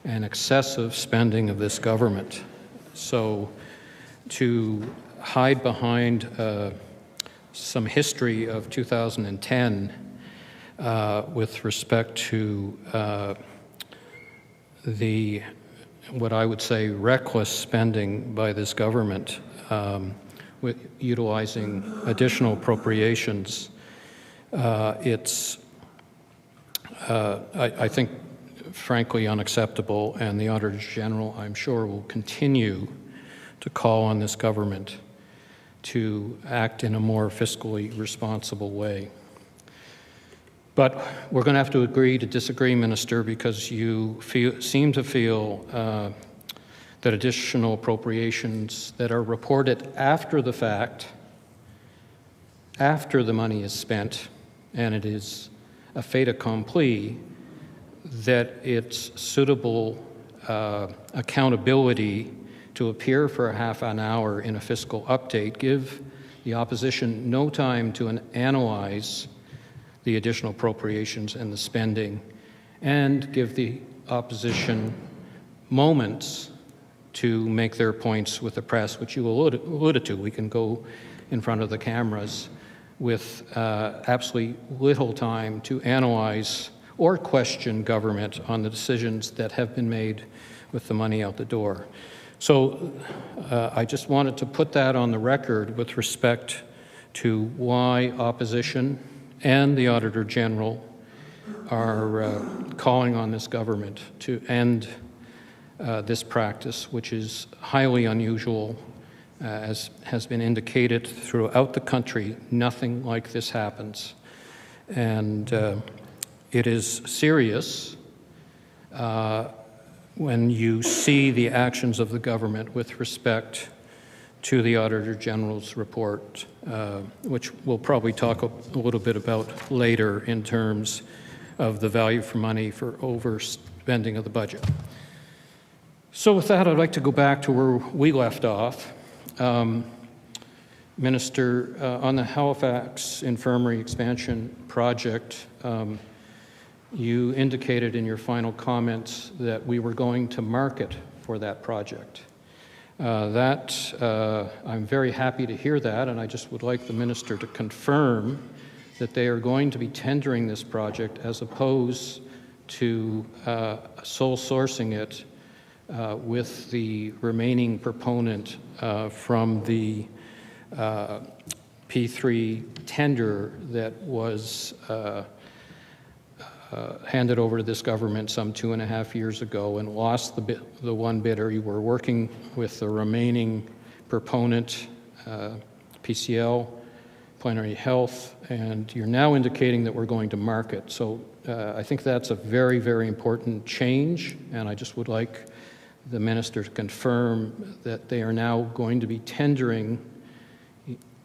and excessive spending of this government. So to hide behind some history of 2010 with respect to the, what I would say, reckless spending by this government with utilizing additional appropriations, it's, I think, frankly unacceptable, and the Auditor General, I'm sure, will continue to call on this government to act in a more fiscally responsible way. But we're going to have to agree to disagree, Minister, because you seem to feel that additional appropriations that are reported after the fact, after the money is spent, and it is a fait accompli, that it's suitable accountability to appear for a half an hour in a fiscal update, give the opposition no time to analyze the additional appropriations and the spending, and give the opposition moments to make their points with the press, which you alluded to. We can go in front of the cameras with absolutely little time to analyze or question government on the decisions that have been made with the money out the door. So I just wanted to put that on the record with respect to why opposition and the Auditor General are calling on this government to end this practice, which is highly unusual. As has been indicated throughout the country, nothing like this happens. And it is serious when you see the actions of the government with respect to the Auditor General's report, which we'll probably talk a little bit about later in terms of the value for money for overspending of the budget. So with that, I'd like to go back to where we left off. Minister, on the Halifax Infirmary Expansion Project, you indicated in your final comments that we were going to market for that project. I'm very happy to hear that, and I just would like the Minister to confirm that they are going to be tendering this project as opposed to sole sourcing it with the remaining proponent from the P3 tender that was handed over to this government some 2.5 years ago and lost the one bidder. You were working with the remaining proponent, PCL, Plenary Health, and you're now indicating that we're going to market. So I think that's a very, very important change, and I just would like the Minister to confirm that they are now going to be tendering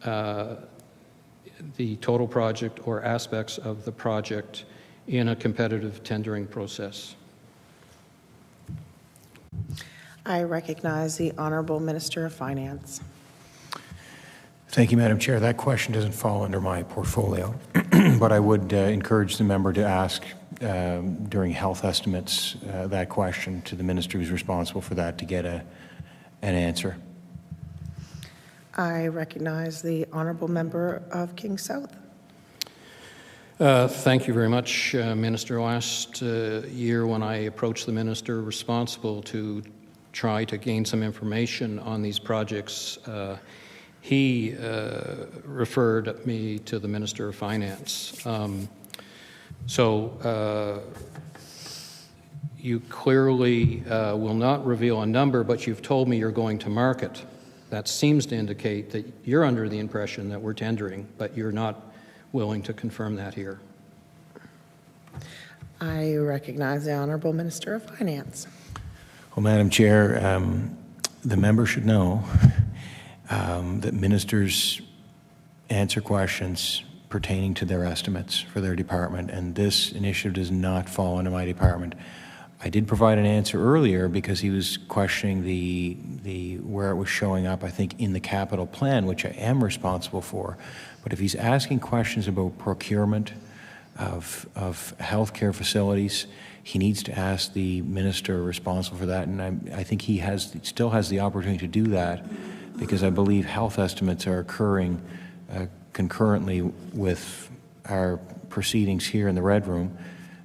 the total project or aspects of the project in a competitive tendering process. I recognize the Honourable Minister of Finance. Thank you, Madam Chair. That question doesn't fall under my portfolio, but I would encourage the member to ask during health estimates that question to the minister who's responsible for that to get an answer. I recognize the Honourable Member of King South. Thank you very much, Minister. Last year when I approached the minister responsible to try to gain some information on these projects, he referred me to the Minister of Finance. You clearly will not reveal a number, but you've told me you're going to market. That seems to indicate that you're under the impression that we're tendering, but you're not willing to confirm that here. I recognize the Honourable Minister of Finance. Well, Madam Chair, the member should know that ministers answer questions pertaining to their estimates for their department, and this initiative does not fall under my department. I did provide an answer earlier because he was questioning where it was showing up, I think, in the capital plan, which I am responsible for. But if he's asking questions about procurement of healthcare facilities, he needs to ask the minister responsible for that, and I think he still has the opportunity to do that, because I believe health estimates are occurring concurrently with our proceedings here in the Red Room,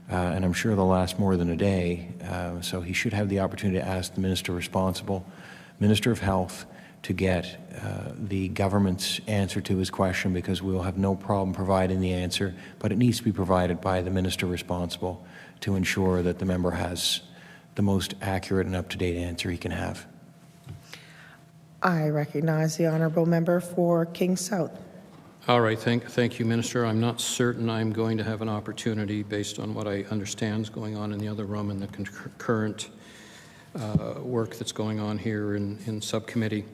and I'm sure they'll last more than a day, so he should have the opportunity to ask the minister responsible, Minister of Health, to get the government's answer to his question, because we will have no problem providing the answer, but it needs to be provided by the minister responsible to ensure that the member has the most accurate and up-to-date answer he can have. I recognize the Honourable Member for King South. All right, thank you, Minister. I'm not certain I'm going to have an opportunity, based on what I understand is going on in the other room and the concurrent work that's going on here in subcommittee.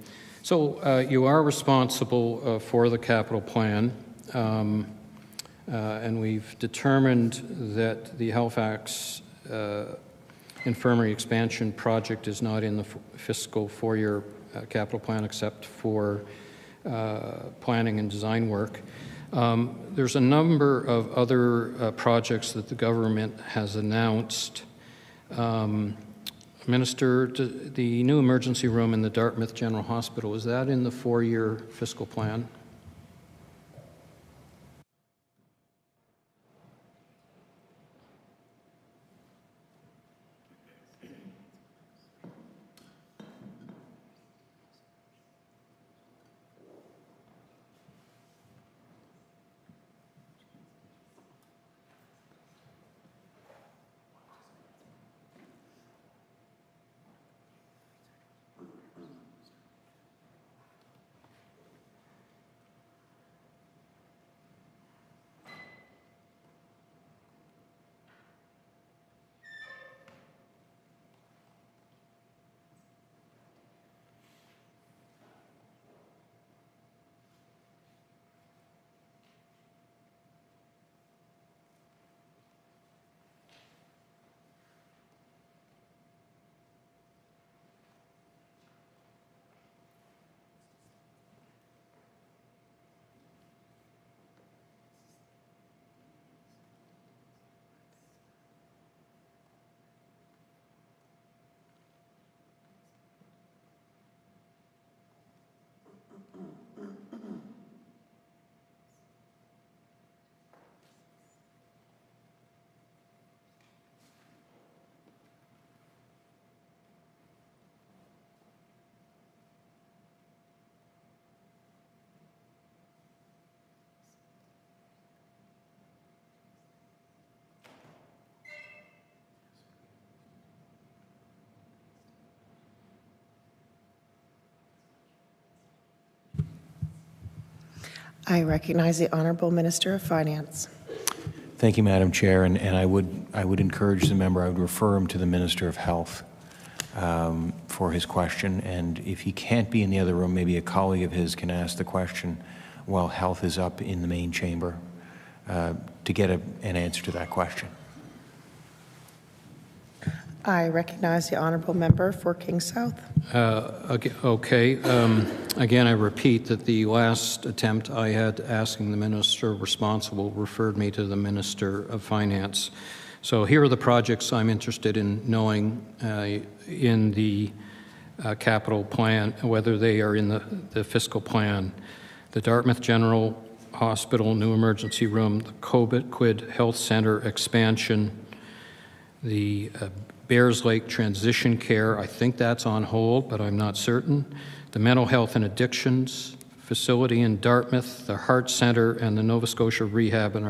So you are responsible for the capital plan, and we've determined that the Halifax Infirmary Expansion Project is not in the fiscal four-year capital plan, except for planning and design work. There's a number of other projects that the government has announced. Minister, the new emergency room in the Dartmouth General Hospital, is that in the four-year fiscal plan? I recognize the Honourable Minister of Finance. Thank you, Madam Chair, and I would encourage the member, I would refer him to the Minister of Health for his question, and if he can't be in the other room, maybe a colleague of his can ask the question while Health is up in the main chamber to get an answer to that question. I recognize the Honourable Member for King South. Okay. Again, I repeat that the last attempt I had asking the minister responsible referred me to the Minister of Finance. So here are the projects I'm interested in knowing in the capital plan, whether they are in the fiscal plan. The Dartmouth General Hospital new emergency room, the Cobequid Health Centre expansion, the Bears Lake Transition Care, I think that's on hold, but I'm not certain. The Mental Health and Addictions Facility in Dartmouth, the Heart Center, and the Nova Scotia Rehab and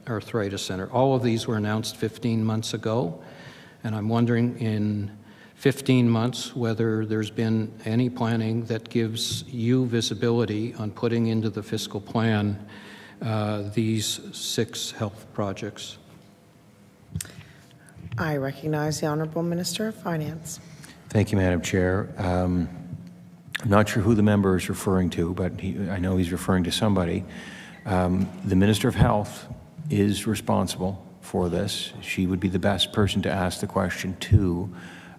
Arthritis Center. All of these were announced 15 months ago, and I'm wondering in 15 months whether there's been any planning that gives you visibility on putting into the fiscal plan these 6 health projects. I recognize the Honourable Minister of Finance. Thank you, Madam Chair. I'm not sure who the member is referring to, but I know he's referring to somebody. The Minister of Health is responsible for this. She would be the best person to ask the question to.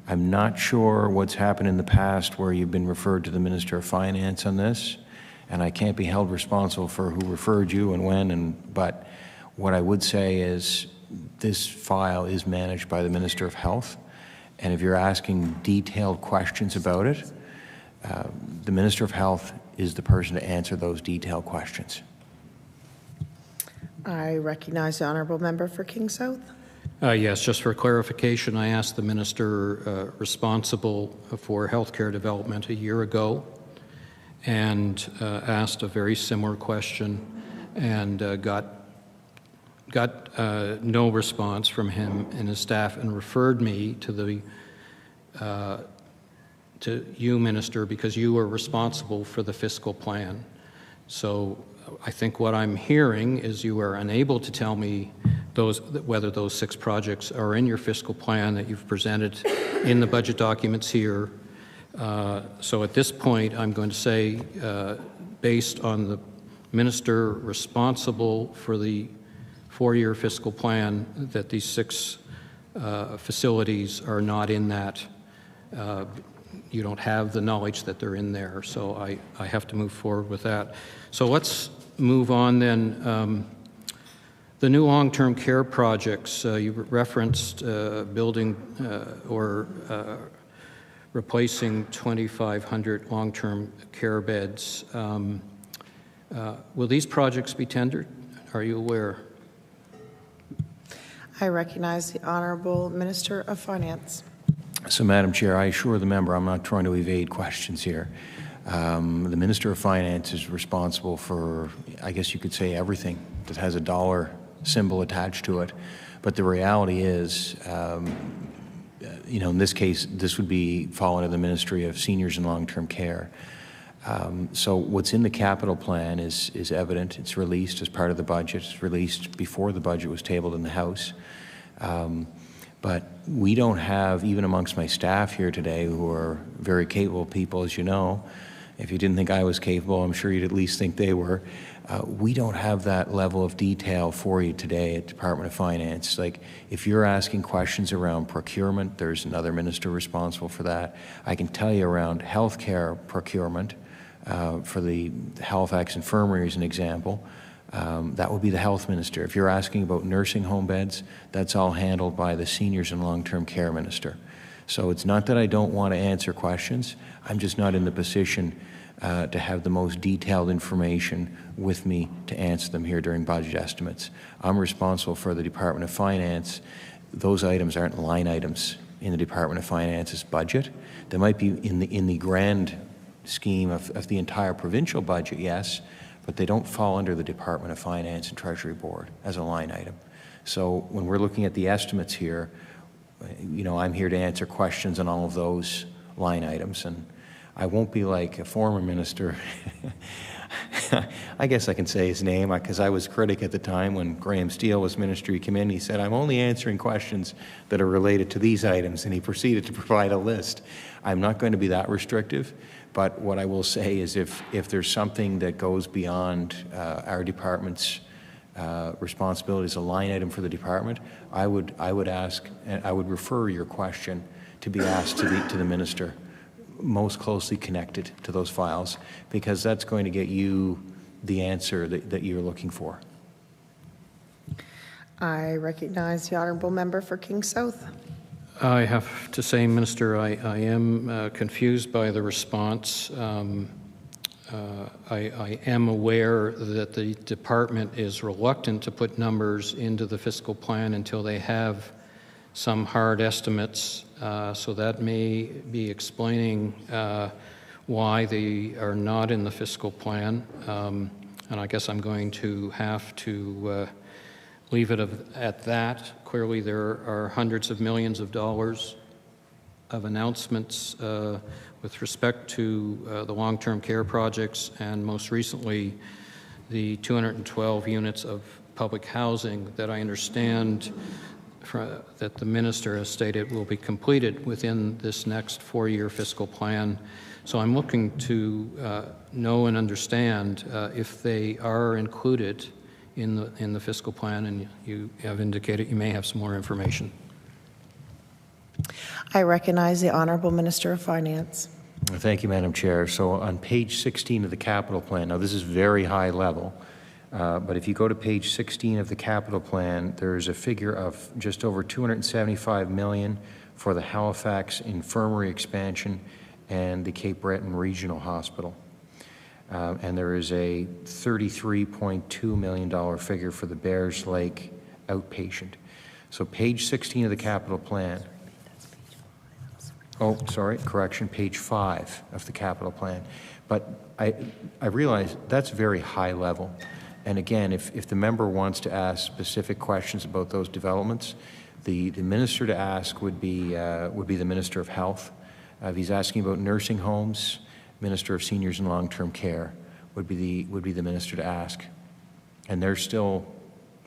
I'm not sure what's happened in the past where you've been referred to the Minister of Finance on this, and I can't be held responsible for who referred you and when, but what I would say is this file is managed by the Minister of Health, and if you're asking detailed questions about it, the Minister of Health is the person to answer those detailed questions. I recognize the Honourable Member for King South. Yes, just for clarification, I asked the minister responsible for healthcare development a year ago and asked a very similar question and got no response from him and his staff and referred me to you, Minister, because you are responsible for the fiscal plan. So I think what I'm hearing is you are unable to tell me whether those 6 projects are in your fiscal plan that you've presented in the budget documents here. So at this point, I'm going to say, based on the minister responsible for the 4-year fiscal plan, that these 6 facilities are not in that. You don't have the knowledge that they're in there, so I have to move forward with that. So let's move on then. The new long-term care projects, you referenced building or replacing 2,500 long-term care beds. Will these projects be tendered? Are you aware? I recognize the Honourable Minister of Finance. So, Madam Chair, I assure the member I'm not trying to evade questions here. The Minister of Finance is responsible for, I guess you could say, everything that has a dollar symbol attached to it. But the reality is, in this case, this would be fall under the Ministry of Seniors and Long-Term Care. So what's in the capital plan is evident. It's released as part of the budget. It's released before the budget was tabled in the House. But we don't have, even amongst my staff here today, who are very capable people, as you know, if you didn't think I was capable, I'm sure you'd at least think they were. We don't have that level of detail for you today at Department of Finance. Like, if you're asking questions around procurement, there's another minister responsible for that. I can tell you around healthcare procurement, for the Halifax Infirmary as an example, that would be the health minister. If you're asking about nursing home beds, that's all handled by the seniors and long-term care minister. So it's not that I don't want to answer questions, I'm just not in the position to have the most detailed information with me to answer them here during budget estimates. I'm responsible for the Department of Finance. Those items aren't line items in the Department of Finance's budget. They might be in the grand scheme of the entire provincial budget, yes, but they don't fall under the Department of Finance and Treasury Board as a line item. So when we're looking at the estimates here, I'm here to answer questions on all of those line items, and I won't be like a former minister. I guess I can say his name because I was critic at the time when Graham Steele was Ministry Committee. He said, I'm only answering questions that are related to these items, and he proceeded to provide a list. I'm not going to be that restrictive, but what I will say is if there's something that goes beyond our department's responsibility as a line item for the department, I would ask, and I would refer your question to be asked to the minister most closely connected to those files, because that's going to get you the answer that you're looking for. I recognize the Honourable Member for King South. I have to say, Minister, I am confused by the response. I am aware that the department is reluctant to put numbers into the fiscal plan until they have some hard estimates, so that may be explaining why they are not in the fiscal plan. And I guess I'm going to have to leave it at that. Clearly, there are hundreds of millions of dollars of announcements with respect to the long-term care projects, and most recently, the 212 units of public housing that I understand that the minister has stated will be completed within this next 4-year fiscal plan. So I'm looking to know and understand if they are included in the fiscal plan, and you have indicated you may have some more information. I recognize the Honourable Minister of Finance. Thank you, Madam Chair. So on page 16 of the capital plan, now this is very high level, but if you go to page 16 of the capital plan, there's a figure of just over $275 million for the Halifax Infirmary expansion and the Cape Breton Regional Hospital. And there is a $33.2 million figure for the Bears Lake outpatient. So page 16 of the capital plan. Oh, sorry, correction, page 5 of the capital plan. But I realize that's very high level. And again, if the member wants to ask specific questions about those developments, the minister to ask would be the Minister of Health. If he's asking about nursing homes, Minister of Seniors and Long-Term Care would be the minister to ask. And there's still,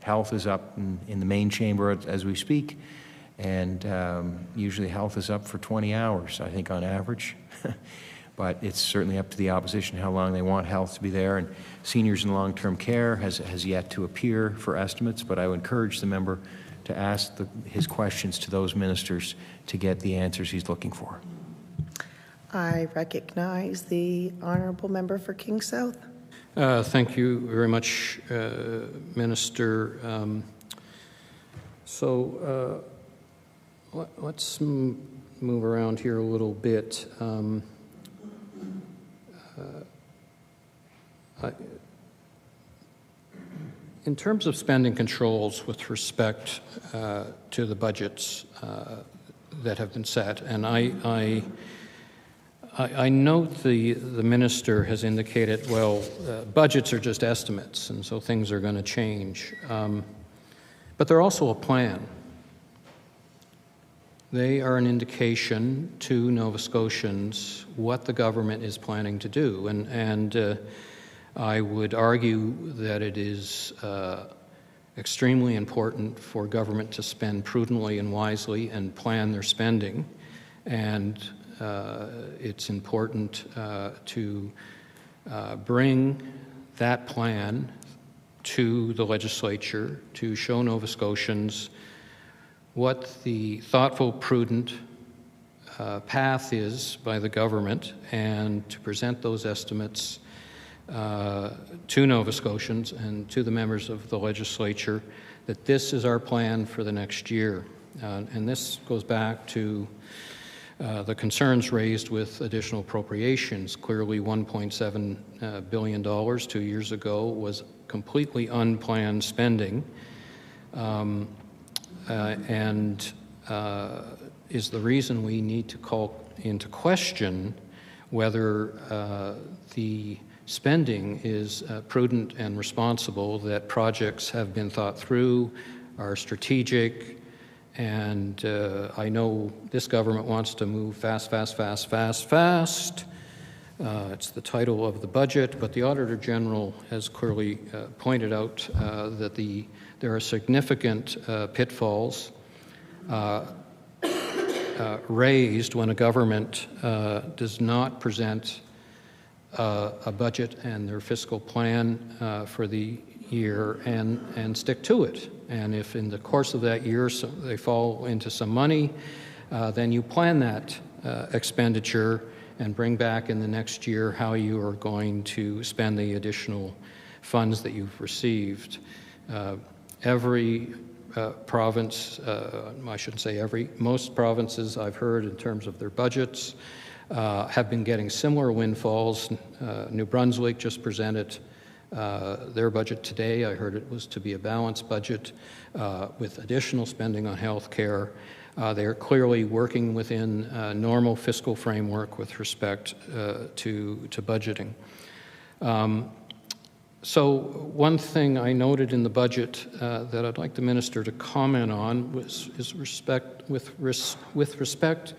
health is up in the main chamber as we speak, and usually health is up for 20 hours, I think, on average. But it's certainly up to the opposition how long they want health to be there. And seniors and long-term care has yet to appear for estimates, but I would encourage the member to ask his questions to those ministers to get the answers he's looking for. I recognize the Honourable Member for King South. Thank you very much, Minister. Let's move around here a little bit. In terms of spending controls with respect to the budgets that have been set, and I note the minister has indicated, well, budgets are just estimates, and so things are going to change. But they're also a plan. They are an indication to Nova Scotians what the government is planning to do. And I would argue that it is extremely important for government to spend prudently and wisely and plan their spending. And it's important to bring that plan to the legislature to show Nova Scotians what the thoughtful, prudent path is by the government, and to present those estimates to Nova Scotians and to the members of the legislature that this is our plan for the next year. And this goes back to the concerns raised with additional appropriations. Clearly, $1.7 billion 2 years ago was completely unplanned spending, and is the reason we need to call into question whether the spending is prudent and responsible, that projects have been thought through, are strategic. And I know this government wants to move fast, fast, fast, fast, fast. It's the title of the budget, but the Auditor General has clearly pointed out that there are significant pitfalls raised when a government does not present a budget and their fiscal plan for the year and stick to it. And if in the course of that year they fall into some money, then you plan that expenditure and bring back in the next year how you are going to spend the additional funds that you've received. Every province, I shouldn't say every, most provinces I've heard in terms of their budgets have been getting similar windfalls. New Brunswick just presented their budget today. I heard it was to be a balanced budget with additional spending on health care. They are clearly working within a normal fiscal framework with respect to budgeting. So one thing I noted in the budget that I'd like the minister to comment on is with respect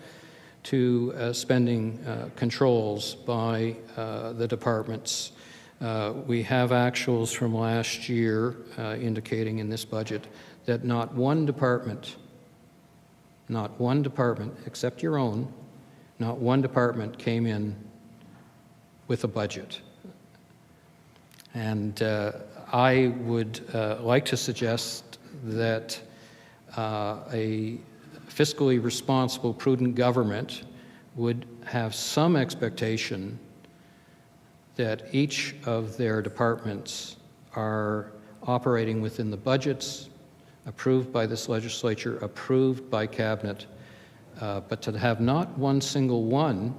to spending controls by the departments. We have actuals from last year indicating in this budget that not one department except your own, not one department came in with a budget. And I would like to suggest that a fiscally responsible, prudent government would have some expectation that each of their departments are operating within the budgets approved by this legislature, approved by cabinet, but to have not one single one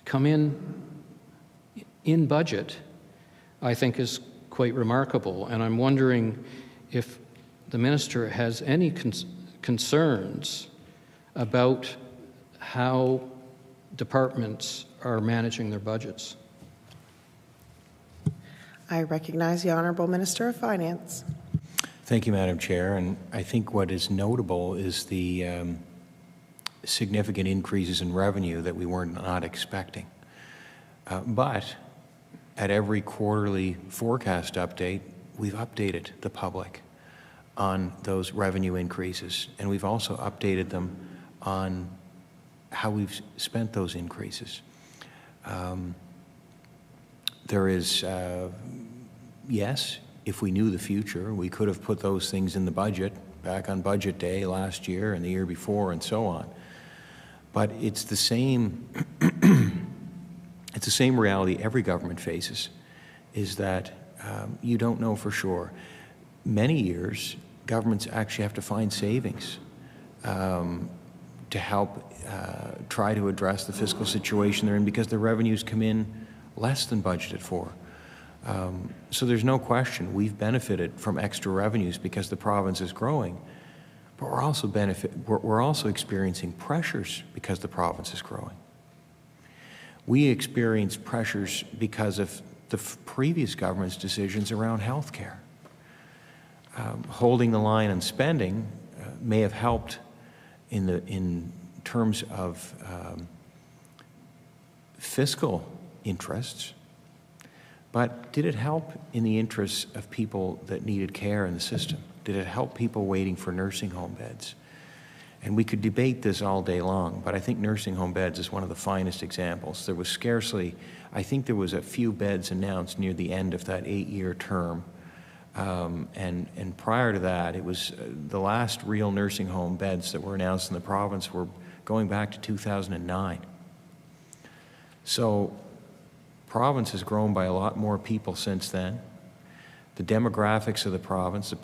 come in budget, I think is quite remarkable. And I'm wondering if the minister has any concerns about how departments are managing their budgets. I recognize the Honourable Minister of Finance. Thank you, Madam Chair. And I think what is notable is the significant increases in revenue that we were not expecting. But at every quarterly forecast update, we've updated the public on those revenue increases, and we've also updated them on how we've spent those increases. There is, yes, if we knew the future, we could have put those things in the budget back on budget day last year and the year before and so on. But it's the same, it's the same reality every government faces, is that you don't know for sure. Many years, governments actually have to find savings to help try to address the fiscal situation they're in because their revenues come in less than budgeted for. So there's no question we've benefited from extra revenues because the province is growing, but we're also experiencing pressures because the province is growing. We experience pressures because of the previous government's decisions around health care. Holding the line on spending may have helped in terms of fiscal interests, but did it help in the interests of people that needed care in the system? Did it help people waiting for nursing home beds? And we could debate this all day long, but I think nursing home beds is one of the finest examples. There was scarcely, I think there was a few beds announced near the end of that 8-year term. And prior to that, it was the last real nursing home beds that were announced in the province were going back to 2009. So province has grown by a lot more people since then. The demographics of the province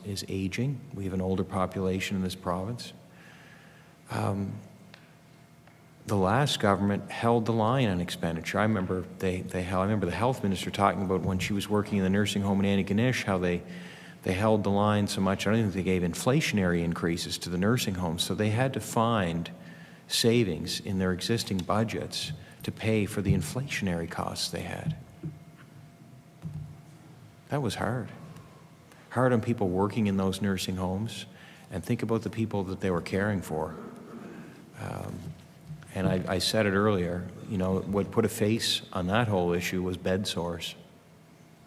is aging. We have an older population in this province. The last government held the line on expenditure. I remember I remember the health minister talking about when she was working in the nursing home in Antigonish, how they held the line so much. I don't think they gave inflationary increases to the nursing homes, so they had to find savings in their existing budgets to pay for the inflationary costs they had. That was hard. Hard on people working in those nursing homes, and think about the people that they were caring for. And I said it earlier, you know, what put a face on that whole issue was bed sores,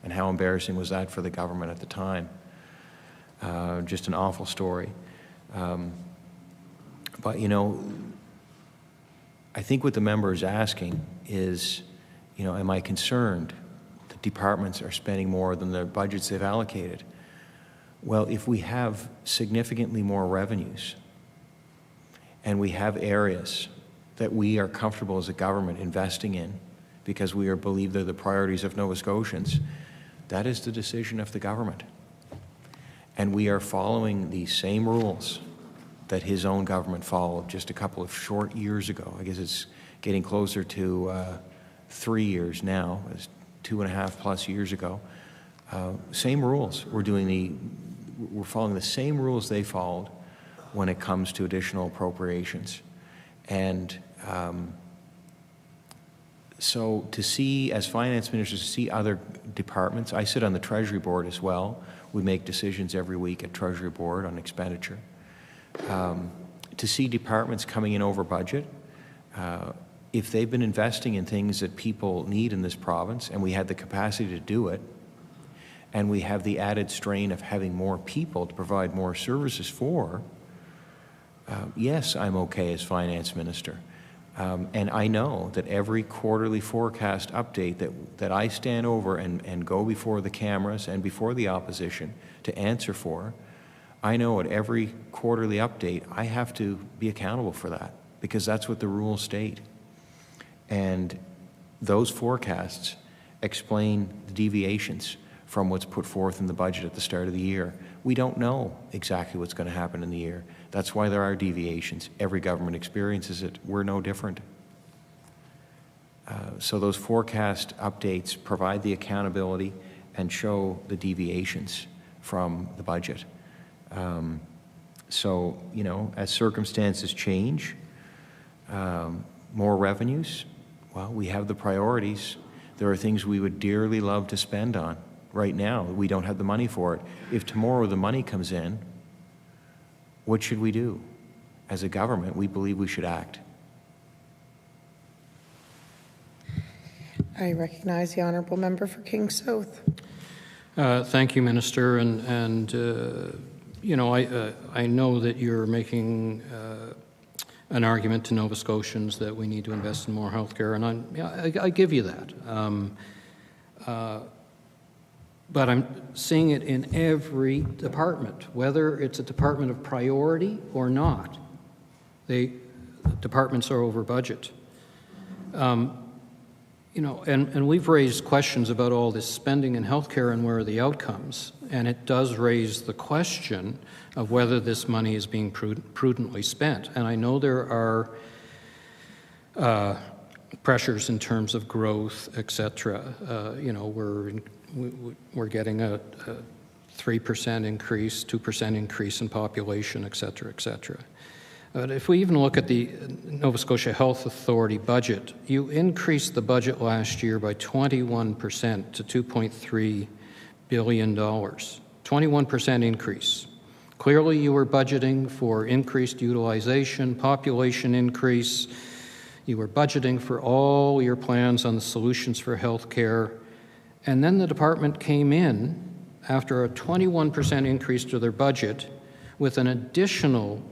and how embarrassing was that for the government at the time. Just an awful story. But, you know, I think what the member is asking is, you know, am I concerned that departments are spending more than the budgets they've allocated? Well, if we have significantly more revenues and we have areas that we are comfortable as a government investing in because we believe they're the priorities of Nova Scotians, that is the decision of the government. And we are following the same rules that his own government followed just a couple of short years ago. I guess it's getting closer to 3 years now, as 2.5+ years ago. Same rules. We're following the same rules they followed when it comes to additional appropriations. And so to see, as finance ministers, to see other departments, I sit on the Treasury Board as well. We make decisions every week at Treasury Board on expenditure. To see departments coming in over budget, if they've been investing in things that people need in this province, and we had the capacity to do it, and we have the added strain of having more people to provide more services for, yes, I'm okay as finance minister. And I know that every quarterly forecast update that I stand over and go before the cameras and before the opposition to answer for, I know at every quarterly update I have to be accountable for that, because that's what the rules state. And those forecasts explain the deviations from what's put forth in the budget at the start of the year. We don't know exactly what's going to happen in the year. That's why there are deviations. Every government experiences it. We're no different. So those forecast updates provide the accountability and show the deviations from the budget. So, you know, as circumstances change, more revenues, well, we have the priorities. There are things we would dearly love to spend on. Right now, we don't have the money for it. If tomorrow the money comes in, what should we do? As a government, we believe we should act. I recognize the honourable member for King South. Thank you, Minister. And you know, I know that you're making an argument to Nova Scotians that we need to invest in more healthcare, and I give you that. But I'm seeing it in every department, whether it's a department of priority or not. Departments are over budget. You know, and we've raised questions about all this spending in healthcare and where are the outcomes, and it does raise the question of whether this money is being prudently spent. And I know there are pressures in terms of growth, et cetera. You know, we're getting a 3% increase, 2% increase in population, et cetera, et cetera. But if we even look at the Nova Scotia Health Authority budget, you increased the budget last year by 21% to $2.3 billion. 21% increase. Clearly you were budgeting for increased utilization, population increase. You were budgeting for all your plans on the solutions for health care. And then the department came in after a 21% increase to their budget with an additional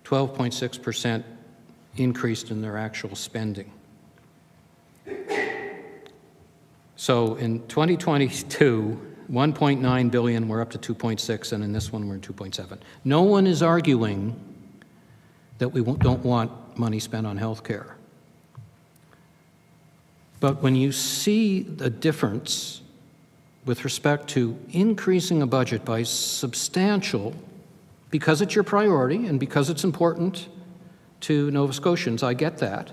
12.6% increase in their actual spending. So in 2022, 1.9 billion, we're up to 2.6, and in this one we're in 2.7. No one is arguing that we don't want money spent on health care. But when you see the difference with respect to increasing a budget by substantial, because it's your priority and because it's important to Nova Scotians, I get that.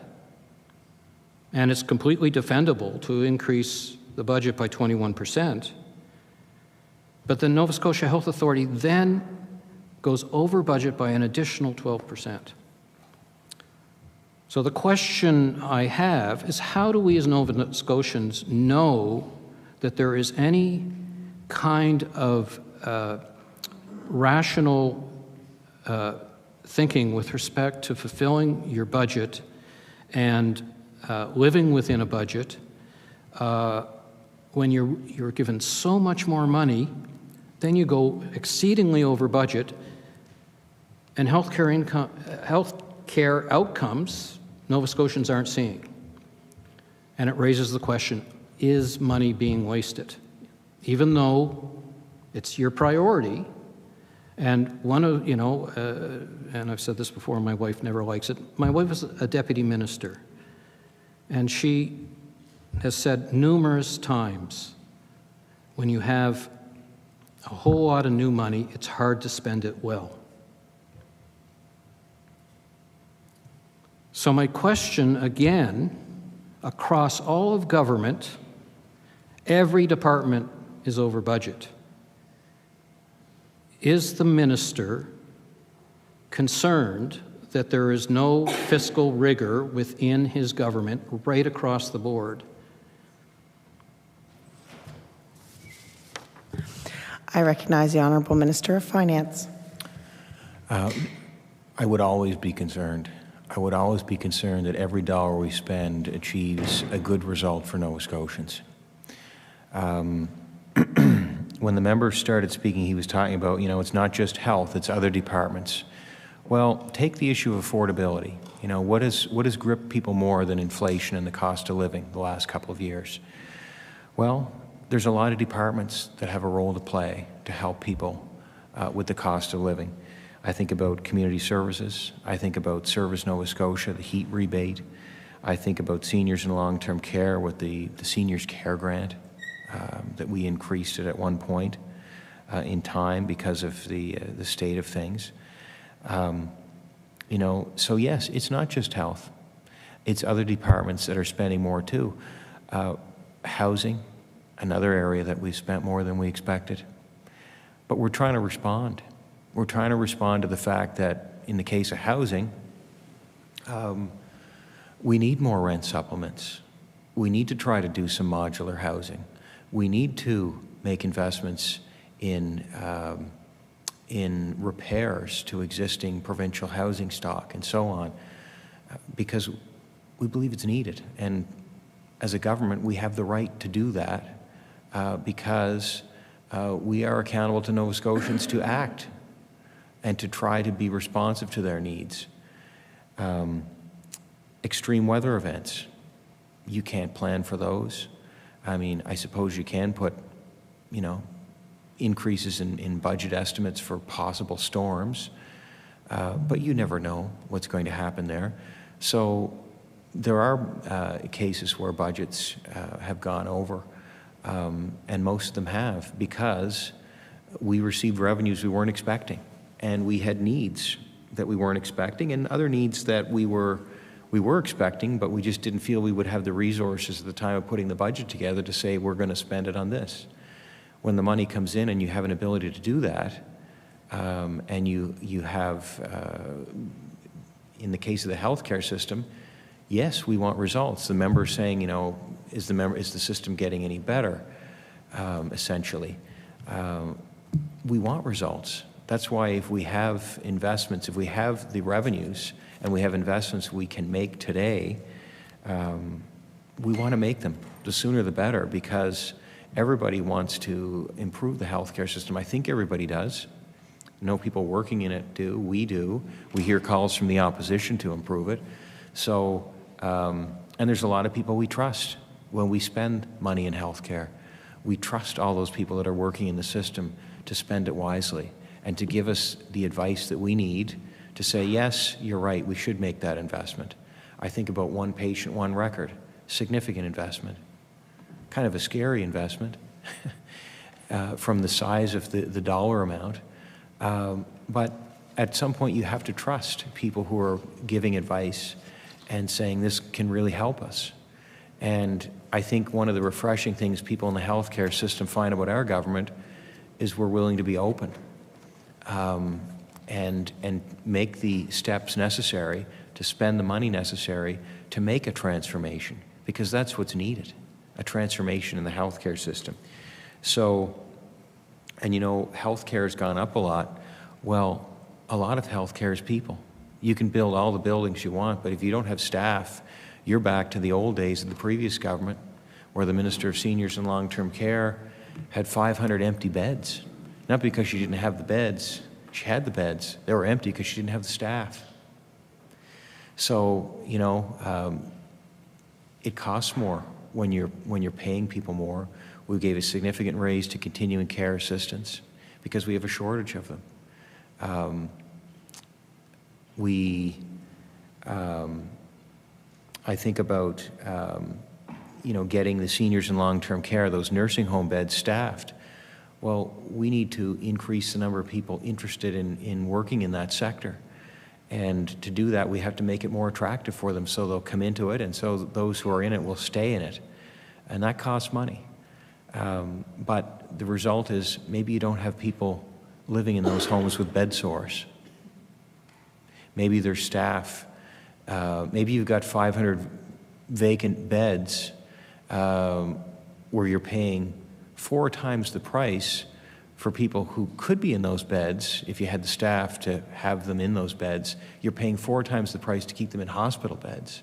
And it's completely defendable to increase the budget by 21%. But the Nova Scotia Health Authority then goes over budget by an additional 12%. So the question I have is, how do we as Nova Scotians know that there is any kind of rational thinking with respect to fulfilling your budget and living within a budget when you're given so much more money, then you go exceedingly over budget, and healthcare outcomes Nova Scotians aren't seeing. And it raises the question, is money being wasted? Even though it's your priority. And one of, you know, and I've said this before, my wife never likes it. My wife is a deputy minister, and she has said numerous times, when you have a whole lot of new money, it's hard to spend it well. So my question, again, across all of government, Every department is over budget. Is the minister concerned that there is no fiscal rigor within his government right across the board? I recognize the Honourable Minister of Finance. I would always be concerned. I would always be concerned that every dollar we spend achieves a good result for Nova Scotians. When the member started speaking, he was talking about, you know, it's not just health, it's other departments. Well, take the issue of affordability. You know, what has gripped people more than inflation and the cost of living the last couple of years? Well, there's a lot of departments that have a role to play to help people with the cost of living. I think about community services. I think about Service Nova Scotia, the heat rebate. I think about seniors in long-term care with the Seniors Care Grant that we increased it at one point in time because of the state of things. You know, so yes, it's not just health. It's other departments that are spending more too. Housing, another area that we've spent more than we expected. But we're trying to respond. We're trying to respond to the fact that in the case of housing, we need more rent supplements. We need to try to do some modular housing. We need to make investments in repairs to existing provincial housing stock and so on, because we believe it's needed. And as a government, we have the right to do that because we are accountable to Nova Scotians to act and to try to be responsive to their needs. Extreme weather events, you can't plan for those. I mean, I suppose you can put, you know, increases in budget estimates for possible storms, but you never know what's going to happen there. So there are cases where budgets have gone over, and most of them have because we received revenues we weren't expecting, and we had needs that we weren't expecting, and other needs that we were expecting, but we just didn't feel we would have the resources at the time of putting the budget together to say we're going to spend it on this. When the money comes in and you have an ability to do that, and you have, in the case of the healthcare system, yes, we want results. The member is saying, you know, is the system getting any better? Essentially, we want results. That's why if we have investments, if we have the revenues and we have investments we can make today, we want to make them. The sooner the better, because everybody wants to improve the healthcare system. I think everybody does. I know people working in it do. We do. We hear calls from the opposition to improve it. So, and there's a lot of people we trust when we spend money in healthcare. We trust all those people that are working in the system to spend it wisely and to give us the advice that we need to say, yes, you're right, we should make that investment. I think about one patient, one record, significant investment, kind of a scary investment from the size of the dollar amount. But at some point you have to trust people who are giving advice and saying this can really help us. And I think one of the refreshing things people in the healthcare system find about our government is we're willing to be open and make the steps necessary to spend the money necessary to make a transformation, because that's what's needed, a transformation in the healthcare system. So, and you know, healthcare has gone up a lot. Well, a lot of healthcare is people. You can build all the buildings you want, but if you don't have staff, you're back to the old days of the previous government, where the Minister of Seniors and Long-Term Care had 500 empty beds. Not because she didn't have the beds. She had the beds. They were empty because she didn't have the staff. So, you know, it costs more when you're paying people more. We gave a significant raise to continuing care assistants because we have a shortage of them. I think about, you know, getting the seniors in long-term care, those nursing home beds staffed. Well, we need to increase the number of people interested in working in that sector. And to do that, we have to make it more attractive for them so they'll come into it, and so those who are in it will stay in it. And that costs money. But the result is maybe you don't have people living in those homes with bed sores. Maybe their staff, maybe you've got 500 vacant beds where you're paying 4 times the price for people who could be in those beds. If you had the staff to have them in those beds, you're paying 4 times the price to keep them in hospital beds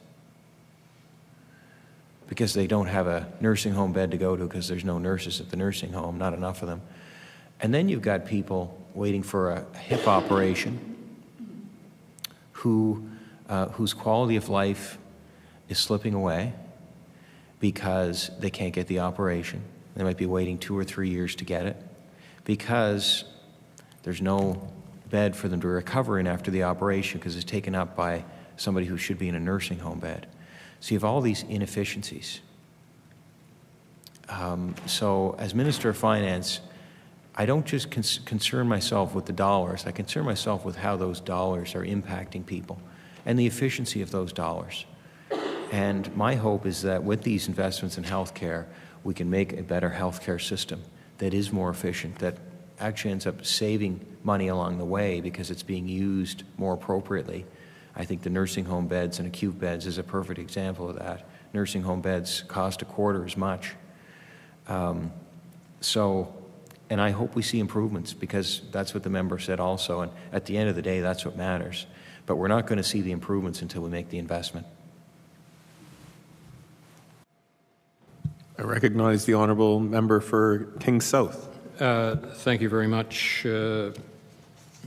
because they don't have a nursing home bed to go to because there's no nurses at the nursing home, not enough of them. And then you've got people waiting for a hip operation whose quality of life is slipping away because they can't get the operation. They might be waiting 2 or 3 years to get it because there's no bed for them to recover in after the operation because it's taken up by somebody who should be in a nursing home bed. So you have all these inefficiencies. So as Minister of Finance, I don't just concern myself with the dollars. I concern myself with how those dollars are impacting people and the efficiency of those dollars. And my hope is that with these investments in healthcare, we can make a better healthcare system that is more efficient, that actually ends up saving money along the way because it's being used more appropriately. I think the nursing home beds and acute beds is a perfect example of that. Nursing home beds cost a quarter as much. And I hope we see improvements because that's what the member said also. And at the end of the day, that's what matters. But we're not going to see the improvements until we make the investment. I recognize the honourable member for Kings South. Thank you very much,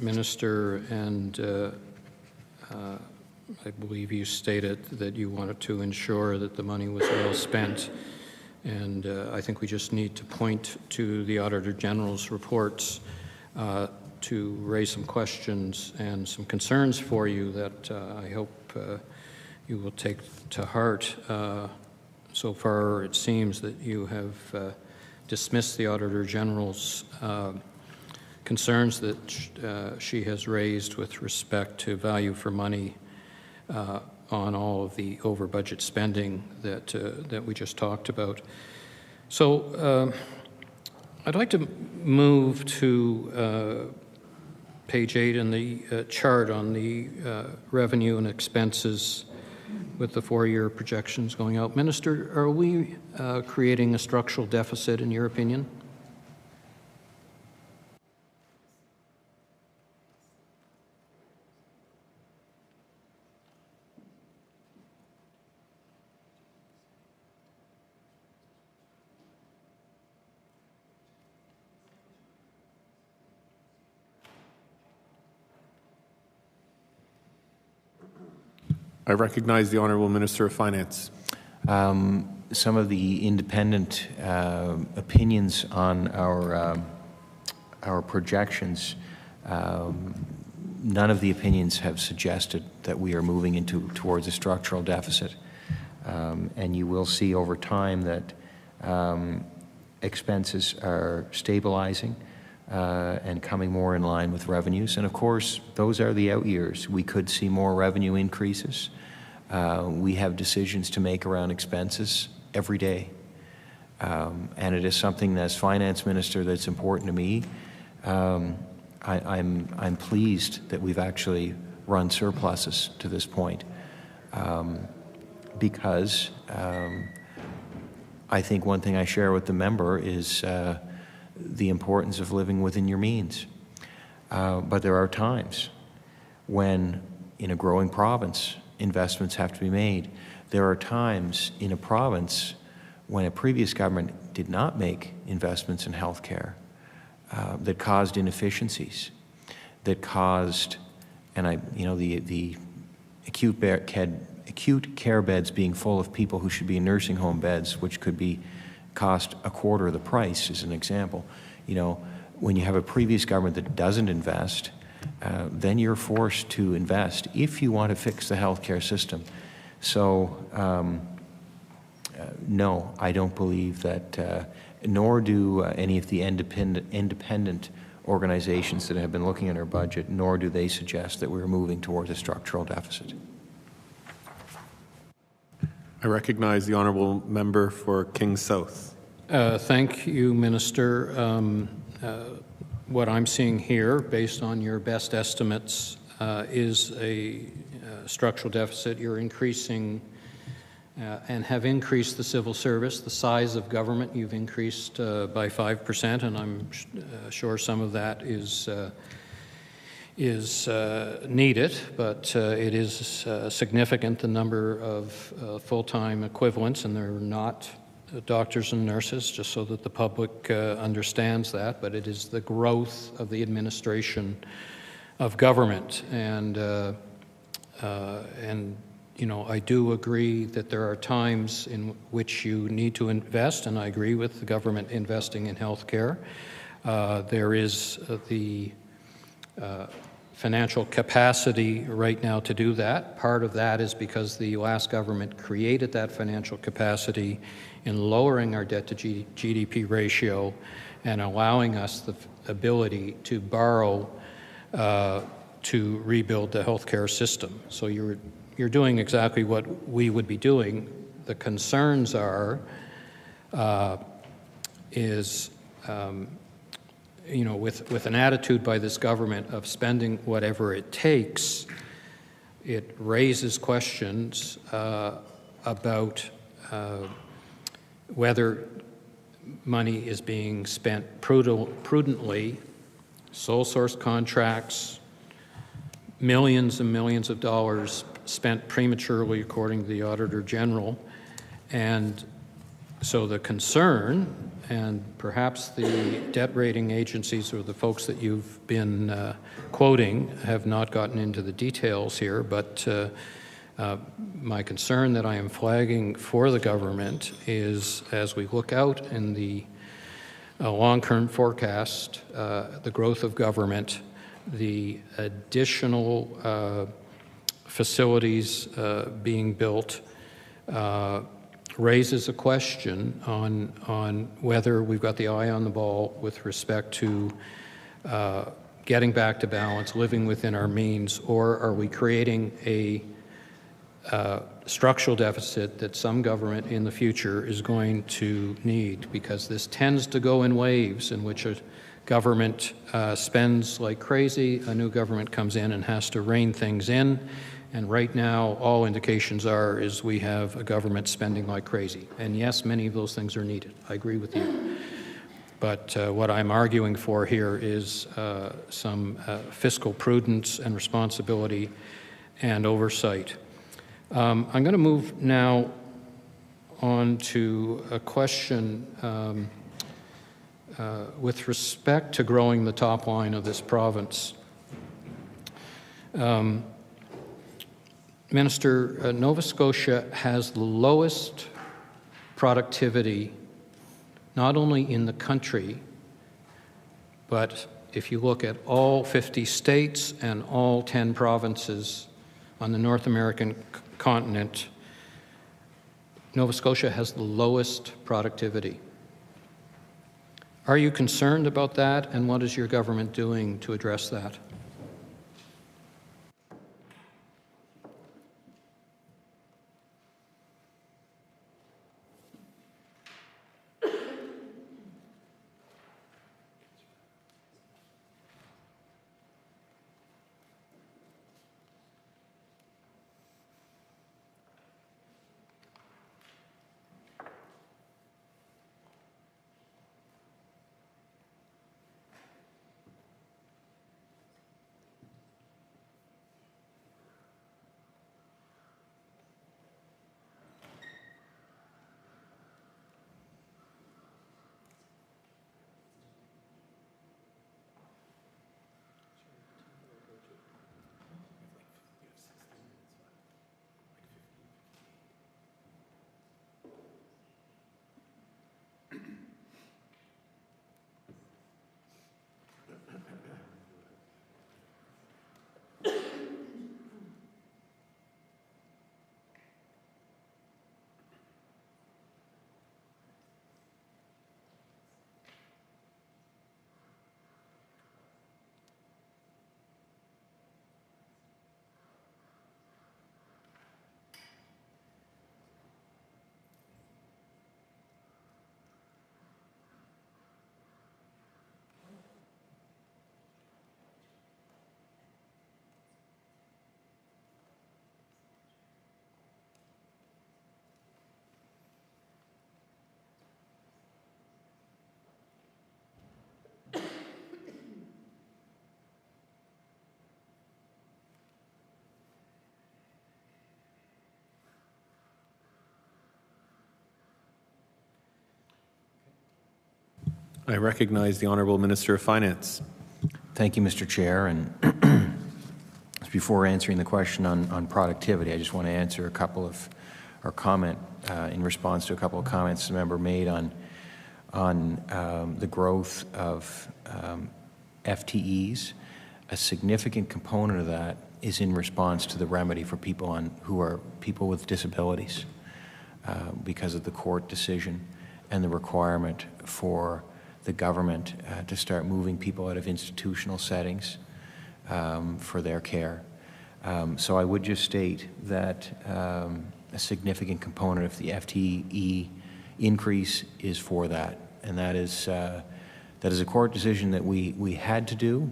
Minister. And I believe you stated that you wanted to ensure that the money was well spent. And I think we just need to point to the Auditor General's reports to raise some questions and some concerns for you that I hope you will take to heart. So far, it seems that you have dismissed the Auditor General's concerns that she has raised with respect to value for money on all of the over-budget spending that we just talked about. So I'd like to move to page 8 in the chart on the revenue and expenses with the 4-year projections going out. Minister, are we creating a structural deficit in your opinion? I recognize the Honourable Minister of Finance. Some of the independent opinions on our projections, none of the opinions have suggested that we are moving towards a structural deficit. And you will see over time that expenses are stabilizing and coming more in line with revenues. And of course, those are the out years. We could see more revenue increases. We have decisions to make around expenses every day. And it is something as Finance Minister that's important to me. I'm pleased that we've actually run surpluses to this point because I think one thing I share with the member is the importance of living within your means. But there are times when, in a growing province, investments have to be made. There are times in a province when a previous government did not make investments in health care that caused inefficiencies, that caused, the acute care beds being full of people who should be in nursing home beds, which could be cost a quarter of the price, as an example. When you have a previous government that doesn't invest, then you're forced to invest if you want to fix the healthcare system. So, no, I don't believe that, nor do any of the independent organizations that have been looking at our budget, nor do they suggest that we're moving towards a structural deficit. I recognize the Honourable Member for Kings South. Thank you, Minister. What I'm seeing here, based on your best estimates, is a structural deficit. You're increasing and have increased the civil service, the size of government. You've increased by 5%, and I'm sure some of that is needed, but it is significant, the number of full-time equivalents, and they're not doctors and nurses, just so that the public understands that, but it is the growth of the administration of government. And you know, I do agree that there are times in which you need to invest, and I agree with the government investing in health care. There is the financial capacity right now to do that. Part of that is because the last government created that financial capacity in lowering our debt to GDP ratio and allowing us the ability to borrow to rebuild the healthcare system. So you're doing exactly what we would be doing. The concerns are you know, with an attitude by this government of spending whatever it takes, it raises questions about whether money is being spent prudently, sole source contracts, millions and millions of dollars spent prematurely, according to the Auditor General. And so the concern, and perhaps the debt rating agencies or the folks that you've been quoting have not gotten into the details here, but my concern that I am flagging for the government is, as we look out in the long-term forecast, the growth of government, the additional facilities being built, raises a question on whether we've got the eye on the ball with respect to getting back to balance, living within our means, or are we creating a structural deficit that some government in the future is going to need, because this tends to go in waves in which a government spends like crazy, a new government comes in and has to rein things in, and right now all indications is we have a government spending like crazy. And yes, many of those things are needed. I agree with you. But what I'm arguing for here is some fiscal prudence and responsibility and oversight. I'm going to move now on to a question with respect to growing the top line of this province. Minister, Nova Scotia has the lowest productivity, not only in the country, but if you look at all 50 states and all 10 provinces on the North American continent, Nova Scotia has the lowest productivity. Are you concerned about that, and what is your government doing to address that? I recognize the Honourable Minister of Finance. Thank you, Mr. Chair. And before answering the question on productivity, I just want to answer a couple of, or comment in response to a couple of comments the member made on the growth of FTEs. A significant component of that is in response to the remedy for people who are people with disabilities because of the court decision and the requirement for the government to start moving people out of institutional settings for their care. So I would just state that a significant component of the FTE increase is for that, and that is a court decision that we had to do,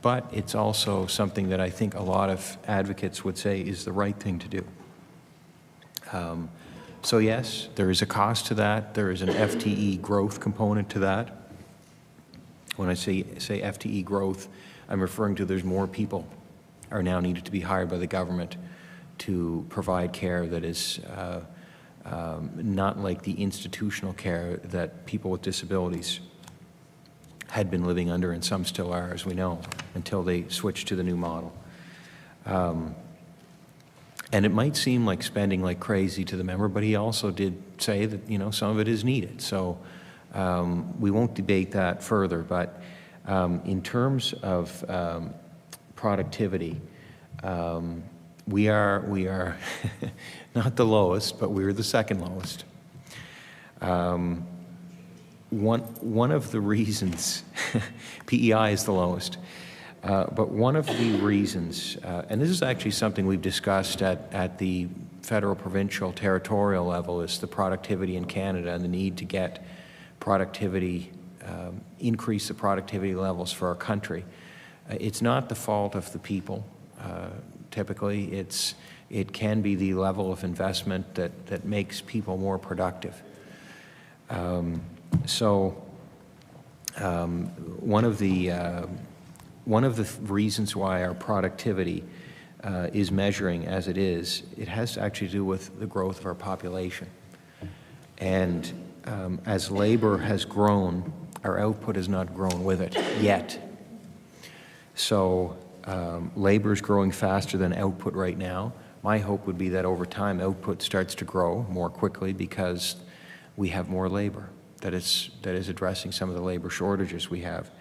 but it's also something that I think a lot of advocates would say is the right thing to do. So yes, there is a cost to that. There is an FTE growth component to that. When I say FTE growth, I'm referring to there's more people are now needed to be hired by the government to provide care that is not like the institutional care that people with disabilities had been living under, and some still are, as we know, until they switched to the new model. And it might seem like spending like crazy to the member, but he also did say that, you know, some of it is needed. So we won't debate that further, but in terms of productivity, we are not the lowest, but we're the second lowest. One of the reasons, PEI is the lowest, but one of the reasons, and this is actually something we've discussed at the federal, provincial, territorial level, is the productivity in Canada and the need to get productivity, increase the productivity levels for our country. It's not the fault of the people. Typically, it can be the level of investment that makes people more productive. So one of the reasons why our productivity is measuring as it is, it has to actually do with the growth of our population. And as labor has grown, our output has not grown with it yet. So labor is growing faster than output right now. My hope would be that over time output starts to grow more quickly because we have more labor that is addressing some of the labor shortages we have.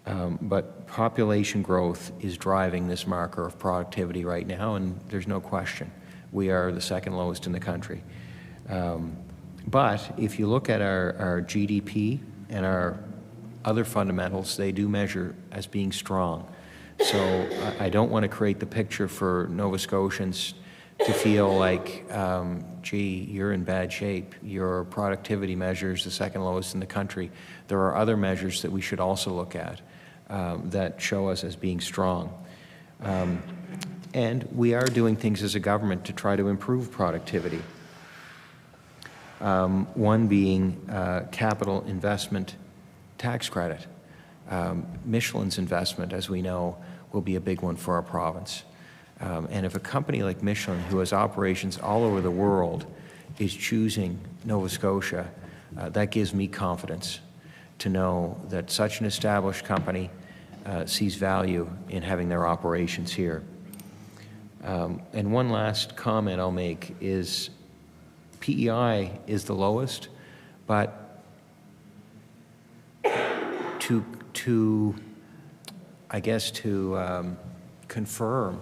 But population growth is driving this marker of productivity right now, and there's no question. We are the second lowest in the country. But if you look at our GDP and our other fundamentals, they do measure as being strong. So I don't want to create the picture for Nova Scotians to feel like, gee, you're in bad shape. Your productivity measure is the second lowest in the country. There are other measures that we should also look at that show us as being strong. And we are doing things as a government to try to improve productivity. One being capital investment tax credit. Michelin's investment, as we know, will be a big one for our province. And if a company like Michelin, who has operations all over the world, is choosing Nova Scotia, that gives me confidence to know that such an established company sees value in having their operations here. And one last comment I'll make is PEI is the lowest, but to confirm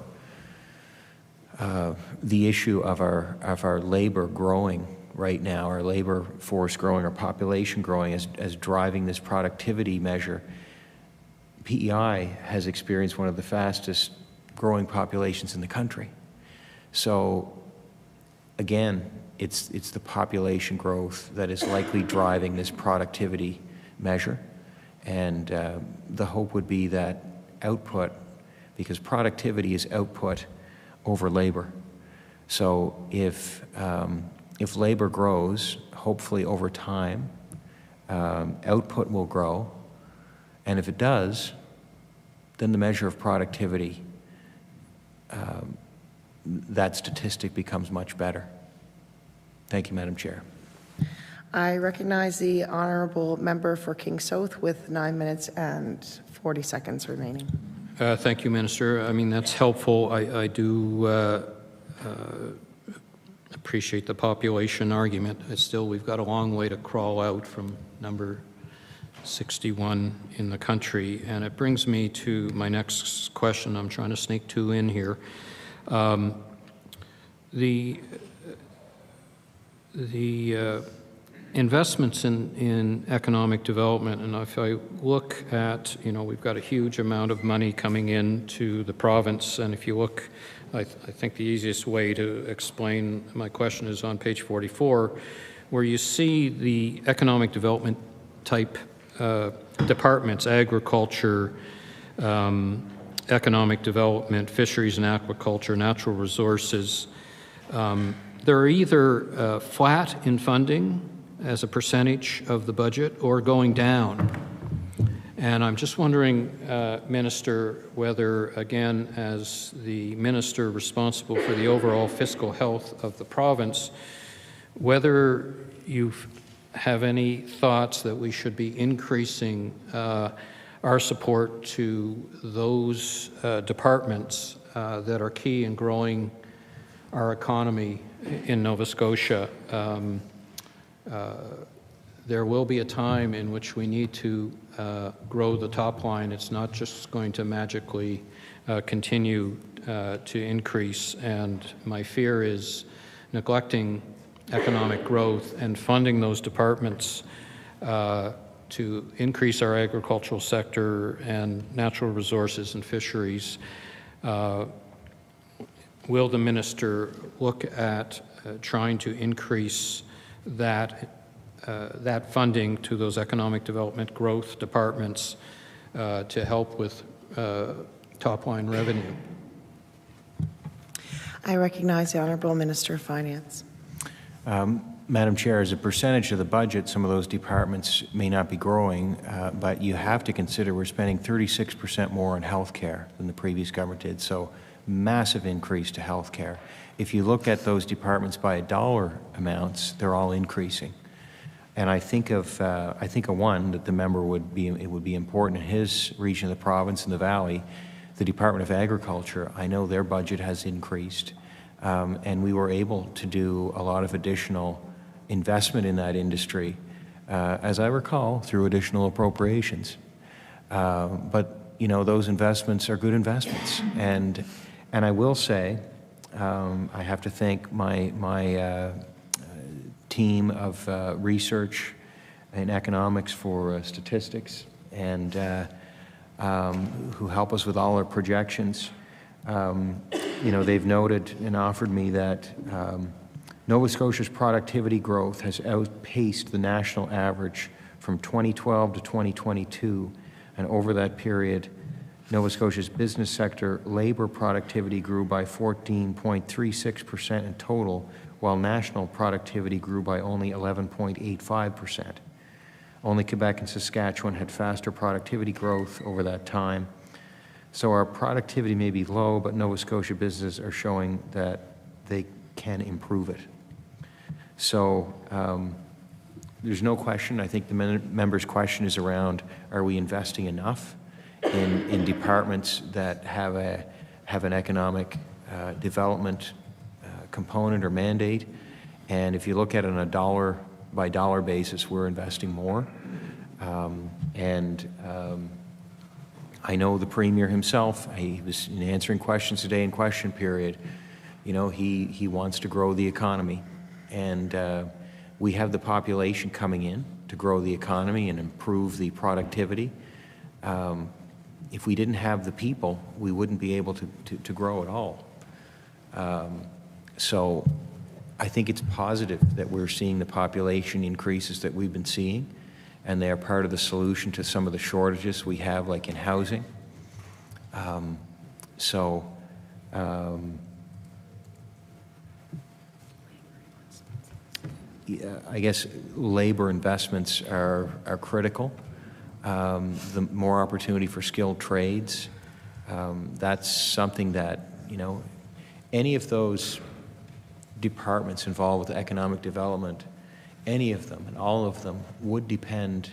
the issue of our labor growing right now, our labor force growing, our population growing as driving this productivity measure, PEI has experienced one of the fastest growing populations in the country. So again, it's the population growth that is likely driving this productivity measure. And the hope would be that output, because productivity is output over labor. So if labor grows, hopefully over time, output will grow. And if it does, then the measure of productivity, that statistic becomes much better. Thank you, Madam Chair. I recognize the honourable member for King South with 9 minutes and 40 seconds remaining. Thank you, Minister. I mean, that's helpful. I do appreciate the population argument. Still, we've got a long way to crawl out from number 61 in the country. And it brings me to my next question. I'm trying to sneak two in here. The investments in economic development, and if I look at, we've got a huge amount of money coming into the province, and if you look, I think the easiest way to explain my question is on page 44, where you see the economic development type departments: agriculture, economic development, fisheries and aquaculture, natural resources. They're either flat in funding as a percentage of the budget or going down. And I'm just wondering, Minister, whether, again, as the minister responsible for the overall fiscal health of the province, whether you have any thoughts that we should be increasing our support to those departments that are key in growing our economy in Nova Scotia. There will be a time in which we need to grow the top line. It's not just going to magically continue to increase, and my fear is neglecting economic growth and funding those departments to increase our agricultural sector and natural resources and fisheries. Will the minister look at trying to increase that funding to those economic development growth departments to help with top-line revenue? I recognize the Honourable Minister of Finance. Madam Chair, as a percentage of the budget, some of those departments may not be growing, but you have to consider we're spending 36% more on health care than the previous government did, so massive increase to health care. If you look at those departments by dollar amounts, they're all increasing. And I think of one that the member would be, it would be important in his region of the province, in the Valley, the Department of Agriculture. I know their budget has increased, and we were able to do a lot of additional investment in that industry, as I recall, through additional appropriations. But those investments are good investments, and I will say, I have to thank my team of research in economics for statistics, and who help us with all our projections. They've noted and offered me that Nova Scotia's productivity growth has outpaced the national average from 2012 to 2022, and over that period, Nova Scotia's business sector labor productivity grew by 14.36% in total, while national productivity grew by only 11.85%. Only Quebec and Saskatchewan had faster productivity growth over that time. So our productivity may be low, but Nova Scotia businesses are showing that they can improve it. So there's no question. I think the member's question is around, are we investing enough in departments that have an economic development component or mandate? And if you look at it on a dollar-by-dollar basis, we're investing more. I know the Premier himself, he was answering questions today in question period, he wants to grow the economy. And we have the population coming in to grow the economy and improve the productivity. If we didn't have the people, we wouldn't be able to grow at all. So I think it's positive that we're seeing the population increases that we've been seeing, and they are part of the solution to some of the shortages we have, like in housing. I guess labor investments are critical. The more opportunity for skilled trades, that's something that, any of those departments involved with economic development, any of them and all of them would depend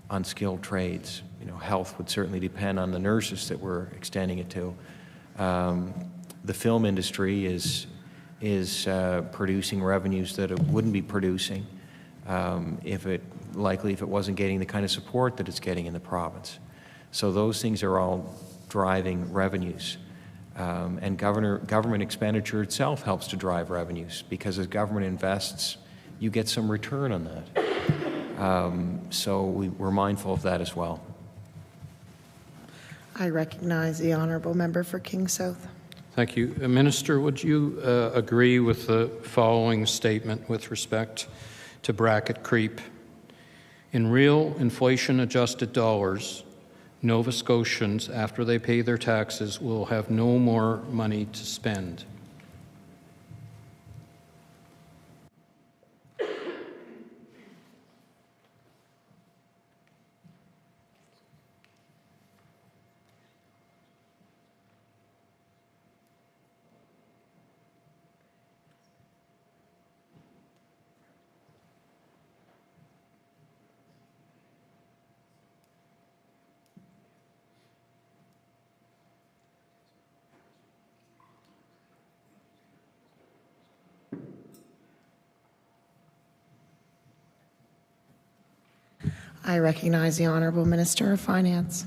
on skilled trades. You know, health would certainly depend on the nurses that we're extending it to. The film industry is producing revenues that it wouldn't be producing if it wasn't getting the kind of support that it's getting in the province. So those things are all driving revenues. And government expenditure itself helps to drive revenues, because as government invests, you get some return on that. So we're mindful of that as well. I recognize the honourable member for King South. Thank you. Minister, would you agree with the following statement with respect to bracket creep? In real inflation-adjusted dollars, Nova Scotians, after they pay their taxes, will have no more money to spend. I recognize the Honourable Minister of Finance.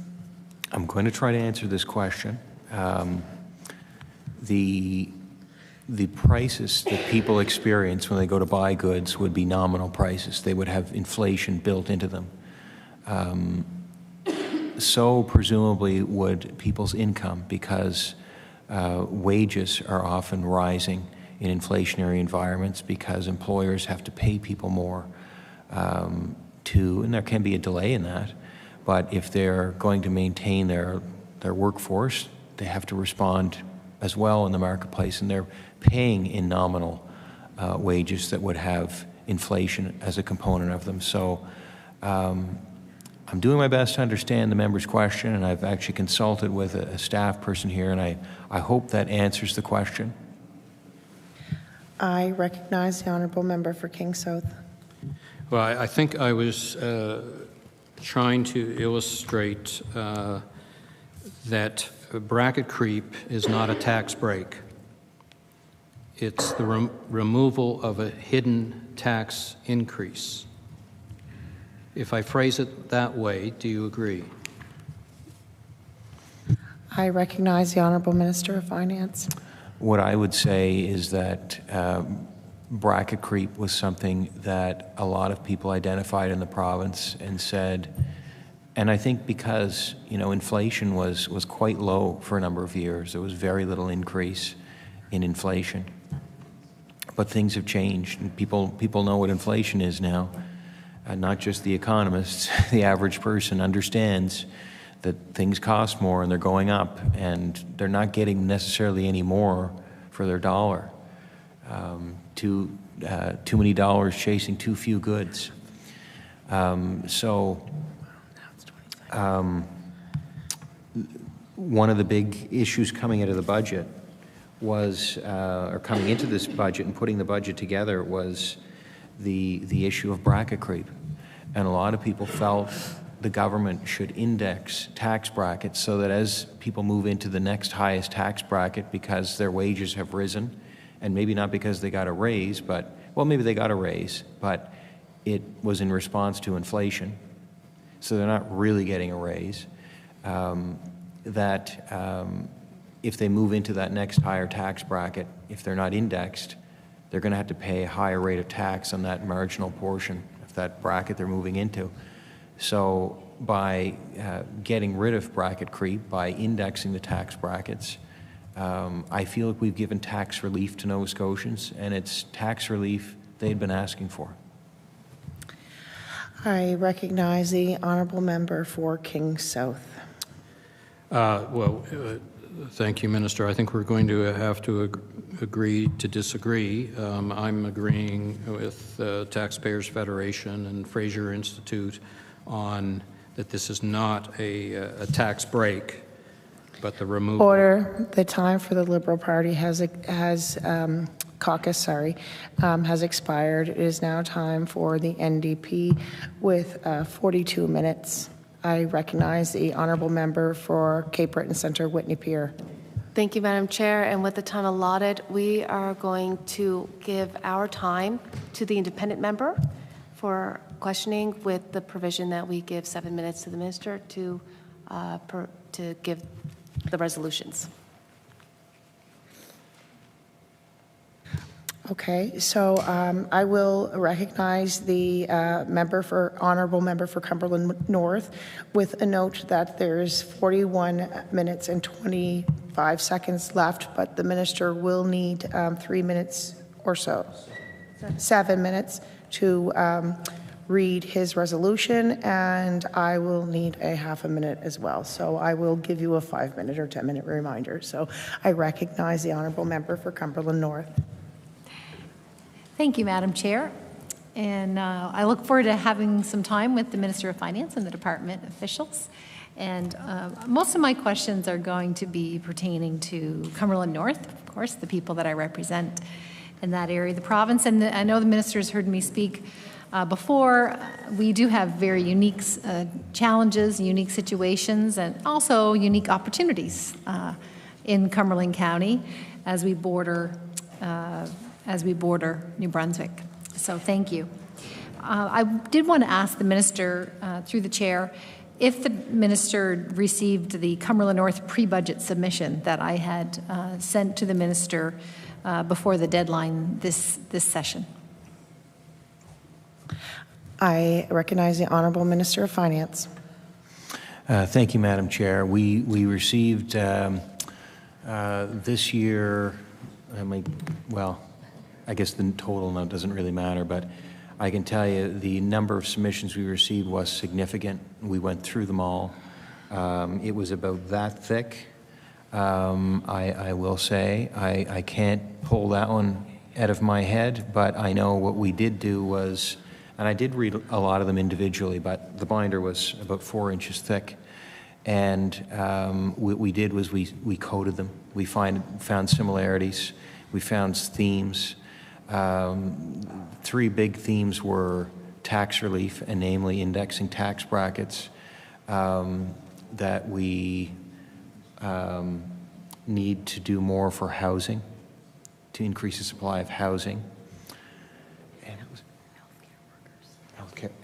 I'm going to try to answer this question. The prices that people experience when they go to buy goods would be nominal prices. They would have inflation built into them. So presumably would people's income, because wages are often rising in inflationary environments because employers have to pay people more and there can be a delay in that, but if they're going to maintain their workforce, they have to respond as well in the marketplace, and they're paying in nominal wages that would have inflation as a component of them. So I'm doing my best to understand the member's question, and I've actually consulted with a staff person here, and I hope that answers the question. I recognize the Honourable Member for King South. Well, I think I was trying to illustrate that bracket creep is not a tax break. It's the removal of a hidden tax increase. If I phrase it that way, do you agree? I recognize the Honourable Minister of Finance. What I would say is that bracket creep was something that a lot of people identified in the province and said, and I think because, you know, inflation was quite low for a number of years. There was very little increase in inflation. But things have changed, and people know what inflation is now. Not just the economists, the average person understands that things cost more and they're going up, and they're not getting necessarily any more for their dollar. Too many dollars chasing too few goods. One of the big issues coming out of the budget was, or coming into this budget and putting the budget together, was the issue of bracket creep. And a lot of people felt the government should index tax brackets so that as people move into the next highest tax bracket, because their wages have risen, and maybe not because they got a raise, but, well, maybe they got a raise, but it was in response to inflation, so they're not really getting a raise, if they move into that next higher tax bracket, if they're not indexed, they're going to have to pay a higher rate of tax on that marginal portion of that bracket they're moving into. So by getting rid of bracket creep, by indexing the tax brackets, I feel like we've given tax relief to Nova Scotians, and it's tax relief they'd been asking for. I recognize the Honourable Member for King South. Thank you, Minister. I think we're going to have to agree to disagree. I'm agreeing with Taxpayers Federation and Fraser Institute on that this is not a tax break, but the removal. Order. The time for the Liberal Party has caucus, has expired. It is now time for the NDP with 42 minutes. I recognize the honourable member for Cape Breton Centre, Whitney Pier. Thank you, Madam Chair. And with the time allotted, we are going to give our time to the independent member for questioning, with the provision that we give 7 minutes to the minister to give the resolutions. Okay, so I will recognize the honourable member for Cumberland North with a note that there's 41 minutes and 25 seconds left, but the minister will need 3 minutes or so, 7 minutes to read his resolution, and I will need a half a minute as well. So I will give you a 5-minute or 10-minute reminder. So I recognize the honourable member for Cumberland North. Thank you, Madam Chair. And I look forward to having some time with the Minister of Finance and the department officials. And most of my questions are going to be pertaining to Cumberland North, of course, the people that I represent in that area of the province. And I know the minister's heard me speak before. We do have very unique challenges, unique situations, and also unique opportunities in Cumberland County as we border New Brunswick. So thank you. I did want to ask the minister, through the chair, if the minister received the Cumberland North pre-budget submission that I had sent to the minister before the deadline this session. I recognize the Honourable Minister of Finance. Thank you, Madam Chair. We received this year, I guess the total now doesn't really matter, but I can tell you the number of submissions we received was significant. We went through them all. It was about that thick. I will say I can't pull that one out of my head, but I know what we did do was, and I did read a lot of them individually, but the binder was about 4 inches thick. And what we did was we coded them. We found similarities. We found themes. 3 big themes were tax relief, and namely indexing tax brackets, that we need to do more for housing, to increase the supply of housing,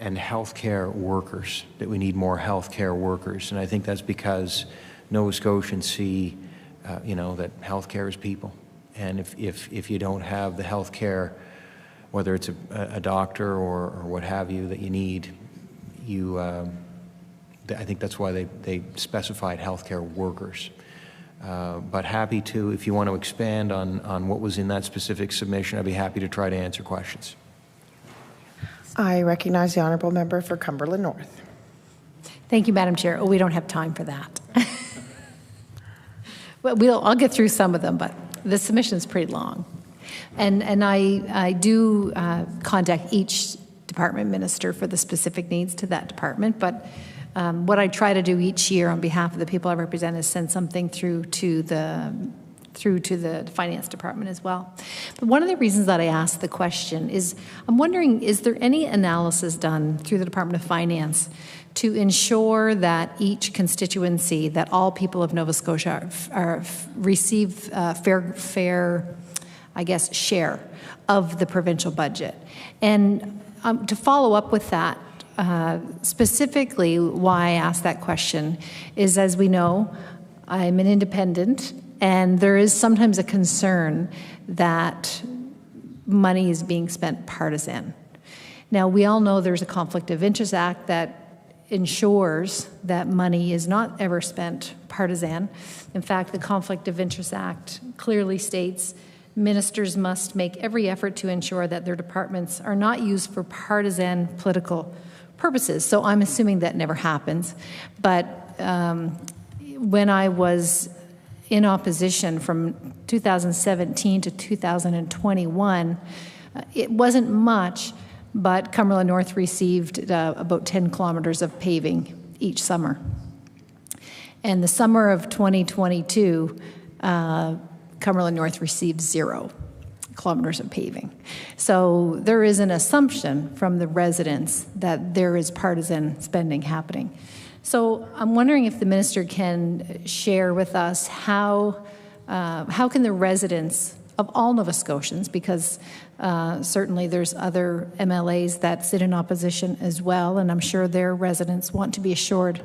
and healthcare workers, that we need more healthcare workers. And I think that's because Nova Scotians see, that healthcare is people. And if you don't have the health care, whether it's a doctor or what have you that you need, I think that's why they specified healthcare workers. But happy to, if you want to expand on what was in that specific submission, I'd be happy to try to answer questions. I recognize the Honourable Member for Cumberland North. Thank you, Madam Chair. Oh, we don't have time for that. Well, I'll get through some of them, but the submission is pretty long. And I do contact each department minister for the specific needs to that department, but what I try to do each year on behalf of the people I represent is send something through to the finance department as well. But one of the reasons that I asked the question is I'm wondering, is there any analysis done through the Department of Finance to ensure that each constituency, that all people of Nova Scotia receive fair, I guess, share of the provincial budget? And to follow up with that, specifically why I asked that question is, as we know, I'm an independent, and there is sometimes a concern that money is being spent partisan. Now, we all know there's a Conflict of Interest Act that ensures that money is not ever spent partisan. In fact, the Conflict of Interest Act clearly states ministers must make every effort to ensure that their departments are not used for partisan political purposes. So I'm assuming that never happens. But when I was in opposition from 2017 to 2021, it wasn't much, but Cumberland North received about 10 kilometers of paving each summer. And the summer of 2022, Cumberland North received 0 kilometers of paving. So there is an assumption from the residents that there is partisan spending happening. So I'm wondering if the minister can share with us how can the residents of all Nova Scotians, because certainly there's other MLAs that sit in opposition as well, and I'm sure their residents want to be assured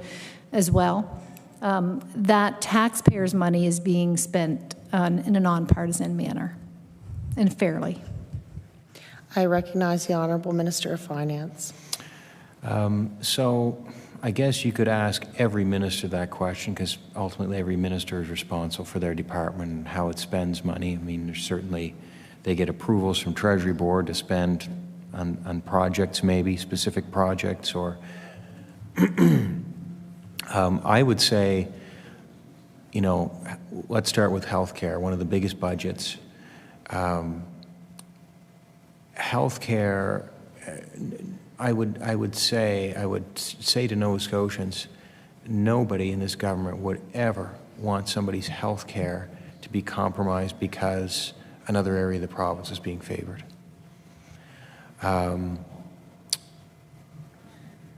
as well, that taxpayers' money is being spent in a nonpartisan manner and fairly. I recognize the Honourable Minister of Finance. So I guess you could ask every minister that question, because ultimately every minister is responsible for their department and how it spends money. I mean, there's certainly, they get approvals from Treasury Board to spend on projects, maybe specific projects, or I would say, you know, let's start with healthcare, one of the biggest budgets. Healthcare, I would say to Nova Scotians, nobody in this government would ever want somebody's health care to be compromised because another area of the province is being favored.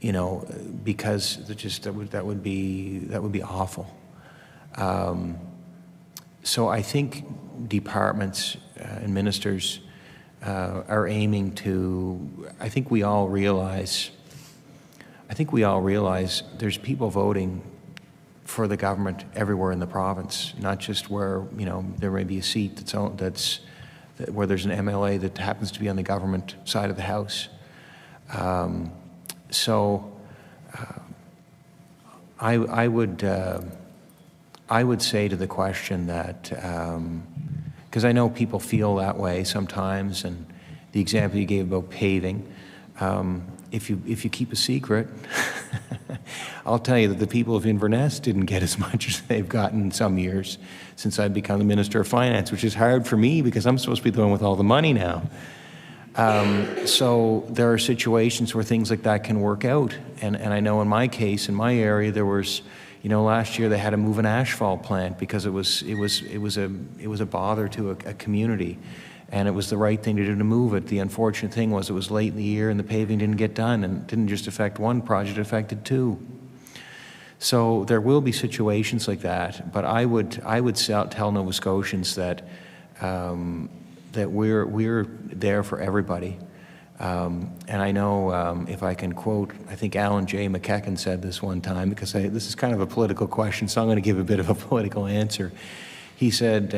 You know, because that would be awful. So I think departments and ministers are aiming to, I think we all realize there's people voting for the government everywhere in the province, not just where, you know, there may be a seat where there's an MLA that happens to be on the government side of the house. I would say to the question that, because I know people feel that way sometimes, and the example you gave about paving, if you keep a secret, I'll tell you that the people of Inverness didn't get as much as they've gotten in some years since I've become the Minister of Finance, which is hard for me because I'm supposed to be the one with all the money now. So there are situations where things like that can work out, and I know in my case, in my area, there was, you know, last year they had to move an asphalt plant because it was a bother to a community, and it was the right thing to do to move it. The unfortunate thing was it was late in the year and the paving didn't get done, and it didn't just affect one project, it affected two. So there will be situations like that, but I would tell Nova Scotians that that we're there for everybody. And I know, if I can quote, I think Alan J. McEachen said this one time, because this is kind of a political question, so I'm going to give a bit of a political answer. He said,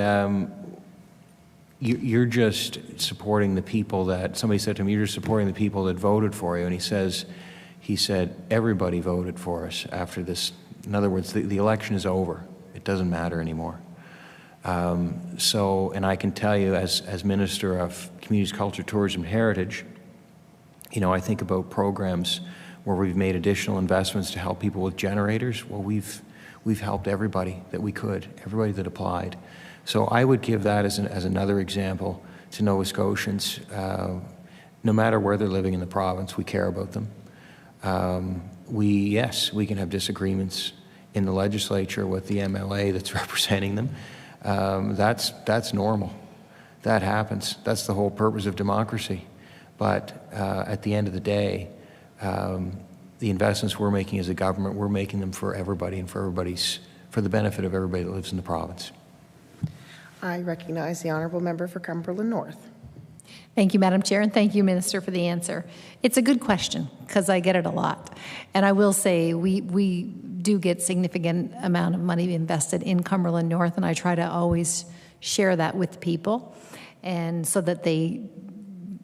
you're just supporting the people that, somebody said to him, you're just supporting the people that voted for you. And he said, everybody voted for us after this. In other words, the election is over. It doesn't matter anymore. And I can tell you, as Minister of Communities, Culture, Tourism, and Heritage, you know, I think about programs where we've made additional investments to help people with generators. Well, we've helped everybody that we could, everybody that applied. So I would give that as another example to Nova Scotians. No matter where they're living in the province, we care about them. Yes, we can have disagreements in the legislature with the MLA that's representing them. That's normal. That happens. That's the whole purpose of democracy. But at the end of the day, the investments we're making as a government, we're making them for everybody and for the benefit of everybody that lives in the province. I recognize the Honourable Member for Cumberland North. Thank you, Madam Chair, and thank you, Minister, for the answer. It's a good question, because I get it a lot. And I will say we do get significant amount of money invested in Cumberland North, and I try to always share that with people, and so that they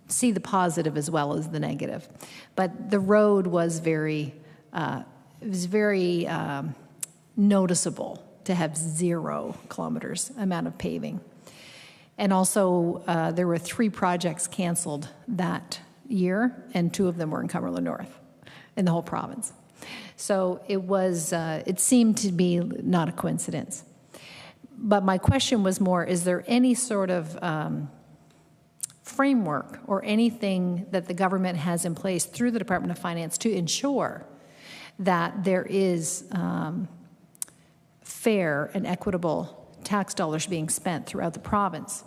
see the positive as well as the negative. But the road was very noticeable to have 0 kilometers amount of paving. And also, there were 3 projects canceled that year, and 2 of them were in Cumberland North, in the whole province. So it seemed to be not a coincidence. But my question was more, is there any sort of framework or anything that the government has in place through the Department of Finance to ensure that there is fair and equitable tax dollars being spent throughout the province?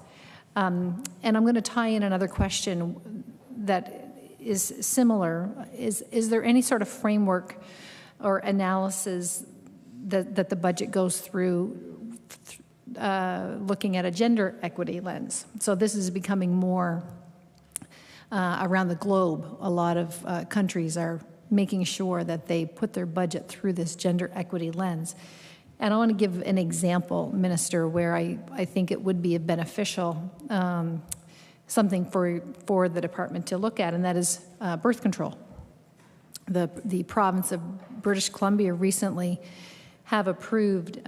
And I'm going to tie in another question that is similar. Is there any sort of framework or analysis that the budget goes through looking at a gender equity lens? So this is becoming more around the globe. A lot of countries are making sure that they put their budget through this gender equity lens. And I want to give an example, Minister, where I think it would be a beneficial something for the department to look at, and that is birth control. The province of British Columbia recently have approved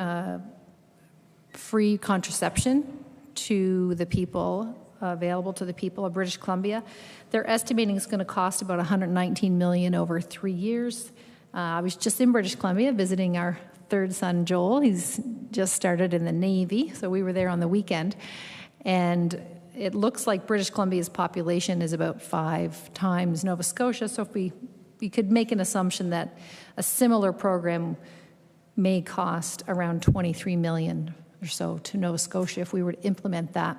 free contraception to the people, available to the people of British Columbia. They're estimating it's going to cost about $119 million over 3 years. I was just in British Columbia visiting our third son, Joel. He's just started in the Navy, so we were there on the weekend. And it looks like British Columbia's population is about 5 times Nova Scotia, so if we could make an assumption that a similar program may cost around $23 million or so to Nova Scotia if we were to implement that.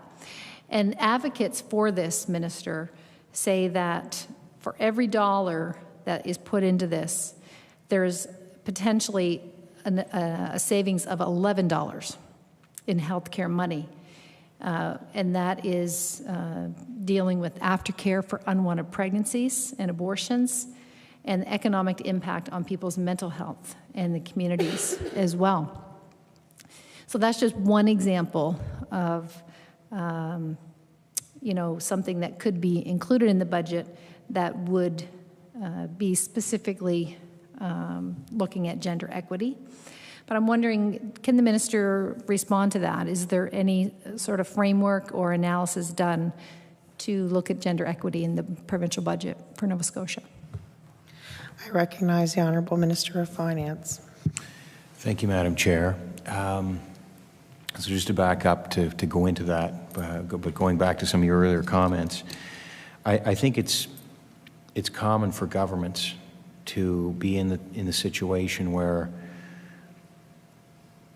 And advocates for this, Minister, say that for every dollar that is put into this, there's potentially a savings of $11 in healthcare money. And that is dealing with aftercare for unwanted pregnancies and abortions, and the economic impact on people's mental health and the communities as well. So that's just one example of something that could be included in the budget that would be specifically looking at gender equity. But I'm wondering, can the minister respond to that? Is there any sort of framework or analysis done to look at gender equity in the provincial budget for Nova Scotia? I recognize the Honourable Minister of Finance. Thank you, Madam Chair. So just to back up to go into that, but going back to some of your earlier comments, I think it's common for governments to be in the situation where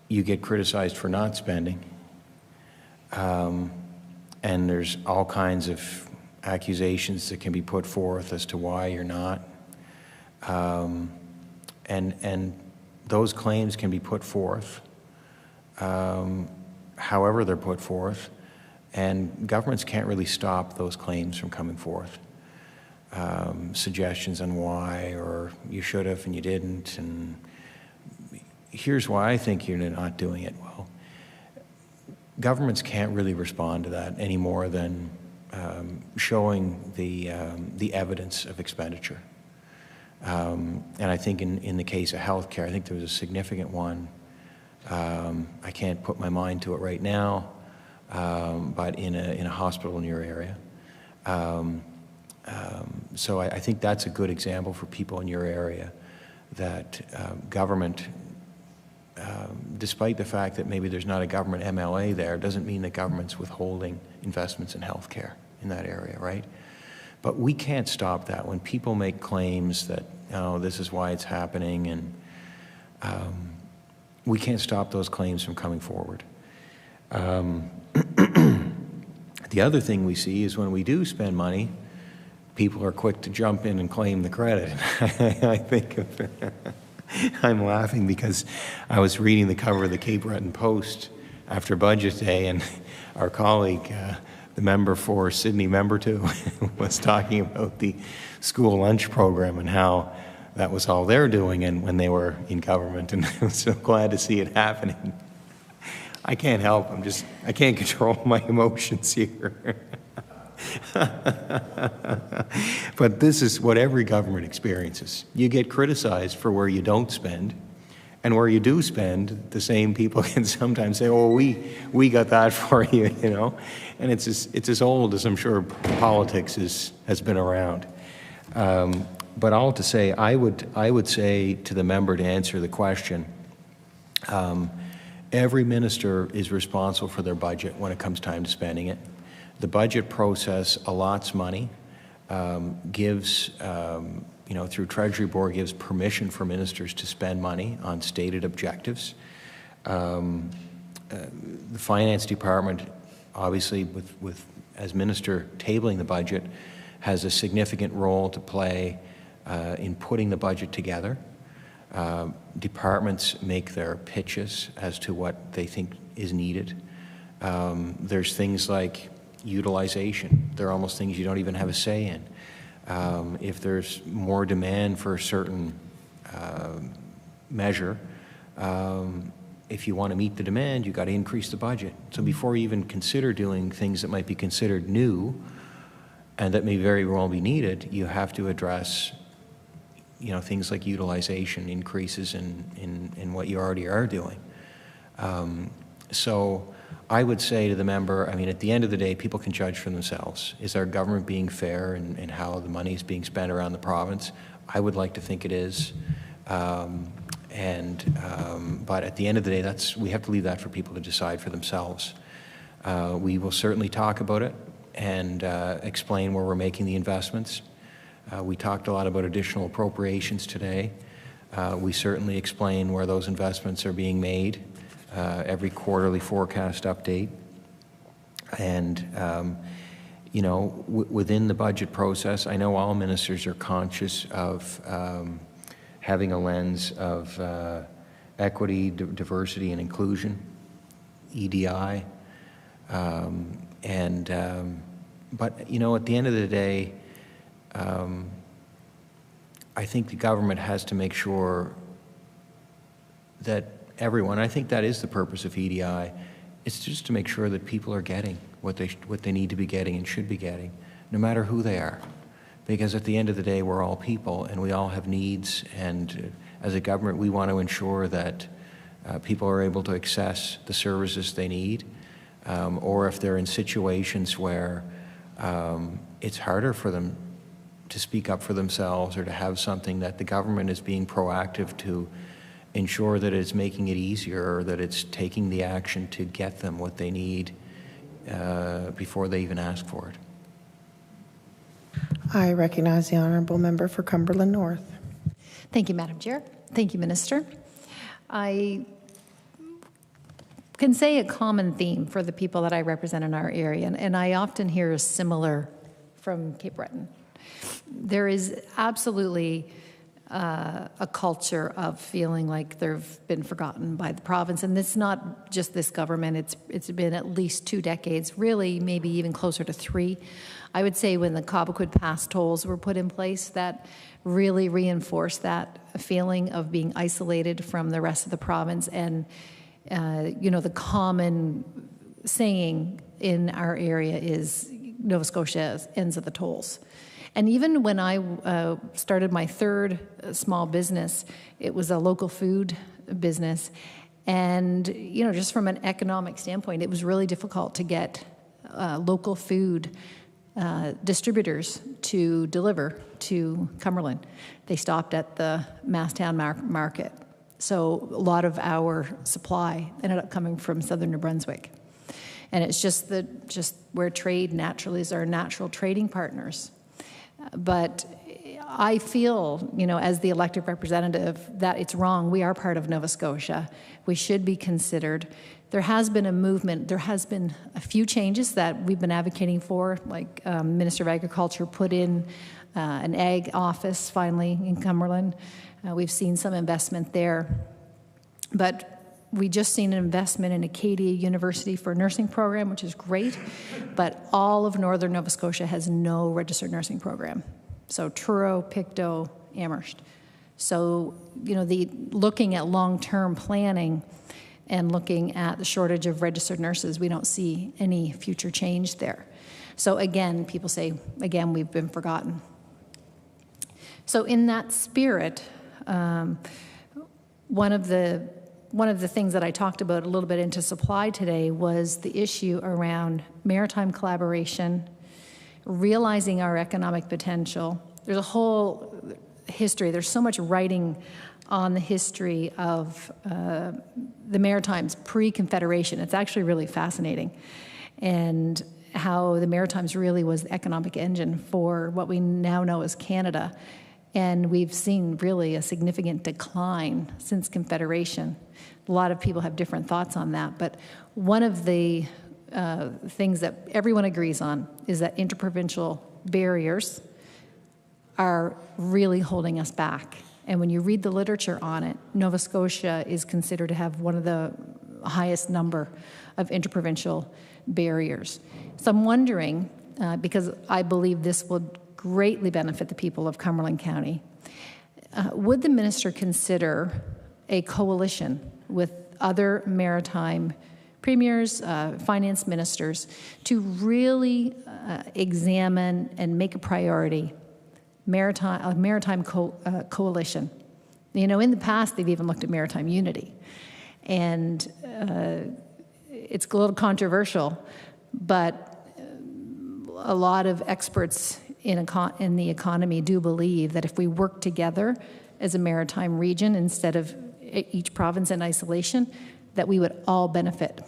you get criticized for not spending, and there's all kinds of accusations that can be put forth as to why you're not, and those claims can be put forth however they're put forth, and governments can't really stop those claims from coming forth. Suggestions on why, or you should have and you didn't, and here's why I think you're not doing it well. Governments can't really respond to that any more than showing the evidence of expenditure. And I think in the case of healthcare, I think there was a significant one. I can't put my mind to it right now, but in a hospital in your area. So I think that's a good example for people in your area that government, despite the fact that maybe there's not a government MLA there, doesn't mean that government's withholding investments in healthcare in that area, right? But we can't stop that. When people make claims that, oh, this is why it's happening, and we can't stop those claims from coming forward. The other thing we see is when we do spend money, people are quick to jump in and claim the credit. I think I'm laughing because I was reading the cover of the Cape Breton Post after Budget Day, and our colleague, the member for Sydney Member 2, was talking about the school lunch program and how that was all they're doing and when they were in government, and I'm so glad to see it happening. I can't help, I can't control my emotions here. But this is what every government experiences. You get criticized for where you don't spend, and where you do spend, the same people can sometimes say, oh, we got that for you, you know? And it's as old as I'm sure politics has been around. But all to say, I would say to the member to answer the question, every minister is responsible for their budget when it comes time to spending it. The budget process allots money, gives, through Treasury Board, gives permission for ministers to spend money on stated objectives. The Finance Department obviously, as minister tabling the budget, has a significant role to play in putting the budget together. Departments make their pitches as to what they think is needed. There's things like utilization. There are almost things you don't even have a say in. If there's more demand for a certain measure, if you want to meet the demand, you've got to increase the budget. So before you even consider doing things that might be considered new and that may very well be needed, you have to address, you know, things like utilization, increases in what you already are doing. So I would say to the member, I mean, at the end of the day, people can judge for themselves. Is our government being fair in how the money is being spent around the province? I would like to think it is. But at the end of the day, we have to leave that for people to decide for themselves. We will certainly talk about it and explain where we're making the investments. We talked a lot about additional appropriations today. We certainly explain where those investments are being made, every quarterly forecast update. And, you know, within the budget process, I know all ministers are conscious of having a lens of equity, diversity, and inclusion, EDI. But, you know, at the end of the day, I think the government has to make sure that everyone, I think that is the purpose of EDI, it's just to make sure that people are getting what they need to be getting and should be getting, no matter who they are. Because at the end of the day, we're all people and we all have needs, and as a government, we want to ensure that people are able to access the services they need, or if they're in situations where it's harder for them to speak up for themselves or to have something, that the government is being proactive to ensure that it's making it easier, or that it's taking the action to get them what they need before they even ask for it. I recognize the honourable member for Cumberland North. Thank you, Madam Chair. Thank you, Minister. I can say a common theme for the people that I represent in our area, and I often hear similar from Cape Breton. There is absolutely a culture of feeling like they've been forgotten by the province, and it's not just this government. It's been at least 2 decades, really maybe even closer to 3. I would say when the Cobequid Pass tolls were put in place, that really reinforced that feeling of being isolated from the rest of the province. And you know, the common saying in our area is Nova Scotia ends at the tolls. And even when I started my 3rd small business, it was a local food business. And, you know, just from an economic standpoint, it was really difficult to get local food distributors to deliver to Cumberland. They stopped at the Masstown market. So a lot of our supply ended up coming from southern New Brunswick. And it's just where trade naturally is our natural trading partners. But I feel, you know, as the elected representative, that it's wrong. We are part of Nova Scotia. We should be considered. There has been a movement. There has been a few changes that we've been advocating for, like Minister of Agriculture put in an ag office finally in Cumberland. We've seen some investment there. But we just seen an investment in Acadia University for a nursing program, which is great, but all of northern Nova Scotia has no registered nursing program. So Truro, Pictou, Amherst. So, you know, looking at long-term planning and looking at the shortage of registered nurses, we don't see any future change there. So again, people say, again, we've been forgotten. So in that spirit, one of the things that I talked about a little bit into supply today was the issue around maritime collaboration, realizing our economic potential. There's a whole history. There's so much writing on the history of the Maritimes pre-Confederation. It's actually really fascinating, and how the Maritimes really was the economic engine for what we now know as Canada. And we've seen really a significant decline since Confederation. A lot of people have different thoughts on that, but one of the things that everyone agrees on is that interprovincial barriers are really holding us back. And when you read the literature on it, Nova Scotia is considered to have one of the highest number of interprovincial barriers. So I'm wondering, because I believe this will greatly benefit the people of Cumberland County, would the minister consider a coalition with other maritime premiers, finance ministers, to really examine and make a priority a maritime coalition? You know, in the past, they've even looked at maritime unity. And it's a little controversial, but a lot of experts in the economy do believe that if we work together as a maritime region instead of each province in isolation, that we would all benefit.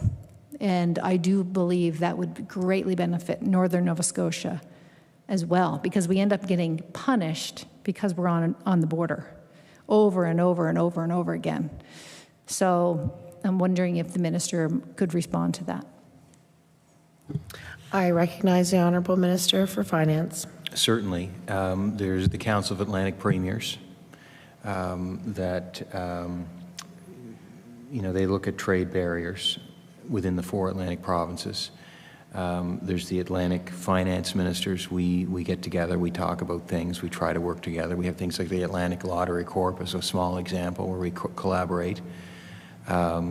And I do believe that would greatly benefit northern Nova Scotia as well, because we end up getting punished because we're on the border over and over and over and over again. So I'm wondering if the minister could respond to that. I recognize the Honourable Minister for Finance. Certainly. There's the Council of Atlantic Premiers that, you know, they look at trade barriers within the 4 Atlantic provinces. There's the Atlantic finance ministers. We get together, we talk about things, we try to work together. We have things like the Atlantic Lottery Corp as a small example where we collaborate. I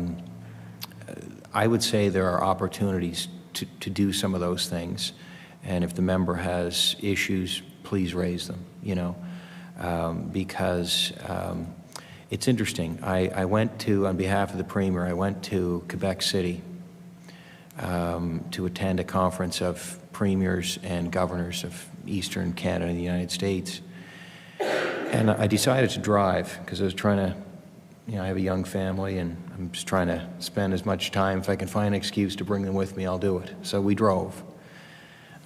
would say there are opportunities to do some of those things, and if the member has issues, please raise them, you know, because it's interesting. I went to, on behalf of the Premier, I went to Quebec City to attend a conference of premiers and governors of Eastern Canada and the United States. And I decided to drive because I was trying to, you know, I have a young family and I'm just trying to spend as much time. If I can find an excuse to bring them with me, I'll do it. So we drove.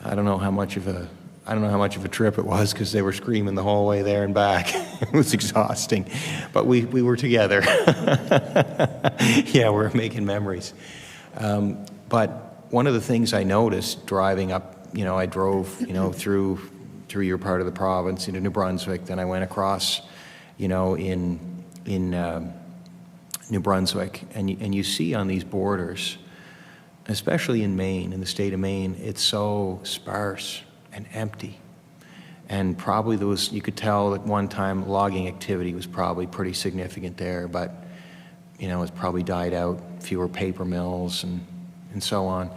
I don't know how much of a trip it was because they were screaming the whole way there and back. It was exhausting, but we were together. Yeah, we're making memories. But one of the things I noticed driving up, you know, I drove, you know, through your part of the province into New Brunswick. Then I went across, you know, in New Brunswick, and you see on these borders, especially in Maine, in the state of Maine, it's so sparse and empty. And probably there was, you could tell at one time logging activity was probably pretty significant there, but, you know, it's probably died out, fewer paper mills and so on.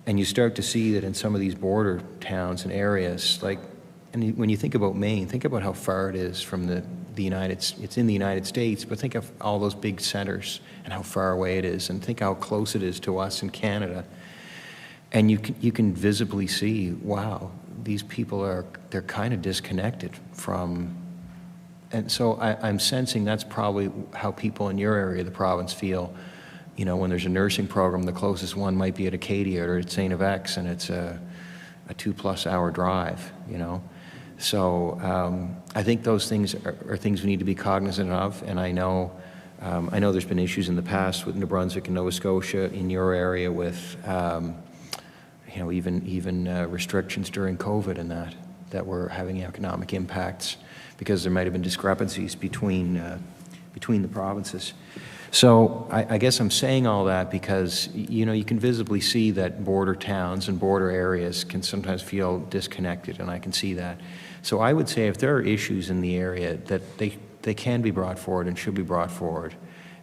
And you start to see that in some of these border towns and areas, like, and when you think about Maine, think about how far it is from the it's in the United States, but think of all those big centers and how far away it is, and think how close it is to us in Canada. And you can visibly see, wow, these people they're kind of disconnected from, and so I'm sensing that's probably how people in your area of the province feel. You know, when there's a nursing program, the closest one might be at Acadia or at St. FX, and it's a 2+ hour drive, you know. So I think those things are things we need to be cognizant of, and I know there's been issues in the past with New Brunswick and Nova Scotia in your area with, you know, even restrictions during COVID and that were having economic impacts because there might have been discrepancies between the provinces. So I guess I'm saying all that because, you know, you can visibly see that border towns and border areas can sometimes feel disconnected, and I can see that. So I would say if there are issues in the area that they can be brought forward and should be brought forward.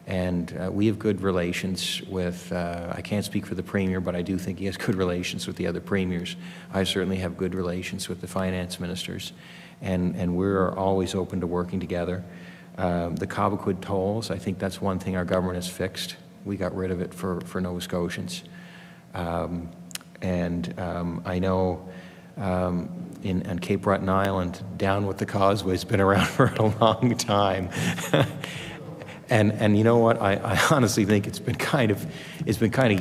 And we have good relations with, I can't speak for the Premier, but I do think he has good relations with the other premiers. I certainly have good relations with the finance ministers, and we're always open to working together. The Cobequid tolls, I think that's one thing our government has fixed. We got rid of it for Nova Scotians. I know on Cape Breton Island, down with the causeway, has been around for a long time. And you know what? I honestly think it's been kind of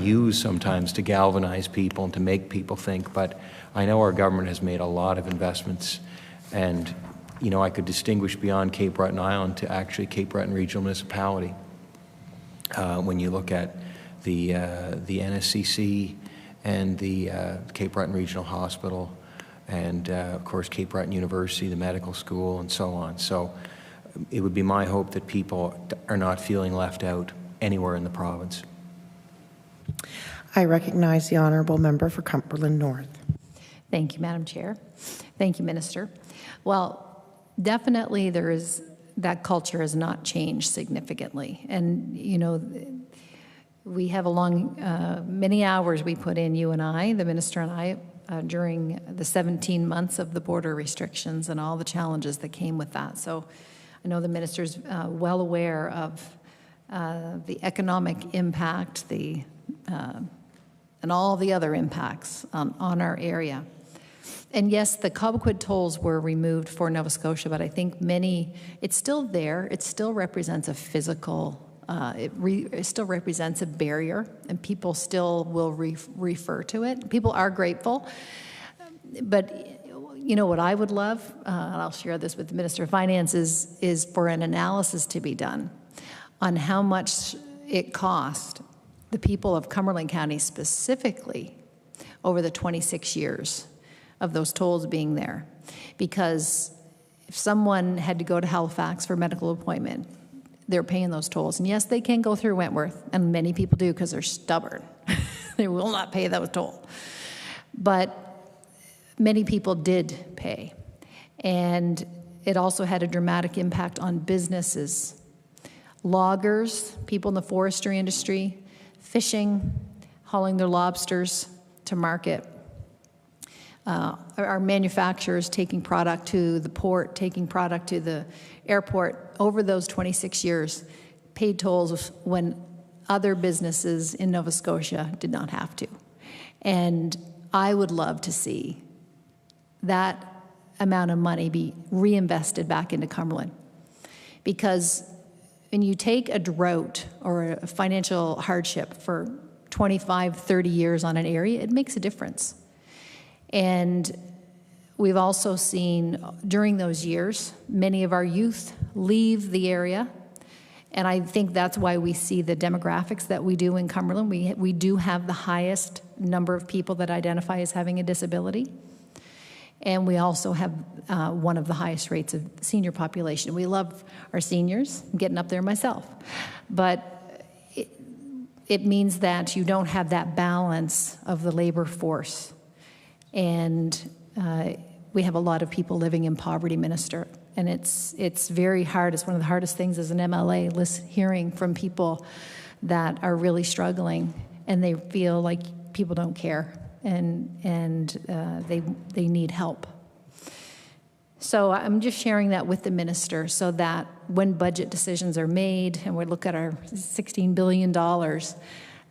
used sometimes to galvanize people and to make people think. But I know our government has made a lot of investments, and you know, I could distinguish beyond Cape Breton Island to actually Cape Breton Regional Municipality. When you look at the NSCC and the Cape Breton Regional Hospital, and of course Cape Breton University, the medical school, and so on. So it would be my hope that people are not feeling left out anywhere in the province. I recognize the honourable member for Cumberland North. Thank you, Madam Chair. Thank you, Minister. Well, definitely that culture has not changed significantly. And, you know, we have many hours we put in, you and I, the Minister and I, during the 17 months of the border restrictions and all the challenges that came with that. So I know the Minister's well aware of the economic impact, and all the other impacts on our area. And yes, the Cobequid tolls were removed for Nova Scotia, but I think it's still there. It still represents a physical, it still represents a barrier, and people still will refer to it. People are grateful, but you know what I would love, and I'll share this with the Minister of Finance, is for an analysis to be done on how much it cost the people of Cumberland County specifically over the 26 years of those tolls being there. Because if someone had to go to Halifax for a medical appointment, they're paying those tolls. And yes, they can go through Wentworth, and many people do because they're stubborn. They will not pay that toll. But many people did pay. And it also had a dramatic impact on businesses. Loggers, people in the forestry industry, fishing, hauling their lobsters to market. Our manufacturers taking product to the port, taking product to the airport over those 26 years, paid tolls when other businesses in Nova Scotia did not have to. And I would love to see that amount of money be reinvested back into Cumberland. Because when you take a drought or a financial hardship for 25, 30 years on an area, it makes a difference. And we've also seen during those years, many of our youth leave the area. And I think that's why we see the demographics that we do in Cumberland. We do have the highest number of people that identify as having a disability. And we also have one of the highest rates of senior population. We love our seniors. I'm getting up there myself. But it means that you don't have that balance of the labor force. And we have a lot of people living in poverty, Minister. And it's very hard. It's one of the hardest things as an MLA, hearing from people that are really struggling and they feel like people don't care and they need help. So I'm just sharing that with the Minister so that when budget decisions are made and we look at our $16 billion,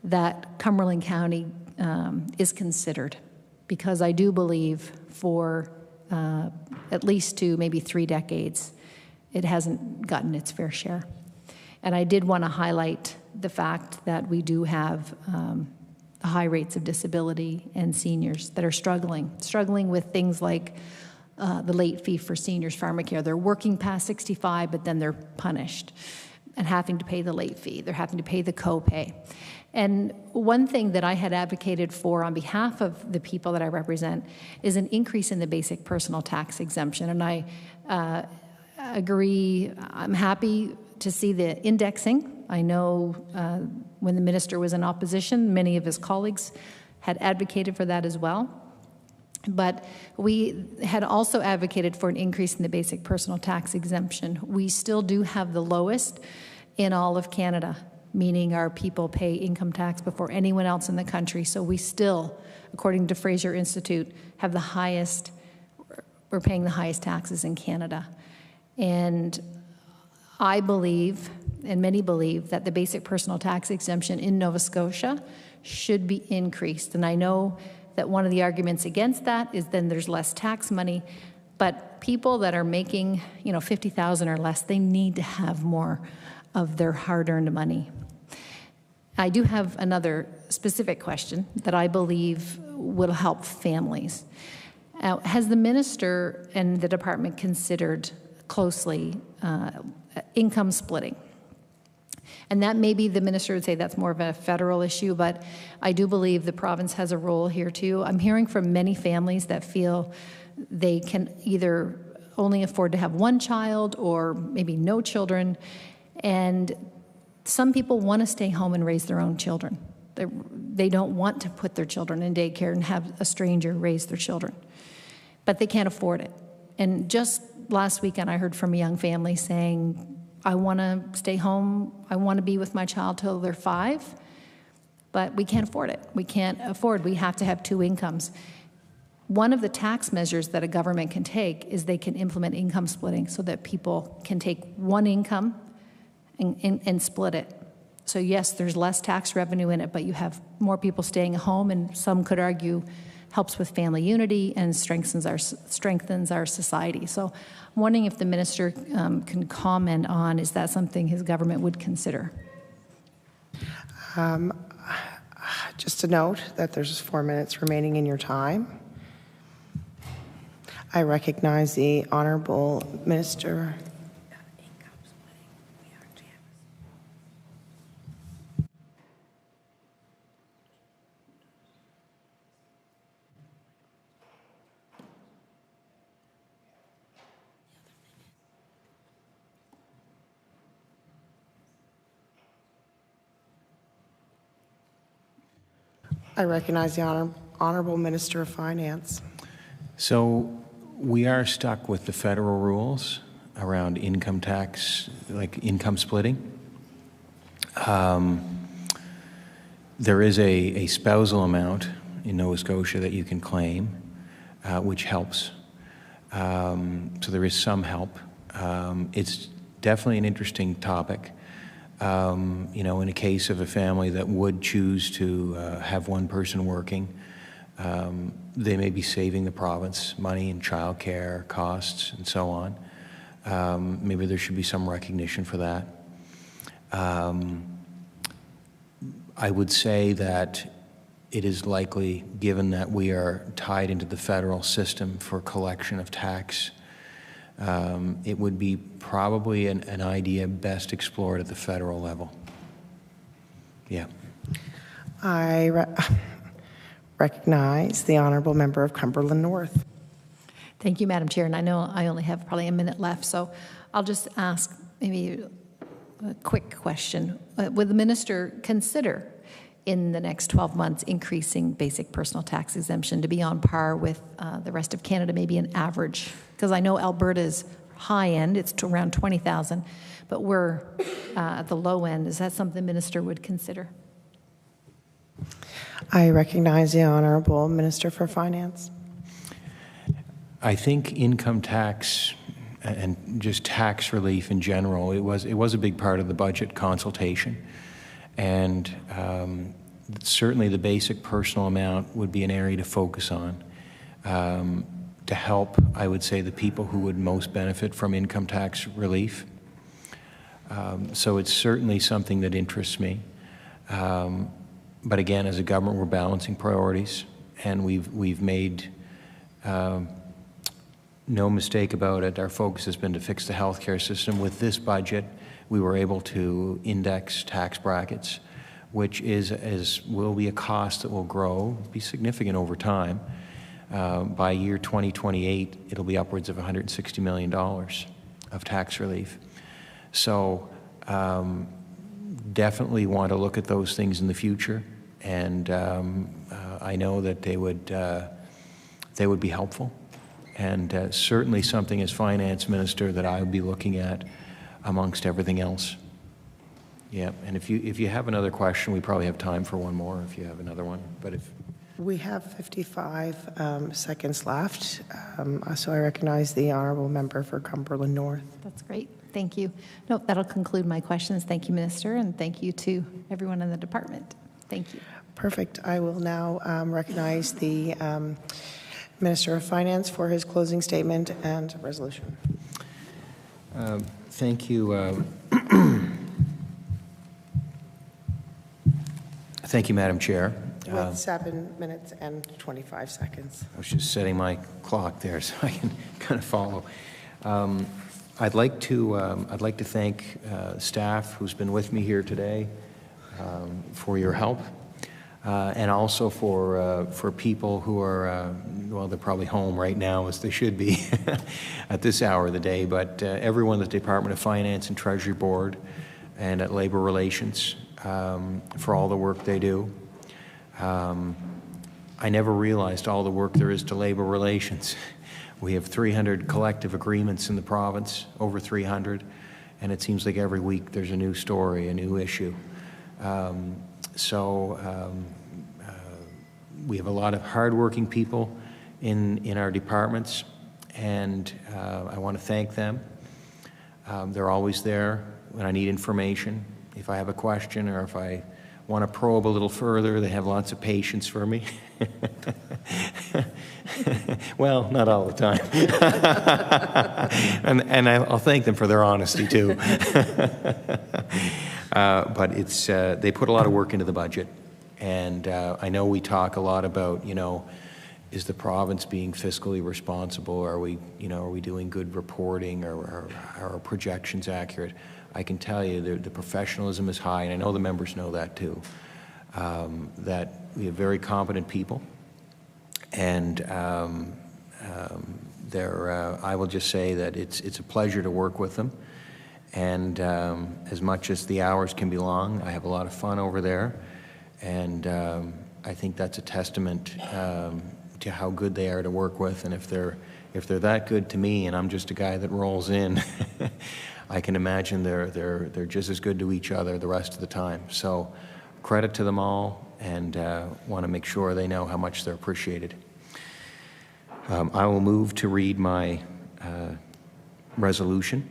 that Cumberland County is considered. Because I do believe for at least 2, maybe 3 decades, it hasn't gotten its fair share. And I did want to highlight the fact that we do have high rates of disability and seniors that are struggling with things like the late fee for seniors pharmacare. They're working past 65, but then they're punished and having to pay the late fee. They're having to pay the copay. And one thing that I had advocated for on behalf of the people that I represent is an increase in the basic personal tax exemption. And I agree, I'm happy to see the indexing. I know when the Minister was in opposition, many of his colleagues had advocated for that as well. But we had also advocated for an increase in the basic personal tax exemption. We still do have the lowest in all of Canada, meaning our people pay income tax before anyone else in the country. So we still, according to Fraser Institute, have the highest, we're paying the highest taxes in Canada. And I believe, and many believe, that the basic personal tax exemption in Nova Scotia should be increased. And I know that one of the arguments against that is then there's less tax money, but people that are making, $50,000 or less, they need to have more of their hard-earned money. I do have another specific question that I believe will help families. Has the Minister and the department considered closely income splitting? And that maybe the minister would say that's more of a federal issue, but I do believe the province has a role here too. I'm hearing from many families that feel they can either only afford to have one child or maybe no children, and some people want to stay home and raise their own children. They don't want to put their children in daycare and have a stranger raise their children, but they can't afford it. And just last weekend, I heard from a young family saying, I want to stay home, I want to be with my child till they're 5, but we can't afford it. We have to have 2 incomes. One of the tax measures that a government can take is they can implement income splitting so that people can take one income and split it. So yes, there's less tax revenue in it, but you have more people staying at home, and some could argue helps with family unity and strengthens our society. So I'm wondering if the minister can comment on, is that something his government would consider? Just a note that there's 4 minutes remaining in your time. I recognize the Honourable Minister. I recognize the Honourable Minister of Finance. So we are stuck with the federal rules around income tax, like income splitting. There is a spousal amount in Nova Scotia that you can claim, which helps. So there is some help. It's definitely an interesting topic. You know, in a case of a family that would choose to have one person working, they may be saving the province money in childcare costs and so on. Maybe there should be some recognition for that. I would say that it is likely, given that we are tied into the federal system for collection of tax, it would be probably an idea best explored at the federal level. Yeah. I recognize the Honourable Member of Cumberland North. Thank you, Madam Chair. And I know I only have probably a minute left, so I'll just ask maybe a quick question. Would the minister consider in the next 12 months increasing basic personal tax exemption to be on par with the rest of Canada, maybe an average? Because I know Alberta's high end, it's to around 20,000, but we're at the low end. Is that something the minister would consider? I recognize the Honourable Minister for Finance. I think income tax and just tax relief in general, it was a big part of the budget consultation. And certainly the basic personal amount would be an area to focus on to help, I would say, the people who would most benefit from income tax relief. So it's certainly something that interests me. But again, as a government, we're balancing priorities, and we've made no mistake about it. Our focus has been to fix the healthcare system. With this budget, we were able to index tax brackets, which will be a cost that will grow, be significant over time. By year 2028, it'll be upwards of $160 million of tax relief. So definitely want to look at those things in the future, and I know that they would be helpful, and certainly something as finance minister that I would be looking at amongst everything else. Yeah, and if you have another question, we probably have time for one more if you have another one. But if we have 55 seconds left, so I recognize the Honourable Member for Cumberland North. That's great. Thank you. No, that'll conclude my questions. Thank you, Minister, and thank you to everyone in the department. Thank you. Perfect. I will now recognize the Minister of Finance for his closing statement and resolution. Thank you. Thank you, Madam Chair. With 7 minutes and 25 seconds. I was just setting my clock there so I can kind of follow. I'd like to thank staff who's been with me here today for your help, and also for people who are well, they're probably home right now, as they should be at this hour of the day. But everyone at the Department of Finance and Treasury Board, and at Labor Relations, for all the work they do. I never realized all the work there is to labor relations. We have 300 collective agreements in the province, over 300, and it seems like every week there's a new story, a new issue. We have a lot of hardworking people in our departments, and I want to thank them. They're always there when I need information. If I have a question or if I want to probe a little further, they have lots of patience for me. Well, not all the time. and I'll thank them for their honesty, too. But it's, they put a lot of work into the budget. And I know we talk a lot about, you know, is the province being fiscally responsible? Are we, you know, are we doing good reporting? Are our projections accurate? I can tell you the professionalism is high, and I know the members know that too, that we have very competent people. And I will just say that it's a pleasure to work with them. And as much as the hours can be long, I have a lot of fun over there. And I think that's a testament to how good they are to work with. And if they're that good to me, and I'm just a guy that rolls in, I can imagine they're just as good to each other the rest of the time. So credit to them all, and want to make sure they know how much they're appreciated. I will move to read my resolution.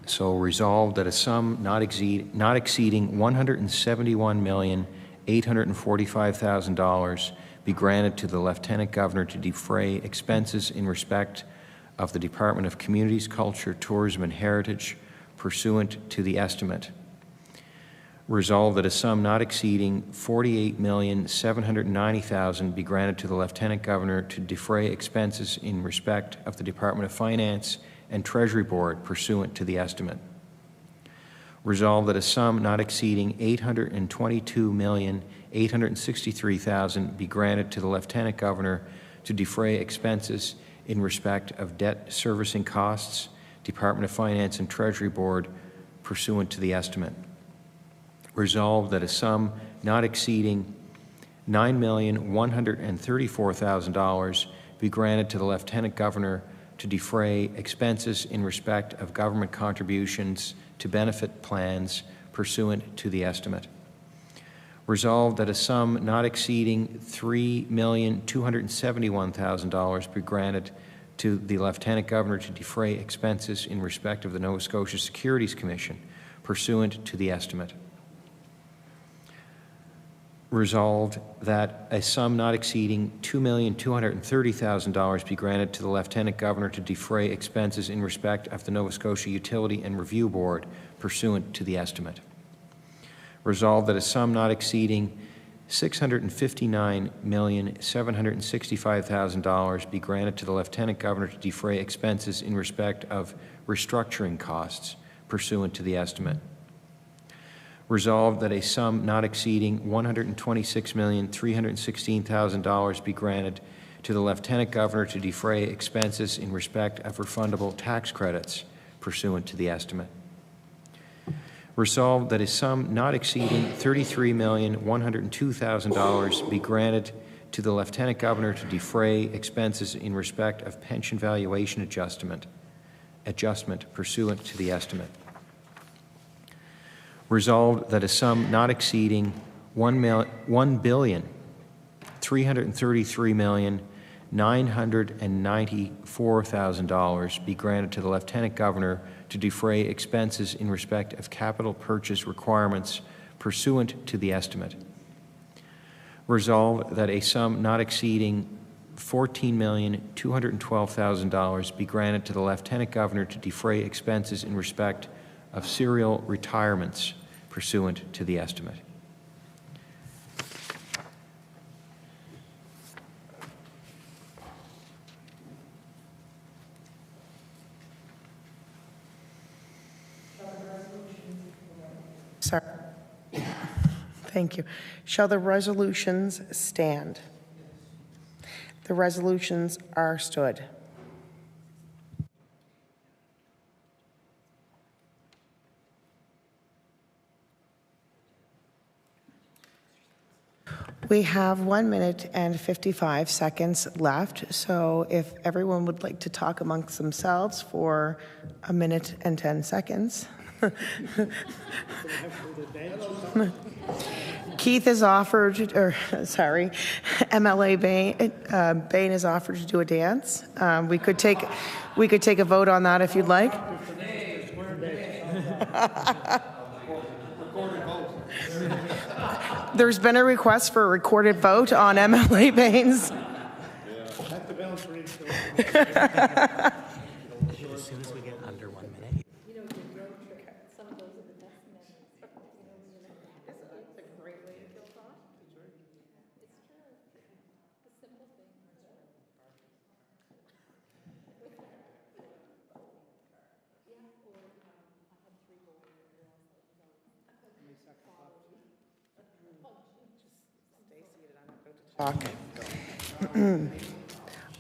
So resolved that a sum not exceeding $171,845,000 be granted to the Lieutenant Governor to defray expenses in respect of the Department of Communities, Culture, Tourism and Heritage pursuant to the estimate. Resolved that a sum not exceeding $48,790,000 be granted to the Lieutenant Governor to defray expenses in respect of the Department of Finance and Treasury Board pursuant to the estimate. Resolved that a sum not exceeding $822,863,000 be granted to the Lieutenant Governor to defray expenses in respect of debt servicing costs, Department of Finance and Treasury Board pursuant to the estimate. Resolved that a sum not exceeding $9,134,000 be granted to the Lieutenant Governor to defray expenses in respect of government contributions to benefit plans pursuant to the estimate. Resolved that a sum not exceeding $3,271,000 be granted to the Lieutenant Governor to defray expenses in respect of the Nova Scotia Securities Commission pursuant to the estimate. Resolved that a sum not exceeding $2,230,000 be granted to the Lieutenant Governor to defray expenses in respect of the Nova Scotia Utility and Review Board pursuant to the estimate. Resolved that a sum not exceeding $659,765,000 be granted to the Lieutenant Governor to defray expenses in respect of restructuring costs pursuant to the estimate. Resolved that a sum not exceeding $126,316,000 be granted to the Lieutenant Governor to defray expenses in respect of refundable tax credits pursuant to the estimate. Resolved that a sum not exceeding $33,102,000 be granted to the Lieutenant Governor to defray expenses in respect of pension valuation adjustment pursuant to the estimate. Resolved that a sum not exceeding $1,333,994,000 be granted to the Lieutenant Governor to defray expenses in respect of capital purchase requirements pursuant to the estimate. Resolved that a sum not exceeding $14,212,000 be granted to the Lieutenant Governor to defray expenses in respect of serial retirements pursuant to the estimate. Sorry. Thank you. Shall the resolutions stand? The resolutions are stood. We have 1 minute and 55 seconds left, so if everyone would like to talk amongst themselves for 1 minute and 10 seconds. Keith has offered, or sorry, MLA Bain has offered to do a dance. We could take a vote on that if you'd like. There's been a request for a recorded vote on MLA Bain's. As soon as we get under 1 minute.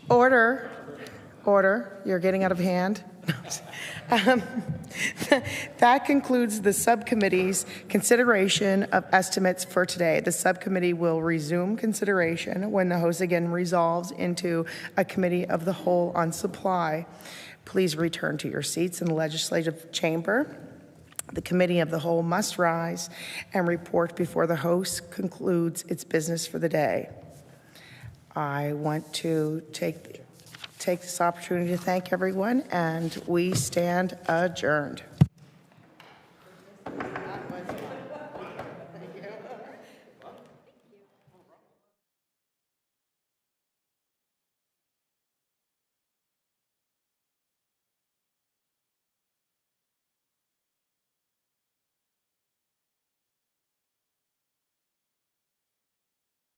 Order. Order. You're getting out of hand. That concludes the subcommittee's consideration of estimates for today. The subcommittee will resume consideration when the House again resolves into a committee of the whole on supply. Please return to your seats in the legislative chamber. The committee of the whole must rise and report before the House concludes its business for the day. I want to take this opportunity to thank everyone, and we stand adjourned.